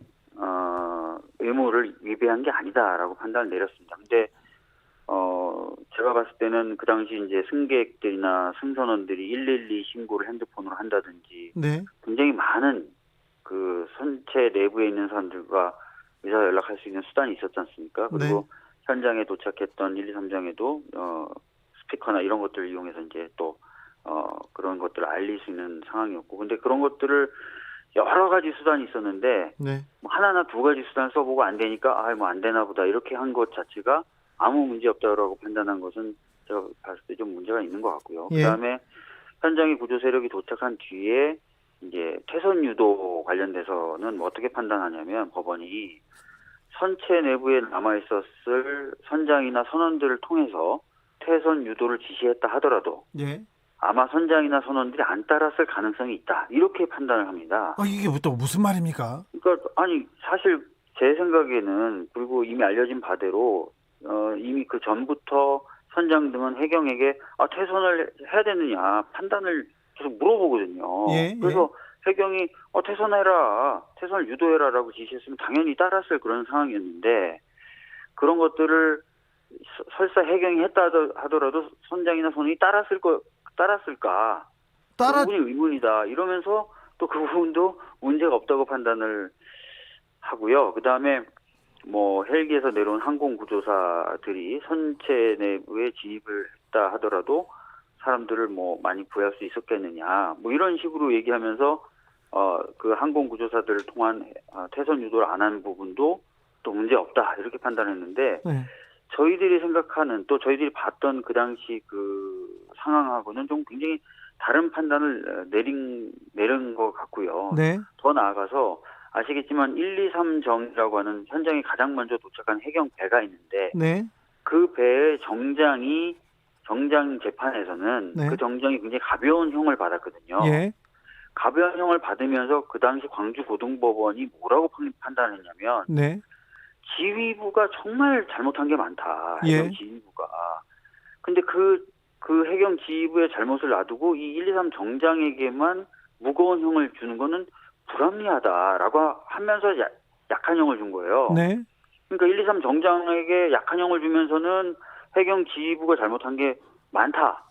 M: 의무를 위배한 게 아니다라고 판단을 내렸습니다. 근데 제가 봤을 때는 그 당시 이제 승객들이나 승선원들이 112 신고를 핸드폰으로 한다든지 굉장히 많은 그 선체 내부에 있는 사람들과 의사 연락할 수 있는 수단이 있었지 않습니까? 그리고 현장에 도착했던 1, 2, 3장에도 스피커나 이런 것들을 이용해서 이제 또 그런 것들을 알릴 수 있는 상황이었고, 근데 그런 것들을 여러 가지 수단이 있었는데 뭐 하나나 두 가지 수단 써보고 안 되니까 뭐 안 되나 보다 이렇게 한 것 자체가 아무 문제 없다고 판단한 것은 제가 봤을 때 좀 문제가 있는 것 같고요. 그다음에 현장에 구조 세력이 도착한 뒤에 이제 퇴선 유도 관련돼서는 뭐 어떻게 판단하냐면 법원이 선체 내부에 남아있었을 선장이나 선원들을 통해서 퇴선 유도를 지시했다 하더라도
C: 예.
M: 아마 선장이나 선원들이 안 따랐을 가능성이 있다. 이렇게 판단을 합니다.
C: 이게 또 무슨 말입니까?
M: 그러니까 아니 사실 제 생각에는 그리고 이미 알려진 바대로 이미 그 전부터 선장 등은 해경에게 퇴선을 해야 되느냐 판단을 계속 물어보거든요.
C: 예,
M: 그래서 해경이 퇴선을 유도해라라고 지시했으면 당연히 따랐을 그런 상황이었는데 그런 것들을 설사 해경이 했다 하더라도 선장이나 선원이 따랐을까? 그 부분이 의문이다. 이러면서 또 그 부분도 문제가 없다고 판단을 하고요. 그 다음에 뭐 헬기에서 내려온 항공구조사들이 선체 내부에 진입을 했다 하더라도 사람들을 뭐 많이 구할 수 있었겠느냐. 뭐 이런 식으로 얘기하면서 그 항공구조사들을 통한 퇴선 유도를 안 한 부분도 또 문제 없다. 이렇게 판단했는데 저희들이 생각하는 또 저희들이 봤던 그 당시 그 상황하고는 좀 굉장히 다른 판단을 내린 것 같고요.
C: 네.
M: 더 나아가서 아시겠지만 123정이라고 하는 현장에 가장 먼저 도착한 해경 배가 있는데
C: 네.
M: 그 배의 정장 재판에서는 그 정장이 굉장히 가벼운 형을 받았거든요.
C: 예.
M: 가벼운 형을 받으면서 그 당시 광주고등법원이 뭐라고 판단했냐면
C: 네.
M: 지휘부가 정말 잘못한 게 많다.
C: 예.
M: 해경 지휘부가. 근데 그 해경 지휘부의 잘못을 놔두고 이 123 정장에게만 무거운 형을 주는 거는 불합리하다라고 하면서 약한 형을 준 거예요.
C: 네.
M: 그러니까 123 정장에게 약한 형을 주면서는 해경 지휘부가 잘못한 게 많다.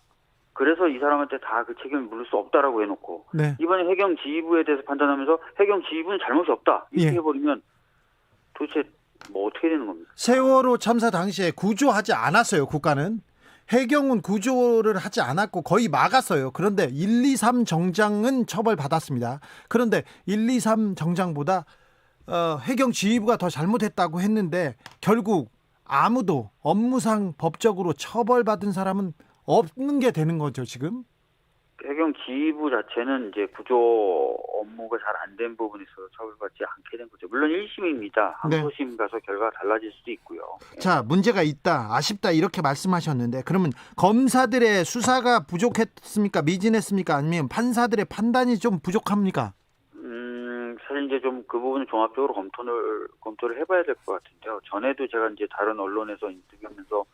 M: 그래서 이 사람한테 다 그 책임을 물을 수 없다라고 해놓고 이번에 해경 지휘부에 대해서 판단하면서 해경 지휘부는 잘못이 없다. 이렇게 해버리면 도대체 뭐 어떻게 되는 겁니까?
C: 세월호 참사 당시에 구조하지 않았어요. 국가는. 해경은 구조를 하지 않았고 거의 막았어요. 그런데 123 정장은 처벌받았습니다. 그런데 123 정장보다 해경 지휘부가 더 잘못했다고 했는데 결국 아무도 업무상 법적으로 처벌받은 사람은 없는 게 되는 거죠, 지금?
M: 해경 지휘부 자체는 이제 구조 업무가 잘 안 된 부분이 있어서 처벌받지 않게 된 거죠. 물론 1심입니다. 항소심 가서 결과가 달라질 수도 있고요.
C: 자, 문제가 있다, 아쉽다 이렇게 말씀하셨는데 그러면 검사들의 수사가 부족했습니까? 미진했습니까? 아니면 판사들의 판단이 좀 부족합니까?
M: 사실 이제 좀 그 부분은 종합적으로 검토를 해봐야 될 것 같은데요. 전에도 제가 이제 다른 언론에서 인터뷰하면서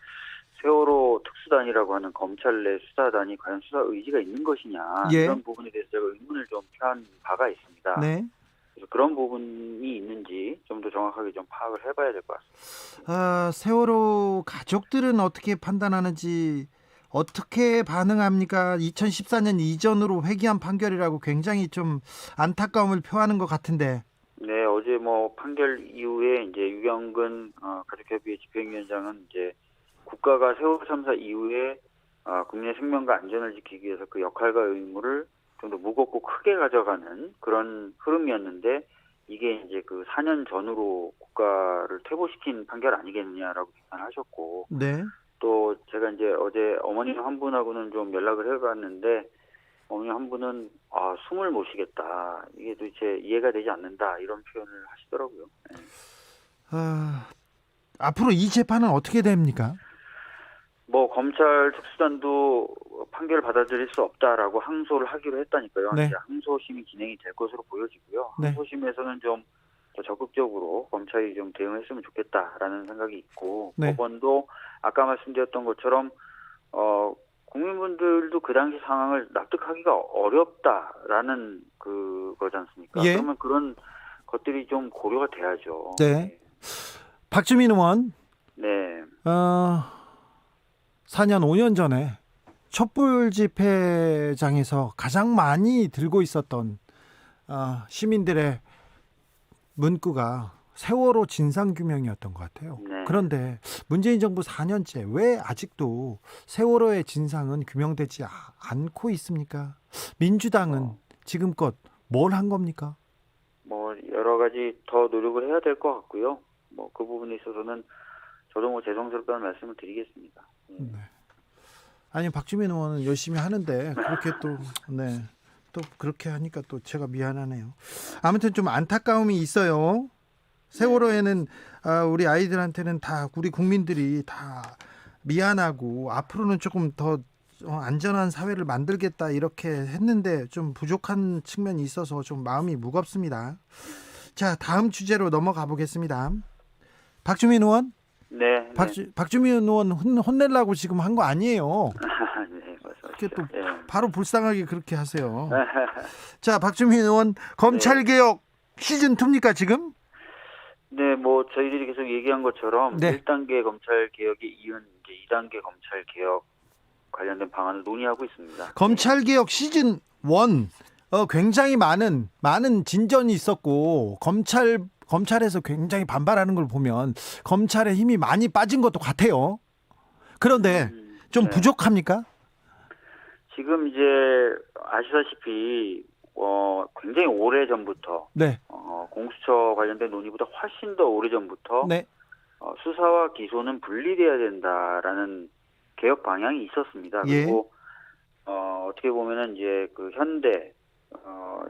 M: 세월호 특수단이라고 하는 검찰 내 수사단이 과연 수사 의지가 있는 것이냐 이런 부분에 대해서 제가 의문을 좀 표한 바가 있습니다.
C: 네.
M: 그래서 그런 부분이 있는지 좀 더 정확하게 좀 파악을 해봐야 될 것 같습니다.
C: 세월호 가족들은 어떻게 판단하는지 어떻게 반응합니까? 2014년 이전으로 회귀한 판결이라고 굉장히 좀 안타까움을 표하는 것 같은데.
M: 네, 어제 뭐 판결 이후에 이제 유경근 가족협의회 집행위원장은 이제 국가가 세월호 참사 이후에 국민의 생명과 안전을 지키기 위해서 그 역할과 의무를 좀 더 무겁고 크게 가져가는 그런 흐름이었는데 이게 이제 그 4년 전으로 국가를 퇴보시킨 판결 아니겠느냐라고 비판하셨고
C: 네.
M: 또 제가 이제 어제 어머님 한 분하고는 좀 연락을 해봤는데 어머님 한 분은 숨을 못 쉬겠다. 이게 도대체 이해가 되지 않는다. 이런 표현을 하시더라고요. 네.
C: 앞으로 이 재판은 어떻게 됩니까?
M: 뭐 검찰 특수단도 판결을 받아들일 수 없다라고 항소를 하기로 했다니까요.
C: 네.
M: 이제 항소심이 진행이 될 것으로 보여지고요.
C: 네.
M: 항소심에서는 좀 더 적극적으로 검찰이 좀 대응했으면 좋겠다라는 생각이 있고 법원도 아까 말씀드렸던 것처럼 국민분들도 그 당시 상황을 납득하기가 어렵다라는 그거지 않습니까?
C: 예.
M: 그러면 그런 것들이 좀 고려가 돼야죠.
C: 네. 박주민 의원.
M: 네.
C: 4년 5년 전에 촛불 집회장에서 가장 많이 들고 있었던 시민들의 문구가 세월호 진상규명이었던 것 같아요.
M: 네.
C: 그런데 문재인 정부 4년째 왜 아직도 세월호의 진상은 규명되지 않고 있습니까? 민주당은 지금껏 뭘 한 겁니까?
M: 뭐 여러 가지 더 노력을 해야 될 것 같고요. 뭐 그 부분에 있어서는 저도 뭐 죄송스럽다는 말씀을 드리겠습니다.
C: 아니 박주민 의원은 열심히 하는데 그렇게 또 또 그렇게 하니까 또 제가 미안하네요. 아무튼 좀 안타까움이 있어요. 세월호에는 우리 아이들한테는 다 우리 국민들이 다 미안하고 앞으로는 조금 더 안전한 사회를 만들겠다 이렇게 했는데 좀 부족한 측면이 있어서 좀 마음이 무겁습니다. 자, 다음 주제로 넘어가 보겠습니다. 박주민 의원?
M: 네.
C: 박주민 의원 혼내려고 지금 한 거 아니에요.
M: 네, 맞습니다.
C: 그게 또
M: 예.
C: 바로 불쌍하게 그렇게 하세요. 자, 박주민 의원 검찰 개혁 시즌 2입니까 지금?
M: 네, 뭐 저희들이 계속 얘기한 것처럼
C: 네.
M: 1단계 검찰 개혁에 이은 이제 2단계 검찰 개혁 관련된 방안을 논의하고 있습니다.
C: 검찰 개혁 시즌 1 굉장히 많은 진전이 있었고 검찰에서 굉장히 반발하는 걸 보면 검찰의 힘이 많이 빠진 것도 같아요. 그런데 좀
M: 네.
C: 부족합니까?
M: 지금 이제 아시다시피 굉장히 오래 전부터
C: 네.
M: 공수처 관련된 논의보다 훨씬 더 오래 전부터
C: 네.
M: 수사와 기소는 분리돼야 된다라는 개혁 방향이 있었습니다.
C: 예.
M: 그리고 어떻게 보면은 이제 그 현대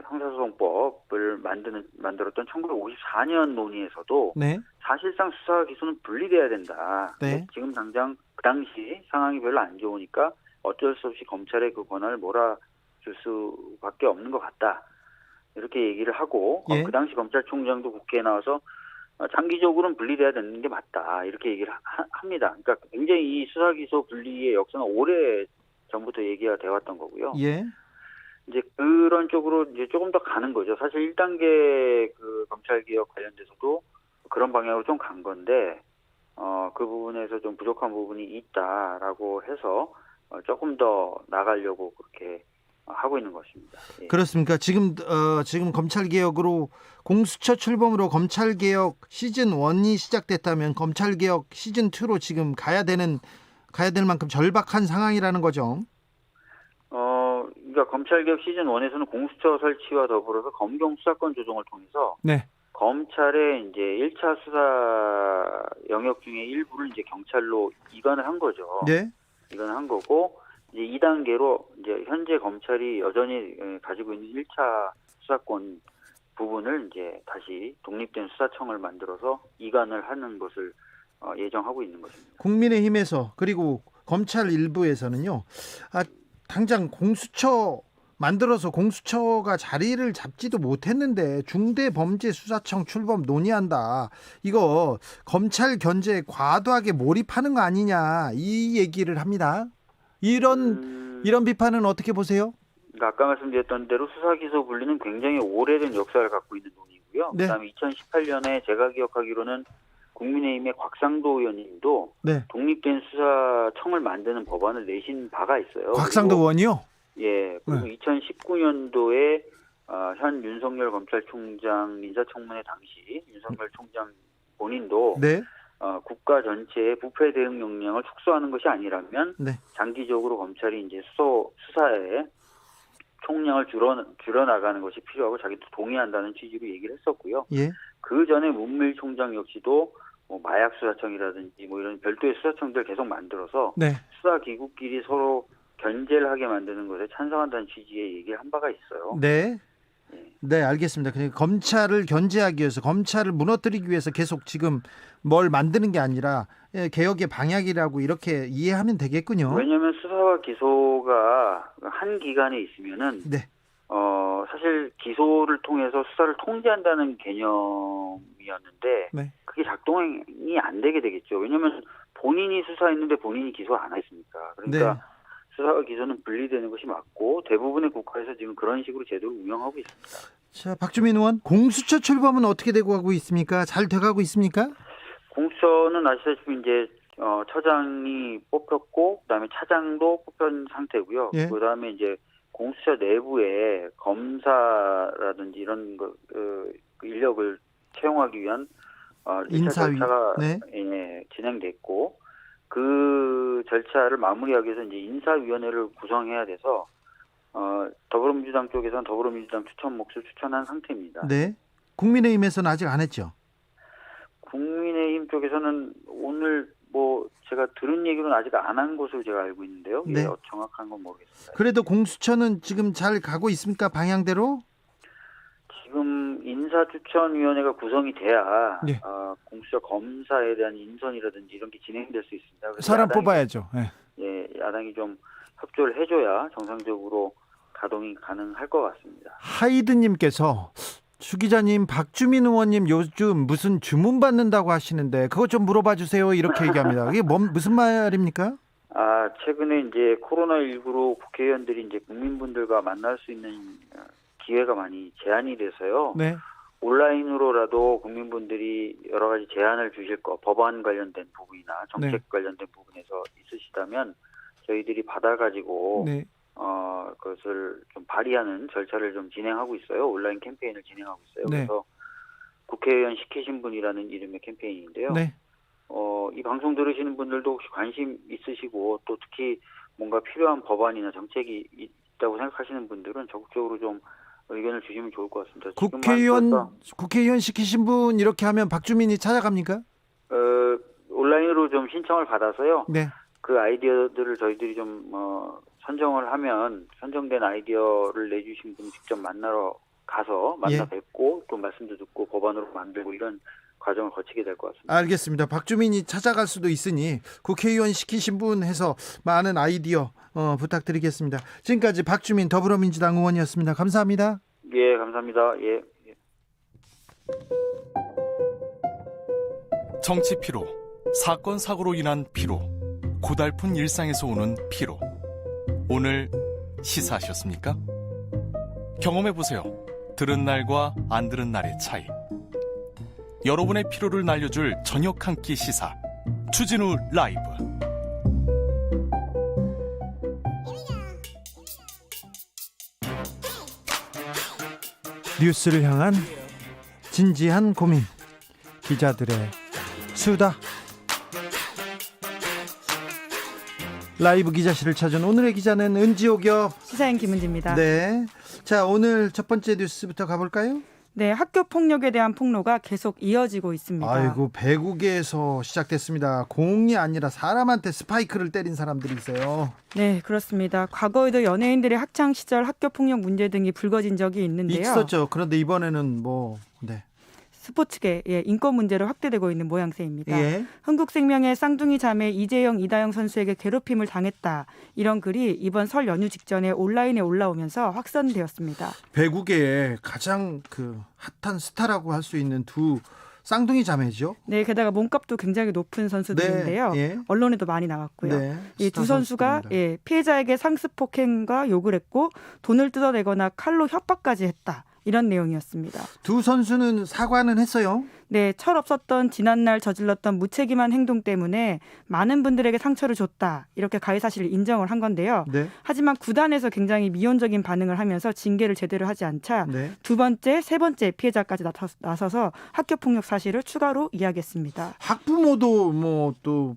M: 형사소송법을 만들었던 1954년 논의에서도
C: 네.
M: 사실상 수사와 기소는 분리돼야 된다.
C: 네.
M: 지금 당장 그 당시 상황이 별로 안 좋으니까 어쩔 수 없이 검찰의 그 권한을 몰아줄 수밖에 없는 것 같다. 이렇게 얘기를 하고
C: 예.
M: 그 당시 검찰총장도 국회에 나와서 장기적으로는 분리돼야 되는 게 맞다. 이렇게 얘기를 합니다. 그러니까 굉장히 이 수사 기소 분리의 역사는 오래 전부터 얘기가 되어 왔던 거고요.
C: 예.
M: 이제 그런 쪽으로 이제 조금 더 가는 거죠. 사실 1단계 그 검찰 개혁 관련돼서도 그런 방향으로 좀 간 건데 그 부분에서 좀 부족한 부분이 있다라고 해서 조금 더 나가려고 그렇게 하고 있는 것입니다. 예.
C: 그렇습니까? 지금 검찰 개혁으로 공수처 출범으로 검찰 개혁 시즌 1이 시작됐다면 검찰 개혁 시즌 2로 지금 가야 될 만큼 절박한 상황이라는 거죠.
M: 그러니까 검찰개혁 시즌 1에서는 공수처 설치와 더불어서 검경 수사권 조정을 통해서
C: 네.
M: 검찰의 이제 1차 수사 영역 중에 일부를 이제 경찰로 이관을 한 거죠.
C: 네.
M: 이관을 한 거고 이제 2단계로 이제 현재 검찰이 여전히 가지고 있는 1차 수사권 부분을 이제 다시 독립된 수사청을 만들어서 이관을 하는 것을 예정하고 있는 것입니다.
C: 국민의힘에서 그리고 검찰 일부에서는요. 당장 공수처 만들어서 공수처가 자리를 잡지도 못했는데 중대범죄수사청 출범 논의한다. 이거 검찰 견제에 과도하게 몰입하는 거 아니냐 이 얘기를 합니다. 이런 비판은 어떻게 보세요?
M: 그러니까 아까 말씀드렸던 대로 수사기소 분리는 굉장히 오래된 역사를 갖고 있는 논의고요.
C: 네.
M: 그다음에 2018년에 제가 기억하기로는 국민의힘의 곽상도 의원님도
C: 네.
M: 독립된 수사청을 만드는 법안을 내신 바가 있어요.
C: 곽상도 의원이요?
M: 예. 그리고 2019년도에 현 윤석열 검찰총장 인사청문회 당시 윤석열 총장 본인도
C: 네.
M: 국가 전체의 부패 대응 역량을 축소하는 것이 아니라면
C: 네.
M: 장기적으로 검찰이 이제 수사에 총량을 줄여나가는 것이 필요하고 자기도 동의한다는 취지로 얘기를 했었고요.
C: 예.
M: 그 전에 문밀 총장 역시도 마약 수사청이라든지 이런 별도의 수사청들 계속 만들어서
C: 네.
M: 수사 기구끼리 서로 견제를 하게 만드는 것에 찬성한다는 취지의 얘기를 한 바가 있어요.
C: 네. 네, 알겠습니다. 그러니까 검찰을 견제하기 위해서 검찰을 무너뜨리기 위해서 계속 지금 뭘 만드는 게 아니라 개혁의 방향이라고 이렇게 이해하면 되겠군요.
M: 왜냐하면 수사와 기소가 한 기관에 있으면은
C: 네.
M: 사실 기소를 통해서 수사를 통제한다는 개념이었는데
C: 네.
M: 그게 작동이 안 되게 되겠죠. 왜냐하면 본인이 수사했는데 본인이 기소 안 했습니까? 그러니까
C: 네.
M: 수사와 기소는 분리되는 것이 맞고 대부분의 국가에서 지금 그런 식으로 제도를 운영하고 있습니다.
C: 자, 박주민 의원, 공수처 출범은 어떻게 되고 가고 있습니까? 잘 돼가고 있습니까?
M: 공수처는 아시다시피 이제 처장이 뽑혔고 그다음에 차장도 뽑힌 상태고요.
C: 예.
M: 그다음에 이제 공수처 내부에 검사라든지 이런 인력을 채용하기 위한
C: 인사위.
M: 절차가
C: 네.
M: 진행됐고 그 절차를 마무리하기 위해서 이제 인사위원회를 구성해야 돼서 더불어민주당 쪽에서는 더불어민주당 추천 몫을 추천한 상태입니다.
C: 네. 국민의힘에서는 아직 안 했죠.
M: 국민의힘 쪽에서는 오늘 뭐 제가 들은 얘기로는 아직 안 한 것으로 제가 알고 있는데요.
C: 네.
M: 정확한 건 모르겠습니다.
C: 그래도 공수처는 지금 잘 가고 있습니까? 방향대로?
M: 지금 인사추천위원회가 구성이 돼야
C: 네.
M: 공수처 검사에 대한 인선이라든지 이런 게 진행될 수 있습니다. 그래서
C: 사람
M: 야당이,
C: 뽑아야죠. 네.
M: 예, 야당이 좀 협조를 해줘야 정상적으로 가동이 가능할 것 같습니다.
C: 하이드님께서 주 기자님, 박주민 의원님 요즘 무슨 주문 받는다고 하시는데 그거 좀 물어봐 주세요. 이렇게 얘기합니다. 이게 무슨 말입니까?
M: 최근에 이제 코로나19로 국회의원들이 이제 국민분들과 만날 수 있는 기회가 많이 제한이 돼서요.
C: 네.
M: 온라인으로라도 국민분들리 여러 가지 제안을 주실 거, 법안 관련된 부분이나 정책
C: 네.
M: 관련된 부분에서 있으시다면 저희들이 받아가지고
C: 네.
M: 그것을 좀 발의하는 절차를 좀 진행하고 있어요. 온라인 캠페인을 진행하고 있어요.
C: 네.
M: 그래서 국회의원 시키신 분이라는 이름의 캠페인인데요.
C: 네.
M: 이 방송 들으시는 분들도 혹시 관심 있으시고 또 특히 뭔가 필요한 법안이나 정책이 있다고 생각하시는 분들은 적극적으로 좀 의견을 주시면 좋을 것 같습니다.
C: 국회의원 시키신 분 이렇게 하면 박주민이 찾아갑니까?
M: 온라인으로 좀 신청을 받아서요.
C: 네.
M: 그 아이디어들을 저희들이 좀 선정을 하면 선정된 아이디어를 내주신 분 직접 만나러 가서 만나 뵙고 또 말씀도 듣고 법안으로 만들고 이런 과정을 거치게 될 것 같습니다.
C: 알겠습니다. 박주민이 찾아갈 수도 있으니 국회의원 시키신 분 해서 많은 아이디어 부탁드리겠습니다. 지금까지 박주민 더불어민주당 의원이었습니다. 감사합니다.
M: 예, 감사합니다. 예.
N: 정치 피로, 사건 사고로 인한 피로, 고달픈 일상에서 오는 피로. 오늘 시사하셨습니까? 경험해보세요. 들은 날과 안 들은 날의 차이. 여러분의 피로를 날려줄 저녁 한 끼 시사 추진우 라이브.
C: 뉴스를 향한 진지한 고민, 기자들의 수다. 라이브 기자실을 찾은 오늘의 기자는 은지옥엽
O: 시사인 김은지입니다.
C: 네, 자 오늘 첫 번째 뉴스부터 가볼까요?
O: 네, 학교 폭력에 대한 폭로가 계속 이어지고 있습니다.
C: 아이고, 배국에서 시작됐습니다. 공이 아니라 사람한테 스파이크를 때린 사람들이 있어요.
O: 네, 그렇습니다. 과거에도 연예인들의 학창 시절 학교 폭력 문제 등이 불거진 적이 있는데요.
C: 있었죠. 그런데 이번에는
O: 스포츠계 인권 문제로 확대되고 있는 모양새입니다.
C: 예.
O: 흥국생명의 쌍둥이 자매 이재영, 이다영 선수에게 괴롭힘을 당했다. 이런 글이 이번 설 연휴 직전에 온라인에 올라오면서 확산되었습니다.
C: 배구계의 가장 핫한 스타라고 할 수 있는 두 쌍둥이 자매죠.
O: 네, 게다가 몸값도 굉장히 높은 선수들인데요.
C: 네, 예.
O: 언론에도 많이 나왔고요.
C: 네,
O: 이 두 선수가 피해자에게 상습폭행과 욕을 했고 돈을 뜯어내거나 칼로 협박까지 했다. 이런 내용이었습니다.
C: 두 선수는 사과는 했어요?
O: 네, 철없었던 지난날 저질렀던 무책임한 행동 때문에 많은 분들에게 상처를 줬다. 이렇게 가해 사실을 인정을 한 건데요.
C: 네.
O: 하지만 구단에서 굉장히 미온적인 반응을 하면서 징계를 제대로 하지 않자 두 번째, 세 번째 피해자까지 나서서 학교폭력 사실을 추가로 이야기했습니다.
C: 학부모도 또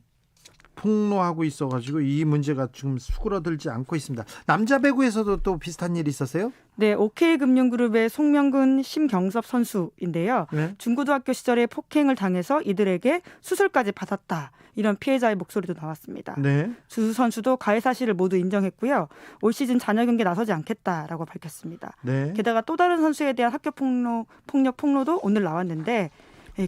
C: 폭로하고 있어가지고 이 문제가 지금 수그러들지 않고 있습니다. 남자 배구에서도 또 비슷한 일이 있었어요?
O: 네, OK금융그룹의 송명근, 심경섭 선수인데요.
C: 네.
O: 중고등학교 시절에 폭행을 당해서 이들에게 수술까지 받았다. 이런 피해자의 목소리도 나왔습니다.
C: 네.
O: 두 선수도 가해 사실을 모두 인정했고요. 올 시즌 잔여 경기에 나서지 않겠다라고 밝혔습니다.
C: 네.
O: 게다가 또 다른 선수에 대한 학교 폭력 폭로도 오늘 나왔는데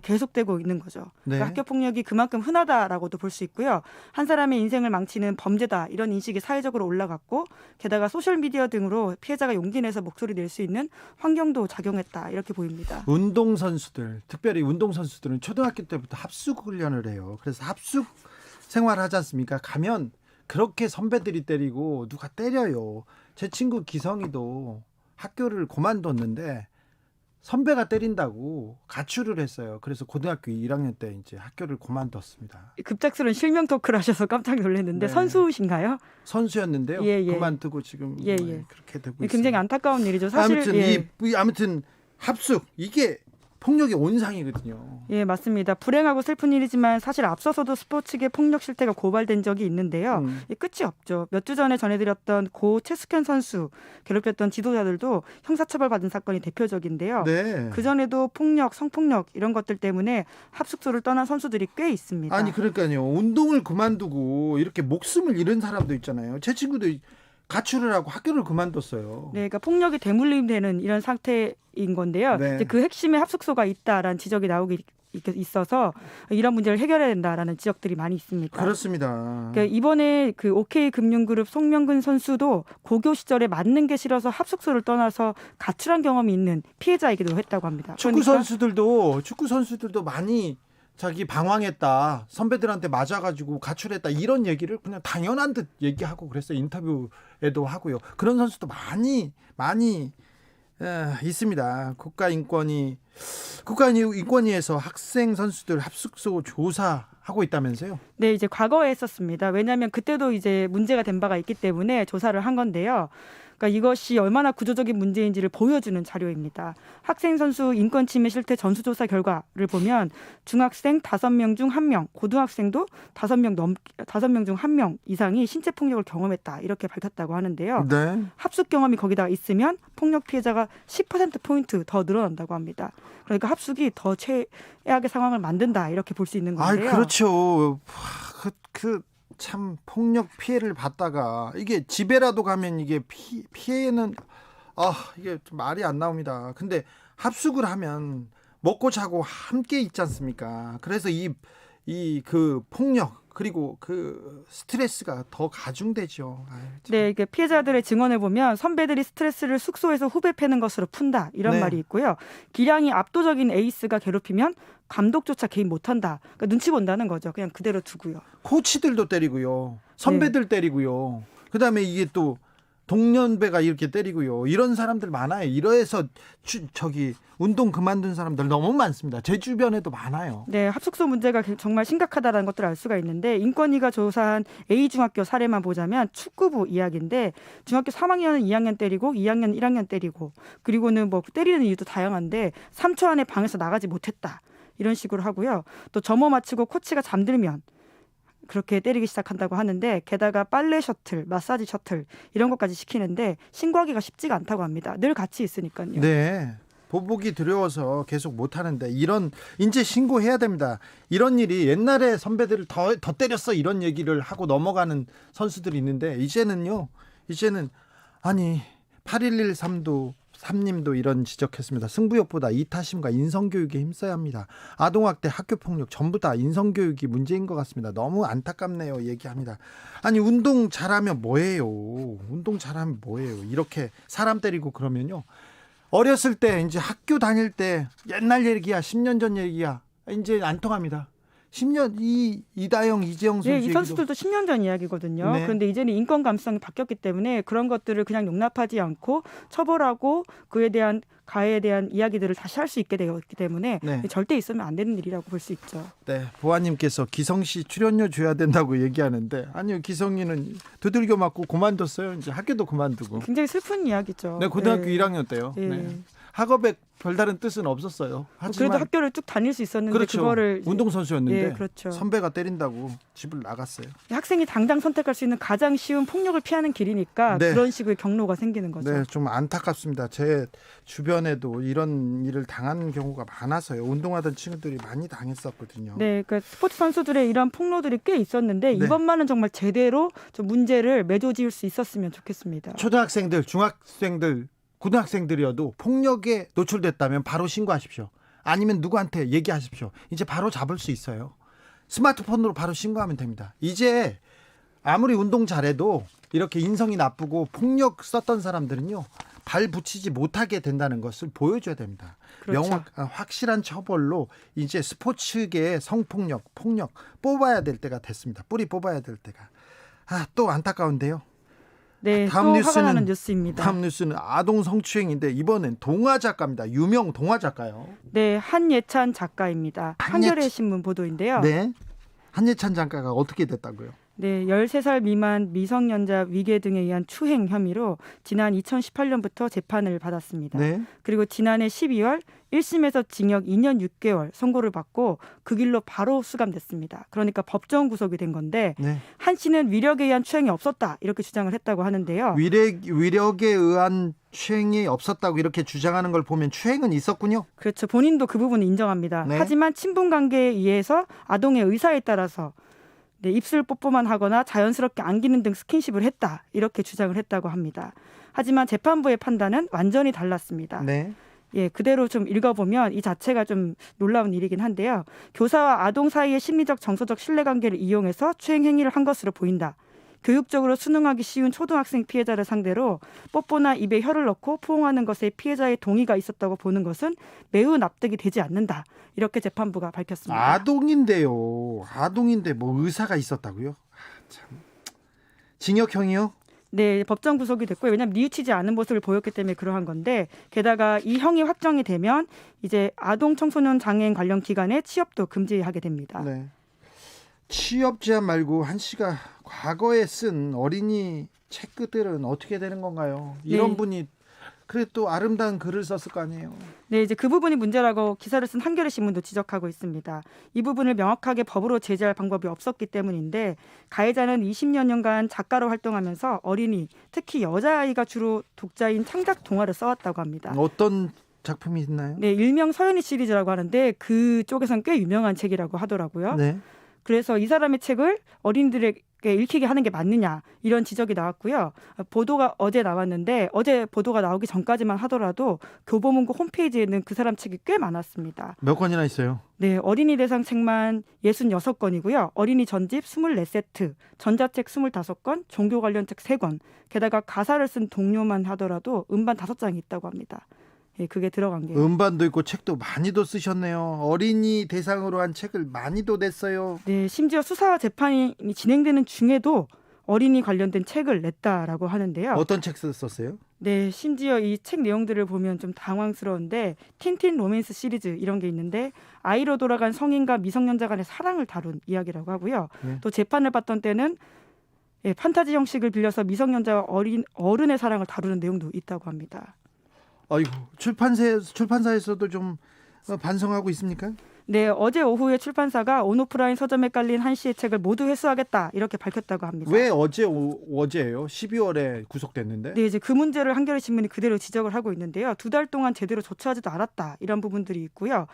O: 계속되고 있는 거죠.
C: 네.
O: 그러니까 학교 폭력이 그만큼 흔하다라고도 볼 수 있고요. 한 사람의 인생을 망치는 범죄다 이런 인식이 사회적으로 올라갔고 게다가 소셜미디어 등으로 피해자가 용기 내서 목소리 낼 수 있는 환경도 작용했다 이렇게 보입니다.
C: 운동선수들, 특별히 운동선수들은 초등학교 때부터 합숙 훈련을 해요. 그래서 합숙 생활하지 않습니까? 가면 그렇게 선배들이 때리고 누가 때려요. 제 친구 기성이도 학교를 그만뒀는데 선배가 때린다고 가출을 했어요. 그래서 고등학교 1학년 때 이제 학교를 그만뒀습니다.
O: 급작스러운 실명 토크를 하셔서 깜짝 놀랐는데
C: 네.
O: 선수신가요?
C: 선수였는데요. 그만두고 지금 그렇게 되고 있어요.
O: 굉장히 안타까운 일이죠. 사실
C: 아무튼 합숙 이게 폭력이 온상이거든요.
O: 예, 맞습니다. 불행하고 슬픈 일이지만 사실 앞서서도 스포츠계 폭력 실태가 고발된 적이 있는데요. 끝이 없죠. 몇 주 전에 전해드렸던 고 최숙현 선수 괴롭혔던 지도자들도 형사처벌받은 사건이 대표적인데요.
C: 네.
O: 그전에도 폭력, 성폭력 이런 것들 때문에 합숙소를 떠난 선수들이 꽤 있습니다.
C: 아니 그러니까요. 운동을 그만두고 이렇게 목숨을 잃은 사람도 있잖아요. 제 친구도 가출을 하고 학교를 그만뒀어요.
O: 네, 그러니까 폭력이 대물림되는 이런 상태인 건데요.
C: 네.
O: 이제 그 핵심에 합숙소가 있다라는 지적이 나오기 있어서 이런 문제를 해결해야 된다라는 지적들이 많이 있습니다.
C: 그렇습니다.
O: 그러니까 이번에 그 OK 금융그룹 송명근 선수도 고교 시절에 맞는 게 싫어서 합숙소를 떠나서 가출한 경험이 있는 피해자이기도 했다고 합니다.
C: 축구 선수들도 많이 자기 방황했다, 선배들한테 맞아가지고 가출했다 이런 얘기를 그냥 당연한 듯 얘기하고 그랬어요. 인터뷰에도 하고요. 그런 선수도 많이 있습니다. 국가인권위에서 학생 선수들 합숙소 조사하고 있다면서요?
O: 네, 이제 과거에 했었습니다. 왜냐하면 그때도 이제 문제가 된 바가 있기 때문에 조사를 한 건데요. 그러니까 이것이 얼마나 구조적인 문제인지를 보여주는 자료입니다. 학생 선수 인권 침해 실태 전수조사 결과를 보면 중학생 5명 중 1명, 고등학생도 5명 중 1명 이상이 신체 폭력을 경험했다 이렇게 밝혔다고 하는데요.
C: 네.
O: 합숙 경험이 거기다 있으면 폭력 피해자가 10%포인트 더 늘어난다고 합니다. 그러니까 합숙이 더 최악의 상황을 만든다 이렇게 볼 수 있는 건데요.
C: 그렇죠. 참 폭력 피해를 받다가 이게 집에라도 가면 이게 피해는 이게 좀 말이 안 나옵니다. 근데 합숙을 하면 먹고 자고 함께 있지 않습니까? 그래서 그 폭력 그리고 그 스트레스가 더 가중되죠.
O: 네, 이게 피해자들의 증언을 보면 선배들이 스트레스를 숙소에서 후배 패는 것으로 푼다 이런 말이 있고요. 기량이 압도적인 에이스가 괴롭히면 감독조차 개입 못한다. 그러니까 눈치 본다는 거죠. 그냥 그대로 두고요.
C: 코치들도 때리고요. 선배들 때리고요. 그다음에 이게 또 동년배가 이렇게 때리고요. 이런 사람들 많아요. 이래서 운동 그만둔 사람들 너무 많습니다. 제 주변에도 많아요.
O: 네, 합숙소 문제가 정말 심각하다는 것들을 알 수가 있는데 인권위가 조사한 A중학교 사례만 보자면 축구부 이야기인데 중학교 3학년은 2학년 때리고 2학년 1학년 때리고 그리고는 뭐 때리는 이유도 다양한데 3초 안에 방에서 나가지 못했다. 이런 식으로 하고요. 또 점호 마치고 코치가 잠들면 그렇게 때리기 시작한다고 하는데 게다가 빨래 셔틀, 마사지 셔틀 이런 것까지 시키는데 신고하기가 쉽지가 않다고 합니다. 늘 같이 있으니까요.
C: 네. 보복이 두려워서 계속 못하는데 이제 신고해야 됩니다. 이런 일이 옛날에 선배들을 더 때렸어 이런 얘기를 하고 넘어가는 선수들이 있는데 이제는 8113님도 이런 지적했습니다. 승부욕보다 이타심과 인성교육에 힘써야 합니다. 아동학대, 학교폭력 전부 다 인성교육이 문제인 것 같습니다. 너무 안타깝네요. 얘기합니다. 아니 운동 잘하면 뭐예요? 이렇게 사람 때리고 그러면요. 어렸을 때 이제 학교 다닐 때 옛날 얘기야 10년 전 얘기야 이제 안 통합니다. 10년 이다영, 이재영 선수
O: 이 선수들도 10년 전 이야기거든요.
C: 네.
O: 그런데 이제는 인권 감성이 바뀌었기 때문에 그런 것들을 그냥 용납하지 않고 처벌하고 그에 대한 가해에 대한 이야기들을 다시 할 수 있게 되었기 때문에 절대 있으면 안 되는 일이라고 볼 수 있죠.
C: 네, 보아님께서 기성씨 출연료 줘야 된다고 얘기하는데 아니요, 기성이는 두들겨 맞고 그만뒀어요. 이제 학교도 그만두고.
O: 굉장히 슬픈 이야기죠.
C: 네, 고등학교 1학년 때요. 네. 학업에 별다른 뜻은 없었어요. 하지만
O: 그래도 학교를 쭉 다닐 수 있었는데
C: 그렇죠.
O: 그거를
C: 운동선수였는데
O: 그렇죠.
C: 선배가 때린다고 집을 나갔어요.
O: 학생이 당장 선택할 수 있는 가장 쉬운 폭력을 피하는 길이니까 그런 식의 경로가 생기는 거죠.
C: 네, 좀 안타깝습니다. 제 주변에도 이런 일을 당하는 경우가 많아서요. 운동하던 친구들이 많이 당했었거든요.
O: 네, 그러니까 스포츠 선수들의 이런 폭로들이 꽤 있었는데 이번만은 정말 제대로 좀 문제를 매조지을 수 있었으면 좋겠습니다.
C: 초등학생들, 중학생들, 고등학생들이어도 폭력에 노출됐다면 바로 신고하십시오. 아니면 누구한테 얘기하십시오. 이제 바로 잡을 수 있어요. 스마트폰으로 바로 신고하면 됩니다. 이제 아무리 운동 잘해도 이렇게 인성이 나쁘고 폭력 썼던 사람들은요, 발 붙이지 못하게 된다는 것을 보여줘야 됩니다.
O: 그렇죠.
C: 확실한 처벌로 이제 스포츠계의 성폭력, 폭력 뽑아야 될 때가 됐습니다. 뿌리 뽑아야 될 때가. 또 안타까운데요.
O: 네,
C: 다음
O: 또 화가 나는 뉴스입니다.
C: 다음 뉴스는 아동 성추행인데 이번엔 동화 작가입니다. 유명 동화 작가요.
O: 네, 한예찬 작가입니다. 한겨레 신문 보도인데요.
C: 네, 한예찬 작가가 어떻게 됐다고요?
O: 네, 13살 미만 미성년자 위계 등에 의한 추행 혐의로 지난 2018년부터 재판을 받았습니다.
C: 네.
O: 그리고 지난해 12월 1심에서 징역 2년 6개월 선고를 받고 그 길로 바로 수감됐습니다. 그러니까 법정 구속이 된 건데
C: 네.
O: 한 씨는 위력에 의한 추행이 없었다 이렇게 주장을 했다고 하는데요.
C: 위력에 의한 추행이 없었다고 이렇게 주장하는 걸 보면 추행은 있었군요.
O: 그렇죠. 본인도 그 부분을 인정합니다.
C: 네.
O: 하지만 친분 관계에 의해서 아동의 의사에 따라서 네, 입술 뽀뽀만 하거나 자연스럽게 안기는 등 스킨십을 했다 이렇게 주장을 했다고 합니다. 하지만 재판부의 판단은 완전히 달랐습니다.
C: 네.
O: 예, 그대로 좀 읽어보면 이 자체가 좀 놀라운 일이긴 한데요. 교사와 아동 사이의 심리적 정서적 신뢰관계를 이용해서 추행 행위를 한 것으로 보인다. 교육적으로 순응하기 쉬운 초등학생 피해자를 상대로 뽀뽀나 입에 혀를 넣고 포옹하는 것에 피해자의 동의가 있었다고 보는 것은 매우 납득이 되지 않는다. 이렇게 재판부가 밝혔습니다.
C: 아동인데요. 아동인데 뭐 의사가 있었다고요? 참. 징역형이요?
O: 네, 법정 구속이 됐고요. 왜냐하면 뉘우치지 않은 모습을 보였기 때문에 그러한 건데 게다가 이 형이 확정이 되면 이제 아동 청소년 장애인 관련 기관의 취업도 금지하게 됩니다.
C: 네. 취업 제한 말고 한 씨가 과거에 쓴 어린이 책들은 어떻게 되는 건가요? 이런
O: 네.
C: 분이 그래 또 아름다운 글을 썼을 거 아니에요.
O: 네, 이제 그 부분이 문제라고 기사를 쓴 한겨레 신문도 지적하고 있습니다. 이 부분을 명확하게 법으로 제재할 방법이 없었기 때문인데 가해자는 20여년간 작가로 활동하면서 어린이, 특히 여자아이가 주로 독자인 창작 동화를 써왔다고 합니다.
C: 어떤 작품이 있나요?
O: 네, 일명 서연이 시리즈라고 하는데 그쪽에서는 꽤 유명한 책이라고 하더라고요.
C: 네.
O: 그래서 이 사람의 책을 어린이들에게 읽히게 하는 게 맞느냐 이런 지적이 나왔고요. 보도가 어제 나왔는데 어제 보도가 나오기 전까지만 하더라도 교보문고 홈페이지에는 그 사람 책이 꽤 많았습니다.
C: 몇 권이나 있어요?
O: 네, 어린이 대상 책만 66권이고요. 어린이 전집 24세트, 전자책 25권, 종교 관련 책 3권, 게다가 가사를 쓴 동료만 하더라도 음반 5장이 있다고 합니다. 예, 그게 들어간 게.
C: 음반도 있고 책도 많이도 쓰셨네요. 어린이 대상으로 한 책을 많이도 냈어요.
O: 네, 심지어 수사 재판이 진행되는 중에도 어린이 관련된 책을 냈다라고 하는데요.
C: 어떤 책 썼어요?
O: 네, 심지어 이 책 내용들을 보면 좀 당황스러운데 틴틴 로맨스 시리즈 이런 게 있는데 아이로 돌아간 성인과 미성년자 간의 사랑을 다룬 이야기라고 하고요.
C: 네.
O: 또 재판을 받던 때는 예, 판타지 형식을 빌려서 미성년자와 어른의 사랑을 다루는 내용도 있다고 합니다.
C: 아이고, 출판사에서도 좀 반성하고 있습니까?
O: 네, 어제 오후에 출판사가 온오프라인 서점에 깔린 한 씨의 책을 모두 회수하겠다 이렇게 밝혔다고 합니다.
C: 왜 어제예요? 12월에 구속됐는데?
O: 네, 이제 그 문제를 한겨레 신문이 그대로 지적을 하고 있는데요. 2달 동안 제대로 조처하지도 않았다 이런 부분들이 있고요.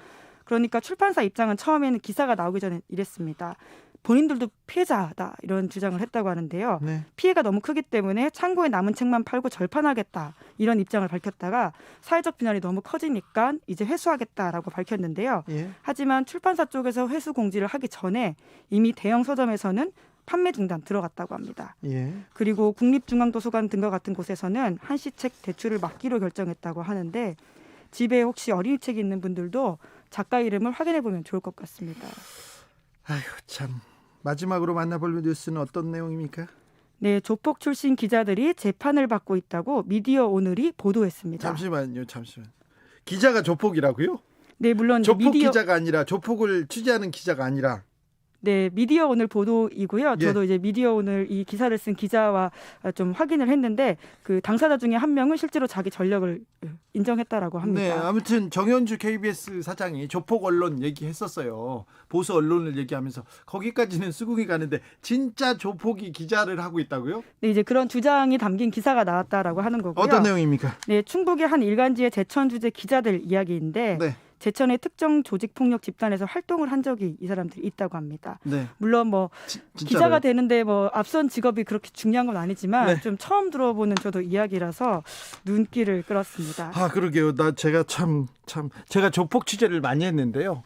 O: 그러니까 출판사 입장은 처음에는 기사가 나오기 전에 이랬습니다. 본인들도 피해자다 이런 주장을 했다고 하는데요.
C: 네.
O: 피해가 너무 크기 때문에 창고에 남은 책만 팔고 절판하겠다 이런 입장을 밝혔다가 사회적 비난이 너무 커지니까 이제 회수하겠다라고 밝혔는데요.
C: 예.
O: 하지만 출판사 쪽에서 회수 공지를 하기 전에 이미 대형 서점에서는 판매 중단 들어갔다고 합니다.
C: 예.
O: 그리고 국립중앙도서관 등과 같은 곳에서는 한시 책 대출을 막기로 결정했다고 하는데 집에 혹시 어린이 책이 있는 분들도 작가 이름을 확인해 보면 좋을 것 같습니다.
C: 아휴 참. 마지막으로 만나볼 뉴스는 어떤 내용입니까?
O: 네, 조폭 출신 기자들이 재판을 받고 있다고 미디어 오늘이 보도했습니다.
C: 잠시만. 기자가 조폭이라고요?
O: 네, 물론
C: 조폭 기자가 아니라 조폭을 취재하는 기자가 아니라.
O: 네, 미디어 오늘 보도이고요.
C: 예.
O: 저도 이제 미디어 오늘 이 기사를 쓴 기자와 좀 확인을 했는데 그 당사자 중에 한 명은 실제로 자기 전력을 인정했다라고 합니다.
C: 네, 아무튼 정현주 KBS 사장이 조폭 언론 얘기했었어요. 보수 언론을 얘기하면서 거기까지는 수긍이 가는데 진짜 조폭이 기자를 하고 있다고요?
O: 네, 이제 그런 주장이 담긴 기사가 나왔다라고 하는 거고요.
C: 어떤 내용입니까?
O: 네, 충북의 한 일간지의 제천 주재 기자들 이야기인데
C: 네.
O: 제천의 특정 조직폭력 집단에서 활동을 한 적이 이 사람들이 있다고 합니다.
C: 네.
O: 물론 뭐 기자가 되는데 뭐 앞선 직업이 그렇게 중요한 건 아니지만
C: 네.
O: 좀 처음 들어보는 저도 이야기라서 눈길을 끌었습니다.
C: 아, 그러게요. 제가 제가 조폭 취재를 많이 했는데요.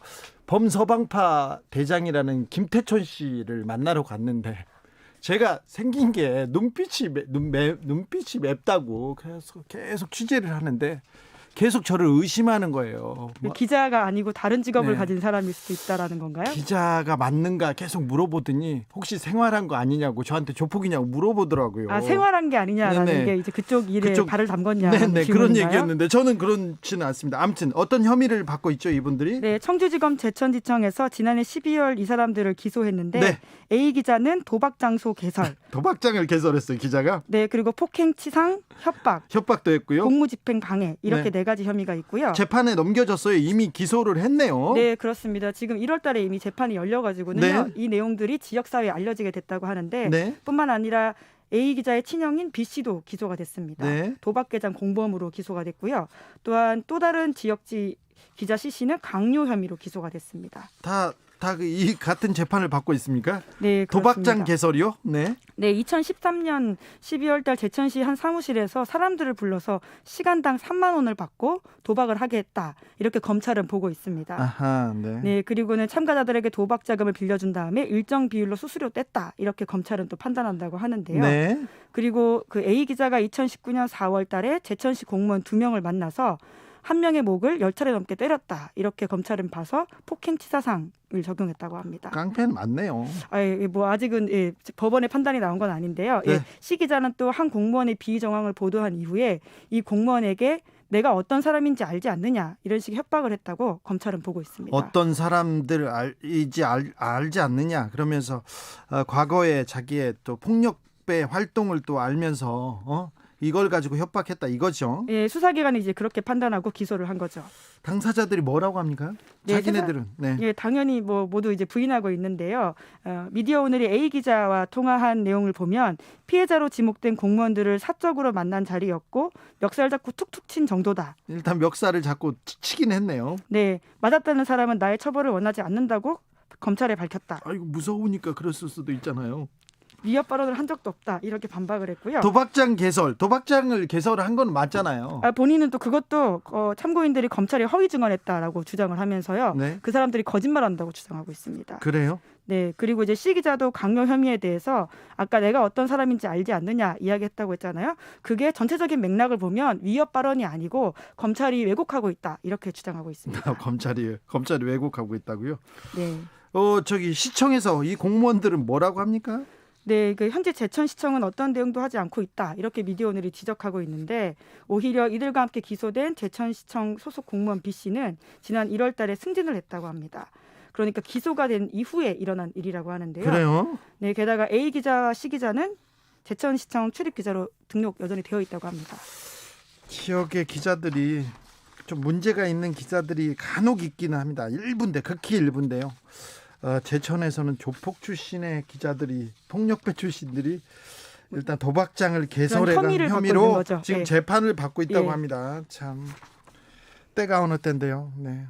C: 범서방파 대장이라는 김태촌 씨를 만나러 갔는데 제가 생긴 게 눈빛이 맵다고 계속 취재를 하는데 계속 저를 의심하는 거예요.
O: 기자가 아니고 다른 직업을
C: 네.
O: 가진 사람일 수도 있다라는 건가요?
C: 기자가 맞는가 계속 물어보더니 혹시 생활한 거 아니냐고 저한테 조폭이냐고 물어보더라고요.
O: 아, 생활한 게 아니냐라는
C: 네네.
O: 게 이제 그쪽 일에 발을 담궜냐는
C: 네네, 그런
O: 질문인가요?
C: 얘기였는데 저는 그렇지는 않습니다. 아무튼 어떤 혐의를 받고 있죠, 이분들이?
O: 네, 청주지검 제천지청에서 지난해 12월 이 사람들을 기소했는데
C: 네.
O: A 기자는 도박 장소 개설,
C: 도박장을 개설했어요, 기자가.
O: 네, 그리고 폭행, 치상,
C: 협박도 했고요.
O: 공무집행 방해 이렇게 네 가지 혐의가 있고요.
C: 재판에 넘겨졌어요. 이미 기소를 했네요.
O: 네, 그렇습니다. 지금 1월 달에 이미 재판이 열려가지고는요.
C: 네.
O: 이 내용들이 지역사회에 알려지게 됐다고 하는데
C: 네.
O: 뿐만 아니라 A 기자의 친형인 B 씨도 기소가 됐습니다.
C: 네.
O: 도박계장 공범으로 기소가 됐고요. 또한 또 다른 지역지 기자 C 씨는 강요 혐의로 기소가 됐습니다.
C: 다 이 같은 재판을 받고 있습니까?
O: 네,
C: 도박장
O: 그렇습니다.
C: 개설이요? 네.
O: 네, 2013년 12월 달 제천시 한 사무실에서 사람들을 불러서 시간당 3만 원을 받고 도박을 하게 했다. 이렇게 검찰은 보고 있습니다.
C: 아하, 네.
O: 네, 그리고는 참가자들에게 도박 자금을 빌려준 다음에 일정 비율로 수수료 뗐다. 이렇게 검찰은 또 판단한다고 하는데요.
C: 네.
O: 그리고 그 A 기자가 2019년 4월 달에 제천시 공무원 2명을 만나서 한 명의 목을 10차례 넘게 때렸다. 이렇게 검찰은 봐서 폭행치사상을 적용했다고 합니다.
C: 깡패는 맞네요.
O: 뭐 아직은 법원의 판단이 나온 건 아닌데요.
C: 네.
O: 시 기자는 또 한 공무원의 비위 정황을 보도한 이후에 이 공무원에게 내가 어떤 사람인지 알지 않느냐 이런 식의 협박을 했다고 검찰은 보고 있습니다.
C: 어떤 사람들 알지 않느냐 그러면서 과거에 자기의 또 폭력배 활동을 또 알면서 이걸 가지고 협박했다 이거죠.
O: 예, 수사기관이 이제 그렇게 판단하고 기소를 한 거죠.
C: 당사자들이 뭐라고 합니까?
O: 네,
C: 자기네들은. 네.
O: 예, 당연히 뭐 모두 이제 부인하고 있는데요. 미디어 오늘이 A 기자와 통화한 내용을 보면 피해자로 지목된 공무원들을 사적으로 만난 자리였고 멱살 잡고 툭툭 친 정도다.
C: 일단 멱살을 잡고 치긴 했네요.
O: 네, 맞았다는 사람은 나의 처벌을 원하지 않는다고 검찰에 밝혔다.
C: 아이고 무서우니까 그랬을 수도 있잖아요.
O: 위협 발언을 한 적도 없다. 이렇게 반박을 했고요.
C: 도박장을 개설한 건 맞잖아요.
O: 본인은 또 그것도 참고인들이 검찰에 허위 증언했다라고 주장을 하면서요.
C: 네.
O: 그 사람들이 거짓말한다고 주장하고 있습니다.
C: 그래요?
O: 네, 그리고 이제 시 기자도 강요 혐의에 대해서 아까 내가 어떤 사람인지 알지 않느냐 이야기했다고 했잖아요. 그게 전체적인 맥락을 보면 위협 발언이 아니고 검찰이 왜곡하고 있다 이렇게 주장하고 있습니다.
C: 검찰이 왜곡하고 있다고요?
O: 네.
C: 시청에서 이 공무원들은 뭐라고 합니까?
O: 네, 그 현재 제천시청은 어떤 대응도 하지 않고 있다 이렇게 미디어오늘이 지적하고 있는데 오히려 이들과 함께 기소된 제천시청 소속 공무원 B 씨는 지난 1월 달에 승진을 했다고 합니다. 그러니까 기소가 된 이후에 일어난 일이라고 하는데요.
C: 그래요?
O: 네, 게다가 A 기자와 C 기자는 제천시청 출입 기자로 등록 여전히 되어 있다고 합니다.
C: 지역의 기자들이 좀 문제가 있는 기자들이 간혹 있기는 합니다. 극히 일부인데요. 제천에서는 조폭 출신의 기자들이 폭력배 출신들이 일단 도박장을 개설해간 혐의로 지금 재판을 받고 있다고 합니다. 참 때가 어느 때인데요. 네.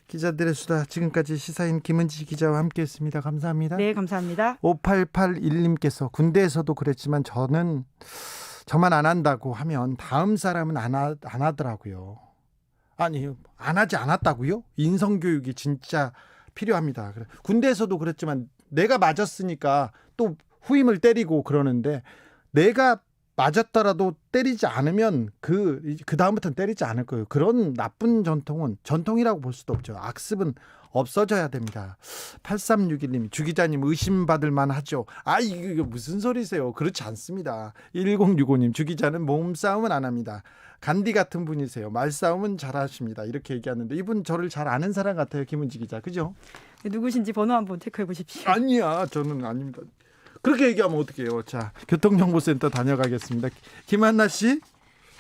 C: 기자들의 수다 지금까지 시사인 김은지 기자와 함께했습니다. 감사합니다.
O: 네, 감사합니다.
C: 5881님께서 군대에서도 그랬지만 저만 안 한다고 하면 다음 사람은 안 하더라고요. 아니 안 하지 않았다고요? 인성교육이 진짜 필요합니다. 군대에서도 그랬지만 내가 맞았으니까 또 후임을 때리고 그러는데 내가 맞았더라도 때리지 않으면 그 다음부터는 때리지 않을 거예요. 그런 나쁜 전통은 전통이라고 볼 수도 없죠. 악습은 없어져야 됩니다. 8361님 주 기자님 의심받을 만하죠. 이거 무슨 소리세요. 그렇지 않습니다. 1065님 주 기자는 몸싸움은 안 합니다. 간디 같은 분이세요. 말싸움은 잘하십니다. 이렇게 얘기하는데 이분 저를 잘 아는 사람 같아요. 김은지 기자. 그죠?
O: 누구신지 번호 한번 체크해 보십시오.
C: 아니야. 저는 아닙니다. 그렇게 얘기하면 어떡해요. 자, 교통정보센터 다녀가겠습니다. 김한나 씨.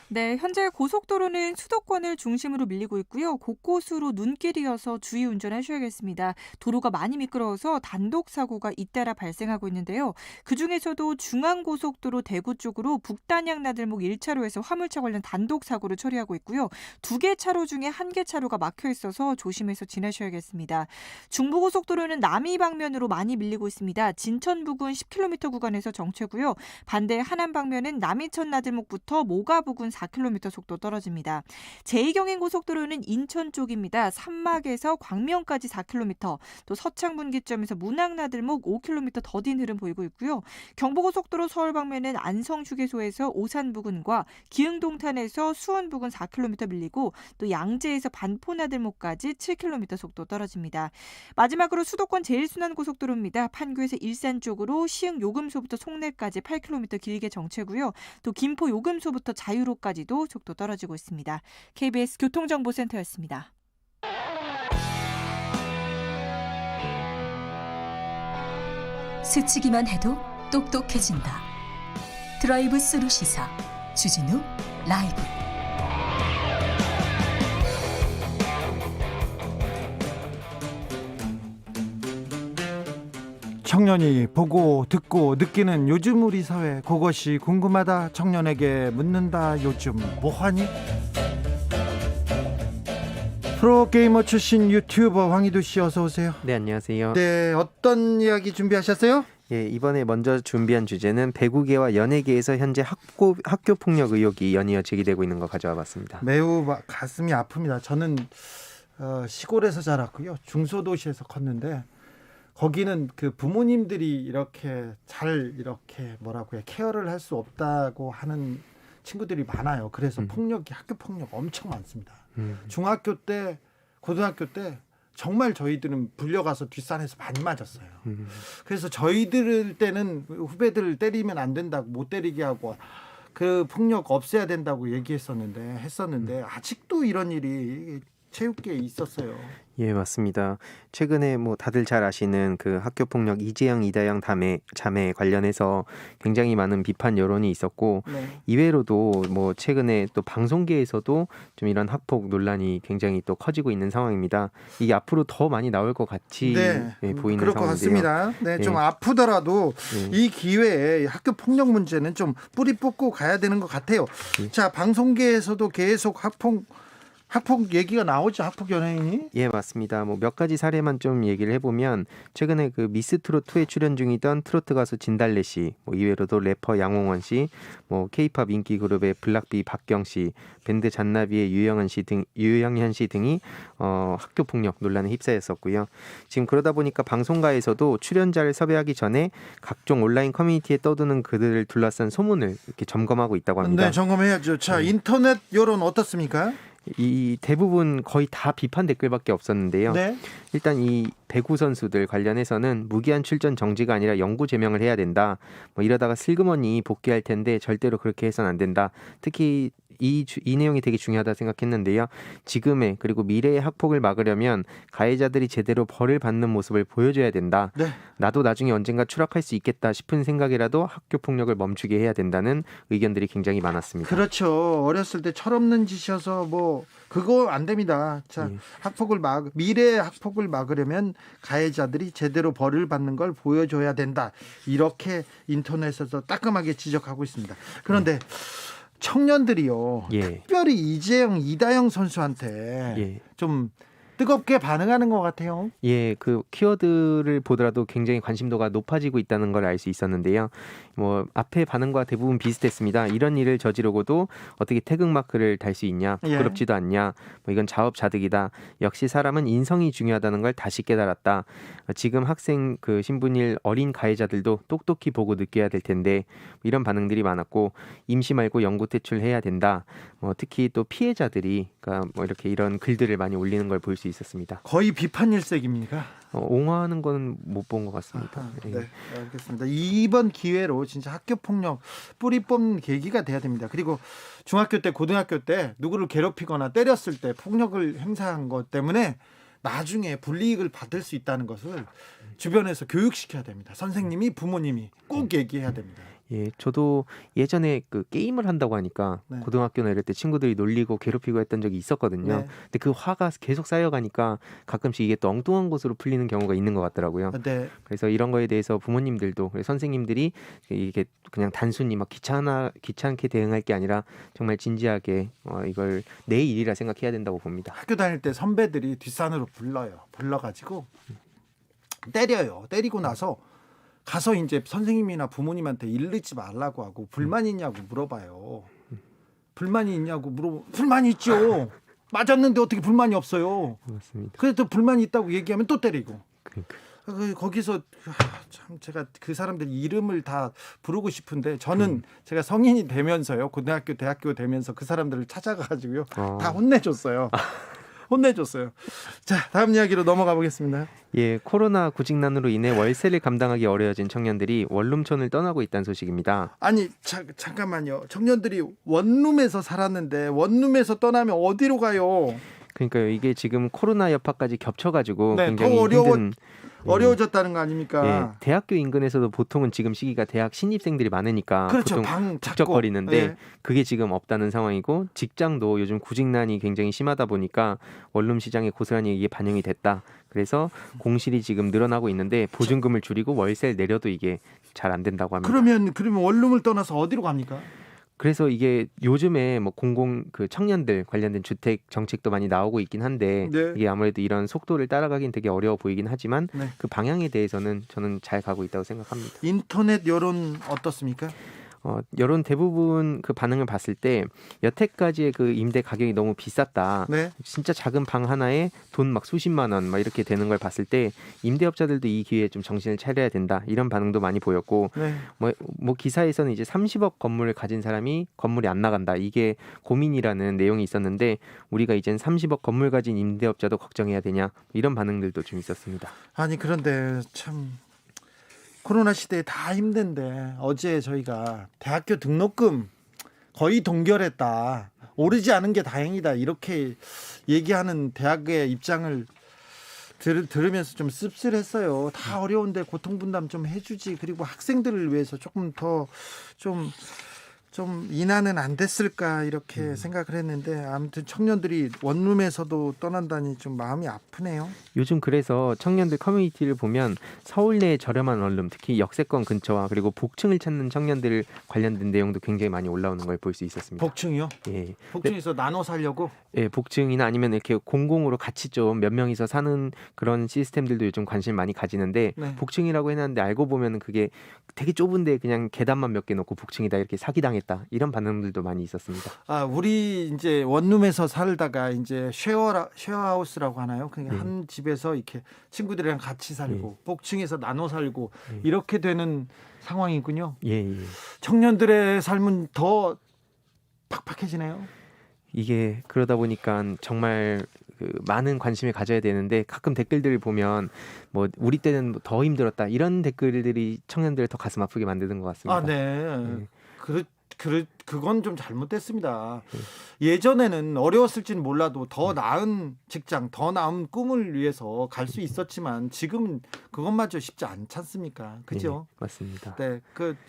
A: 네, 현재 고속도로는 수도권을 중심으로 밀리고 있고요. 곳곳으로 눈길이어서 주의 운전하셔야겠습니다. 도로가 많이 미끄러워서 단독 사고가 잇따라 발생하고 있는데요. 그중에서도 중앙고속도로 대구 쪽으로 북단양 나들목 1차로에서 화물차 관련 단독 사고를 처리하고 있고요. 2개 차로 중에 1개 차로가 막혀 있어서 조심해서 지나셔야겠습니다. 중부고속도로는 남이 방면으로 많이 밀리고 있습니다. 진천 부근 10km 구간에서 정체고요. 반대 하남 방면은 남이천 나들목부터 모가 부근 4km 속도 떨어집니다. 제2경인고속도로는 인천 쪽입니다. 산막에서 광명까지 4km, 또 서창분기점에서 문학나들목 5km 더딘 흐름 보이고 있고요. 경부고속도로 서울 방면은 안성휴게소에서 오산 부근과 기흥동탄에서 수원 부근 4km 밀리고 또 양재에서 반포나들목까지 7km 속도 떨어집니다. 마지막으로 수도권 제일순환고속도로입니다. 판교에서 일산 쪽으로 시흥 요금소부터 송내까지 8km 길게 정체고요. 또 김포 요금소부터 자유로까지도 속도 떨어지고 있습니다. KBS 교통정보센터였습니다.
D: 스치기만 해도 똑똑해진다. 드라이브 스루 시사 주진우 라이브.
C: 청년이 보고 듣고 느끼는 요즘 우리 사회, 그것이 궁금하다. 청년에게 묻는다. 요즘 뭐하니? 프로게이머 출신 유튜버 황희도 씨, 어서 오세요.
P: 네, 안녕하세요.
C: 네, 어떤 이야기 준비하셨어요?
P: 예, 이번에 먼저 준비한 주제는 배구계와 연예계에서 현재 학교 폭력 의혹이 연이어 제기되고 있는 거 가져와 봤습니다.
C: 매우 가슴이 아픕니다. 저는 시골에서 자랐고요. 중소도시에서 컸는데 거기는 그 부모님들이 이렇게 잘 이렇게 뭐라고 해 케어를 할 수 없다고 하는 친구들이 많아요. 그래서 학교 폭력 엄청 많습니다. 중학교 때, 고등학교 때 정말 저희들은 불려가서 뒷산에서 많이 맞았어요. 그래서 저희들 때는 후배들 때리면 안 된다고, 못 때리게 하고 그 폭력 없애야 된다고 했었는데 아직도 이런 일이 체육계에 있었어요.
P: 예, 맞습니다. 최근에 뭐 다들 잘 아시는 그 학교 폭력 이재영, 이다영 자매 관련해서 굉장히 많은 비판 여론이 있었고,
C: 네.
P: 이외로도 뭐 최근에 또 방송계에서도 좀 이런 학폭 논란이 굉장히 또 커지고 있는 상황입니다. 이게 앞으로 더 많이 나올 것 같이 예, 보이는
C: 그럴 것
P: 상황인데요.
C: 같습니다. 네,
P: 예.
C: 좀 아프더라도 이 기회에 학교 폭력 문제는 좀 뿌리 뽑고 가야 되는 것 같아요. 자, 방송계에서도 계속 학폭 얘기가 나오죠. 학폭 연예인이.
P: 예, 맞습니다. 뭐 몇 가지 사례만 좀 얘기를 해보면, 최근에 그 미스 트롯 2에 출연 중이던 트로트 가수 진달래 씨, 뭐 이외로도 래퍼 양홍원 씨, 뭐 K-팝 인기 그룹의 블락비 박경 씨, 밴드 잔나비의 유영현 씨 등이 학교 폭력 논란에 휩싸였었고요. 지금 그러다 보니까 방송가에서도 출연자를 섭외하기 전에 각종 온라인 커뮤니티에 떠도는 그들을 둘러싼 소문을 이렇게 점검하고 있다고 합니다.
C: 네, 점검해야죠. 자, 인터넷 여론 어떻습니까?
P: 이 대부분 거의 다 비판 댓글밖에 없었는데요.
C: 네.
P: 일단 이 배구 선수들 관련해서는 무기한 출전 정지가 아니라 영구 제명을 해야 된다. 뭐 이러다가 슬그머니 복귀할 텐데 절대로 그렇게 해서는 안 된다. 특히 이 내용이 되게 중요하다 생각했는데요. 지금의 그리고 미래의 학폭을 막으려면 가해자들이 제대로 벌을 받는 모습을 보여줘야 된다.
C: 네.
P: 나도 나중에 언젠가 추락할 수 있겠다 싶은 생각이라도 학교 폭력을 멈추게 해야 된다는 의견들이 굉장히 많았습니다.
C: 그렇죠. 어렸을 때 철없는 짓이어서 뭐 그거 안 됩니다. 자, 미래의 학폭을 막으려면 가해자들이 제대로 벌을 받는 걸 보여줘야 된다. 이렇게 인터넷에서 따끔하게 지적하고 있습니다. 그런데 청년들이요. 특별히 이재영, 이다영 선수한테 좀 뜨겁게 반응하는 것 같아요.
P: 예, 그 키워드를 보더라도 굉장히 관심도가 높아지고 있다는 걸 알 수 있었는데요. 뭐 앞에 반응과 대부분 비슷했습니다. 이런 일을 저지르고도 어떻게 태극마크를 달 수 있냐? 부끄럽지도 않냐? 뭐 이건 자업자득이다. 역시 사람은 인성이 중요하다는 걸 다시 깨달았다. 지금 학생 그 신분일 어린 가해자들도 똑똑히 보고 느껴야 될 텐데, 이런 반응들이 많았고, 임시 말고 영구 퇴출해야 된다. 특히 또 피해자들이 그러니까 뭐 이렇게 이런 글들을 많이 올리는 걸 볼 수 있었습니다.
C: 거의 비판 일색입니까?
P: 옹호하는 건 못 본 것 같습니다.
C: 네, 알겠습니다. 이번 기회로 진짜 학교 폭력 뿌리 뽑는 계기가 돼야 됩니다. 그리고 중학교 때, 고등학교 때 누구를 괴롭히거나 때렸을 때 폭력을 행사한 것 때문에 나중에 불이익을 받을 수 있다는 것을 주변에서 교육시켜야 됩니다. 선생님이, 부모님이 꼭 얘기해야 됩니다.
P: 예, 저도 예전에 그 게임을 한다고 하니까 고등학교나 이럴 때 친구들이 놀리고 괴롭히고 했던 적이 있었거든요.
C: 네.
P: 근데 그 화가 계속 쌓여가니까 가끔씩 이게 또 엉뚱한 것으로 풀리는 경우가 있는 것 같더라고요.
C: 네.
P: 그래서 이런 거에 대해서 부모님들도, 선생님들이 이게 그냥 단순히 막 귀찮게 대응할 게 아니라 정말 진지하게 이걸 내 일이라 생각해야 된다고 봅니다.
C: 학교 다닐 때 선배들이 뒷산으로 불러가지고 때려요. 때리고 나서 가서 이제 선생님이나 부모님한테 일르지 말라고 하고 불만 있냐고 물어봐요. 불만이 있냐고 물어보면 불만이 있죠. 맞았는데 어떻게 불만이 없어요.
P: 맞습니다.
C: 그래도 불만이 있다고 얘기하면 또 때리고.
P: 그러니까.
C: 거기서 참 제가 그 사람들 이름을 다 부르고 싶은데 저는 제가 성인이 되면서요. 고등학교 대학교 되면서 그 사람들을 찾아가지고요. 다 혼내줬어요. 혼내줬어요. 자, 다음 이야기로 넘어가 보겠습니다.
P: 예, 코로나 구직난으로 인해 월세를 감당하기 어려워진 청년들이 원룸촌을 떠나고 있다는 소식입니다.
C: 아니 잠깐만요. 청년들이 원룸에서 살았는데 원룸에서 떠나면 어디로 가요?
P: 그러니까요. 이게 지금 코로나 여파까지 겹쳐가지고
C: 네,
P: 굉장히 힘든
C: 어려워졌다는 거 아닙니까?
P: 예, 대학교 인근에서도 보통은 지금 시기가 대학 신입생들이 많으니까
C: 그렇죠.
P: 보통
C: 방
P: 북적거리는데
C: 예.
P: 그게 지금 없다는 상황이고 직장도 요즘 구직난이 굉장히 심하다 보니까 원룸 시장에 고스란히 이게 반영이 됐다. 그래서 공실이 지금 늘어나고 있는데 보증금을 줄이고 월세를 내려도 이게 잘 안 된다고 합니다.
C: 그러면 원룸을 떠나서 어디로 갑니까?
P: 그래서 이게 요즘에 뭐 그 청년들 관련된 주택 정책도 많이 나오고 있긴 한데
C: 네.
P: 이게 아무래도 이런 속도를 따라가긴 되게 어려워 보이긴 하지만
C: 네.
P: 그 방향에 대해서는 저는 잘 가고 있다고 생각합니다.
C: 인터넷 여론 어떻습니까?
P: 여론 대부분 그 반응을 봤을 때 여태까지의 그 임대 가격이 너무 비쌌다.
C: 네.
P: 진짜 작은 방 하나에 돈 막 수십만 원 막 이렇게 되는 걸 봤을 때 임대업자들도 이 기회에 좀 정신을 차려야 된다. 이런 반응도 많이 보였고
C: 네.
P: 뭐 기사에서는 이제 30억 건물을 가진 사람이 건물이 안 나간다. 이게 고민이라는 내용이 있었는데 우리가 이젠 30억 건물 가진 임대업자도 걱정해야 되냐. 이런 반응들도 좀 있었습니다.
C: 아니 그런데 참 코로나 시대에 다 힘든데 어제 저희가 대학교 등록금 거의 동결했다. 오르지 않은 게 다행이다. 이렇게 얘기하는 대학의 입장을 들으면서 좀 씁쓸했어요. 다 어려운데 고통분담 좀 해주지. 그리고 학생들을 위해서 조금 더 좀 인하는 안 됐을까 이렇게 생각을 했는데 아무튼 청년들이 원룸에서도 떠난다니 좀 마음이 아프네요.
P: 요즘 그래서 청년들 커뮤니티를 보면 서울 내 저렴한 원룸, 특히 역세권 근처와 그리고 복층을 찾는 청년들 관련된 내용도 굉장히 많이 올라오는 걸 볼 수 있었습니다.
C: 복층이요?
P: 예.
C: 복층에서 나눠 살려고?
P: 예, 복층이나 아니면 이렇게 공공으로 같이 좀 몇 명이서 사는 그런 시스템들도 요즘 관심 많이 가지는데
C: 네.
P: 복층이라고 해놨는데 알고 보면 그게 되게 좁은데 그냥 계단만 몇 개 놓고 복층이다 이렇게 사기당했다 이런 반응들도 많이 있었습니다.
C: 우리 이제 원룸에서 살다가 이제 쉐어하우스라고 하나요? 그냥 한 집에서 이렇게 친구들이랑 같이 살고 복층에서 나눠 살고 이렇게 되는 상황이군요.
P: 예.
C: 청년들의 삶은 더 팍팍해지네요.
P: 이게 그러다 보니까 정말 많은 관심을 가져야 되는데 가끔 댓글들을 보면 뭐 우리 때는 더 힘들었다 이런 댓글들이 청년들을 더 가슴 아프게 만드는 것 같습니다.
C: 네. 그건 좀 잘못됐습니다. 예전에는 어려웠을지는 몰라도 더 나은 직장, 더 나은 꿈을 위해서 갈 수 있었지만 지금은 그것마저 쉽지 않지 않습니까? 그죠?
P: 네, 맞습니다.
C: 네,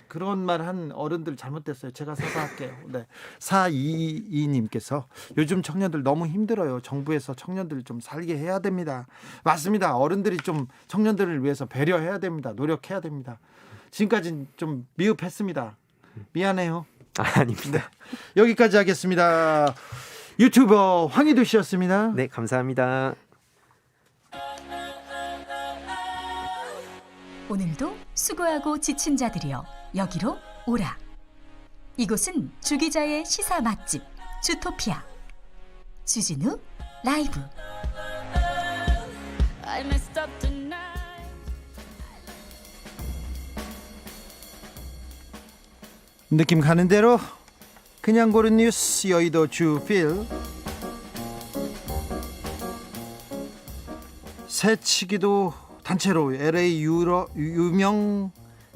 C: 그런 말 한 어른들 잘못됐어요. 제가 사과할게요. 네, 4222님께서 요즘 청년들 너무 힘들어요. 정부에서 청년들 좀 살게 해야 됩니다. 맞습니다. 어른들이 좀 청년들을 위해서 배려해야 됩니다. 노력해야 됩니다. 지금까지는 좀 미흡했습니다. 미안해요.
P: 아닙니다.
C: 네, 여기까지 하겠습니다. 유튜버 황희두 씨였습니다.
P: 네, 감사합니다.
D: 오늘도 수고하고 지친 자들이여 여기로 오라. 이곳은 주기자의 시사 맛집 주토피아 주진우 라이브.
C: 느낌 가는 대로 그냥 고른 뉴스 여의도 주필. 새치기도 단체로 LA 유명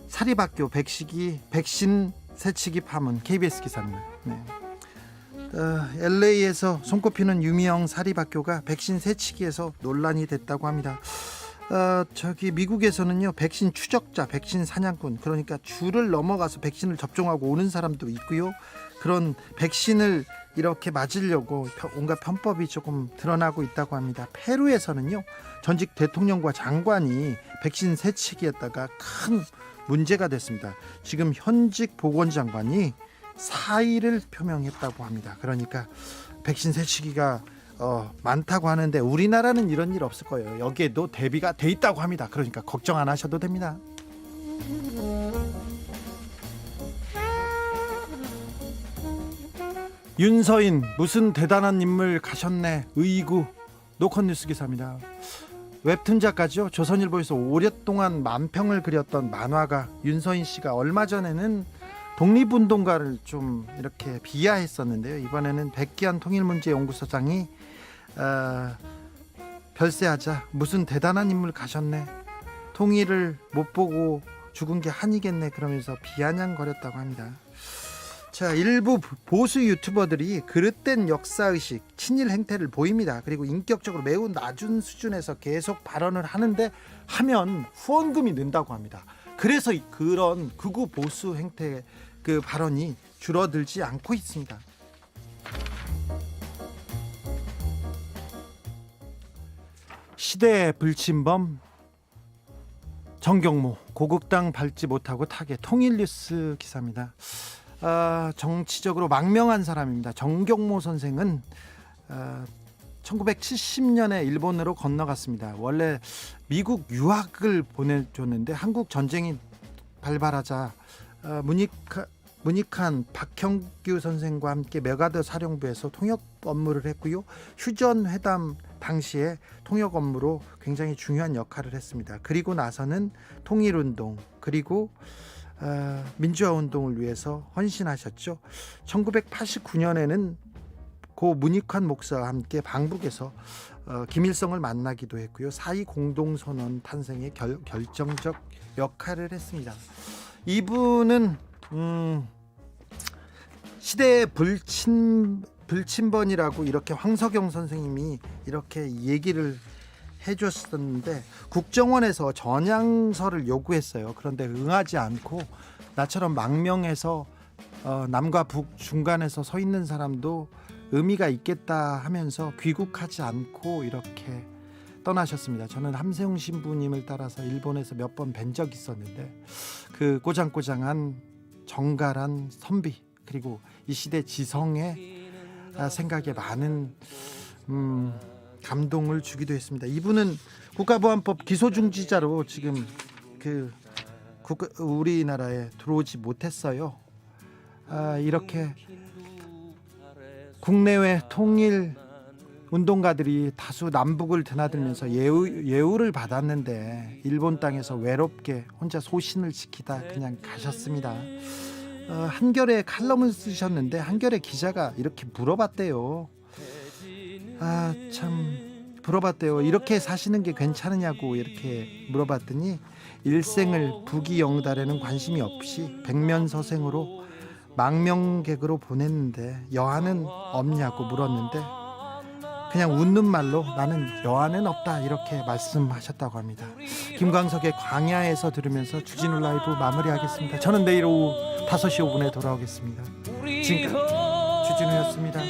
C: 사립학교 백신 새치기 파문. KBS 기사입니다. 네. LA에서 손꼽히는 유명 사립학교가 백신 새치기에서 논란이 됐다고 합니다. 미국에서는요 백신 추적자, 백신 사냥꾼, 그러니까 줄을 넘어가서 백신을 접종하고 오는 사람도 있고요. 그런 백신을 이렇게 맞으려고 온갖 편법이 조금 드러나고 있다고 합니다. 페루에서는요 전직 대통령과 장관이 백신 새치기했다가 큰 문제가 됐습니다. 지금 현직 보건장관이 사의를 표명했다고 합니다. 그러니까 백신 새치기가 많다고 하는데 우리나라는 이런 일 없을 거예요. 여기에도 대비가 돼 있다고 합니다. 그러니까 걱정 안 하셔도 됩니다. 윤서인 무슨 대단한 인물 가셨네. 의구 노컷뉴스 기사입니다. 웹툰 작가죠. 조선일보에서 오랫동안 만평을 그렸던 만화가 윤서인 씨가 얼마 전에는 독립운동가를 좀 이렇게 비하했었는데요. 이번에는 백기환 통일문제연구소장이 별세하자 무슨 대단한 인물 가셨네. 통일을 못 보고 죽은 게 한이겠네 그러면서 비아냥거렸다고 합니다. 자, 일부 보수 유튜버들이 그릇된 역사의식, 친일 행태를 보입니다. 그리고 인격적으로 매우 낮은 수준에서 계속 발언을 하면 후원금이 는다고 합니다. 그래서 그런 극우 보수 행태 그 발언이 줄어들지 않고 있습니다. 시대의 불침범 정경모 고국당 밟지 못하고 타계 통일뉴스 기사입니다. 정치적으로 망명한 사람입니다. 정경모 선생은 1970년에 일본으로 건너갔습니다. 원래 미국 유학을 보내줬는데 한국 전쟁이 발발하자 문익한 박형규 선생과 함께 메가더 사령부에서 통역 업무를 했고요. 휴전회담 당시에 통역 업무로 굉장히 중요한 역할을 했습니다. 그리고 나서는 통일운동 그리고 민주화운동을 위해서 헌신하셨죠. 1989년에는 고 문익환 목사와 함께 방북에서 김일성을 만나기도 했고요. 4.2 공동선언 탄생에 결정적 역할을 했습니다. 이분은 시대의 불침번이라고 이렇게 황석영 선생님이 이렇게 얘기를 해줬었는데 국정원에서 전향서를 요구했어요. 그런데 응하지 않고 나처럼 망명해서 남과 북 중간에서 서 있는 사람도 의미가 있겠다 하면서 귀국하지 않고 이렇게 떠나셨습니다. 저는 함세웅 신부님을 따라서 일본에서 몇 번 뵌 적이 있었는데 그 꼬장꼬장한 정갈한 선비 그리고 이 시대 지성의 생각에 많은 감동을 주기도 했습니다. 이분은 국가보안법 기소중지자로 지금 우리나라에 들어오지 못했어요. 이렇게 국내외 통일 운동가들이 다수 남북을 드나들면서 예우를 받았는데 일본 땅에서 외롭게 혼자 소신을 지키다 그냥 가셨습니다. 한겨레 칼럼을 쓰셨는데 한겨레 기자가 이렇게 물어봤대요. 참 물어봤대요. 이렇게 사시는 게 괜찮으냐고 이렇게 물어봤더니 일생을 부귀영달에는 관심이 없이 백면서생으로 망명객으로 보냈는데 여한은 없냐고 물었는데 그냥 웃는 말로 나는 여한은 없다 이렇게 말씀하셨다고 합니다. 김광석의 광야에서 들으면서 주진우 라이브 마무리하겠습니다. 저는 내일 오후 5시 5분에 돌아오겠습니다. 지금까지 주진우였습니다.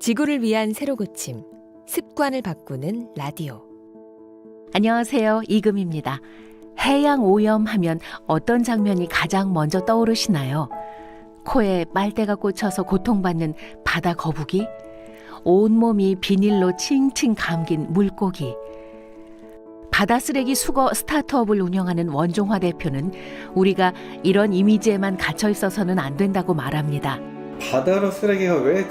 K: 지구를 위한 새로 고침 습관을 바꾸는 라디오.
Q: 안녕하세요. 이금입니다. 해양 오염 하면 어떤 장면이 가장 먼저 떠오르시나요? 코에 빨대가 꽂혀서 고통받는 바다 거북이? 온몸이 비닐로 칭칭 감긴 물고기? 바다 쓰레기 수거 스타트업을 운영하는 원종화 대표는 우리가 이런 이미지에만 갇혀 있어서는 안 된다고 말합니다.
R: 바다로 쓰레기가 왜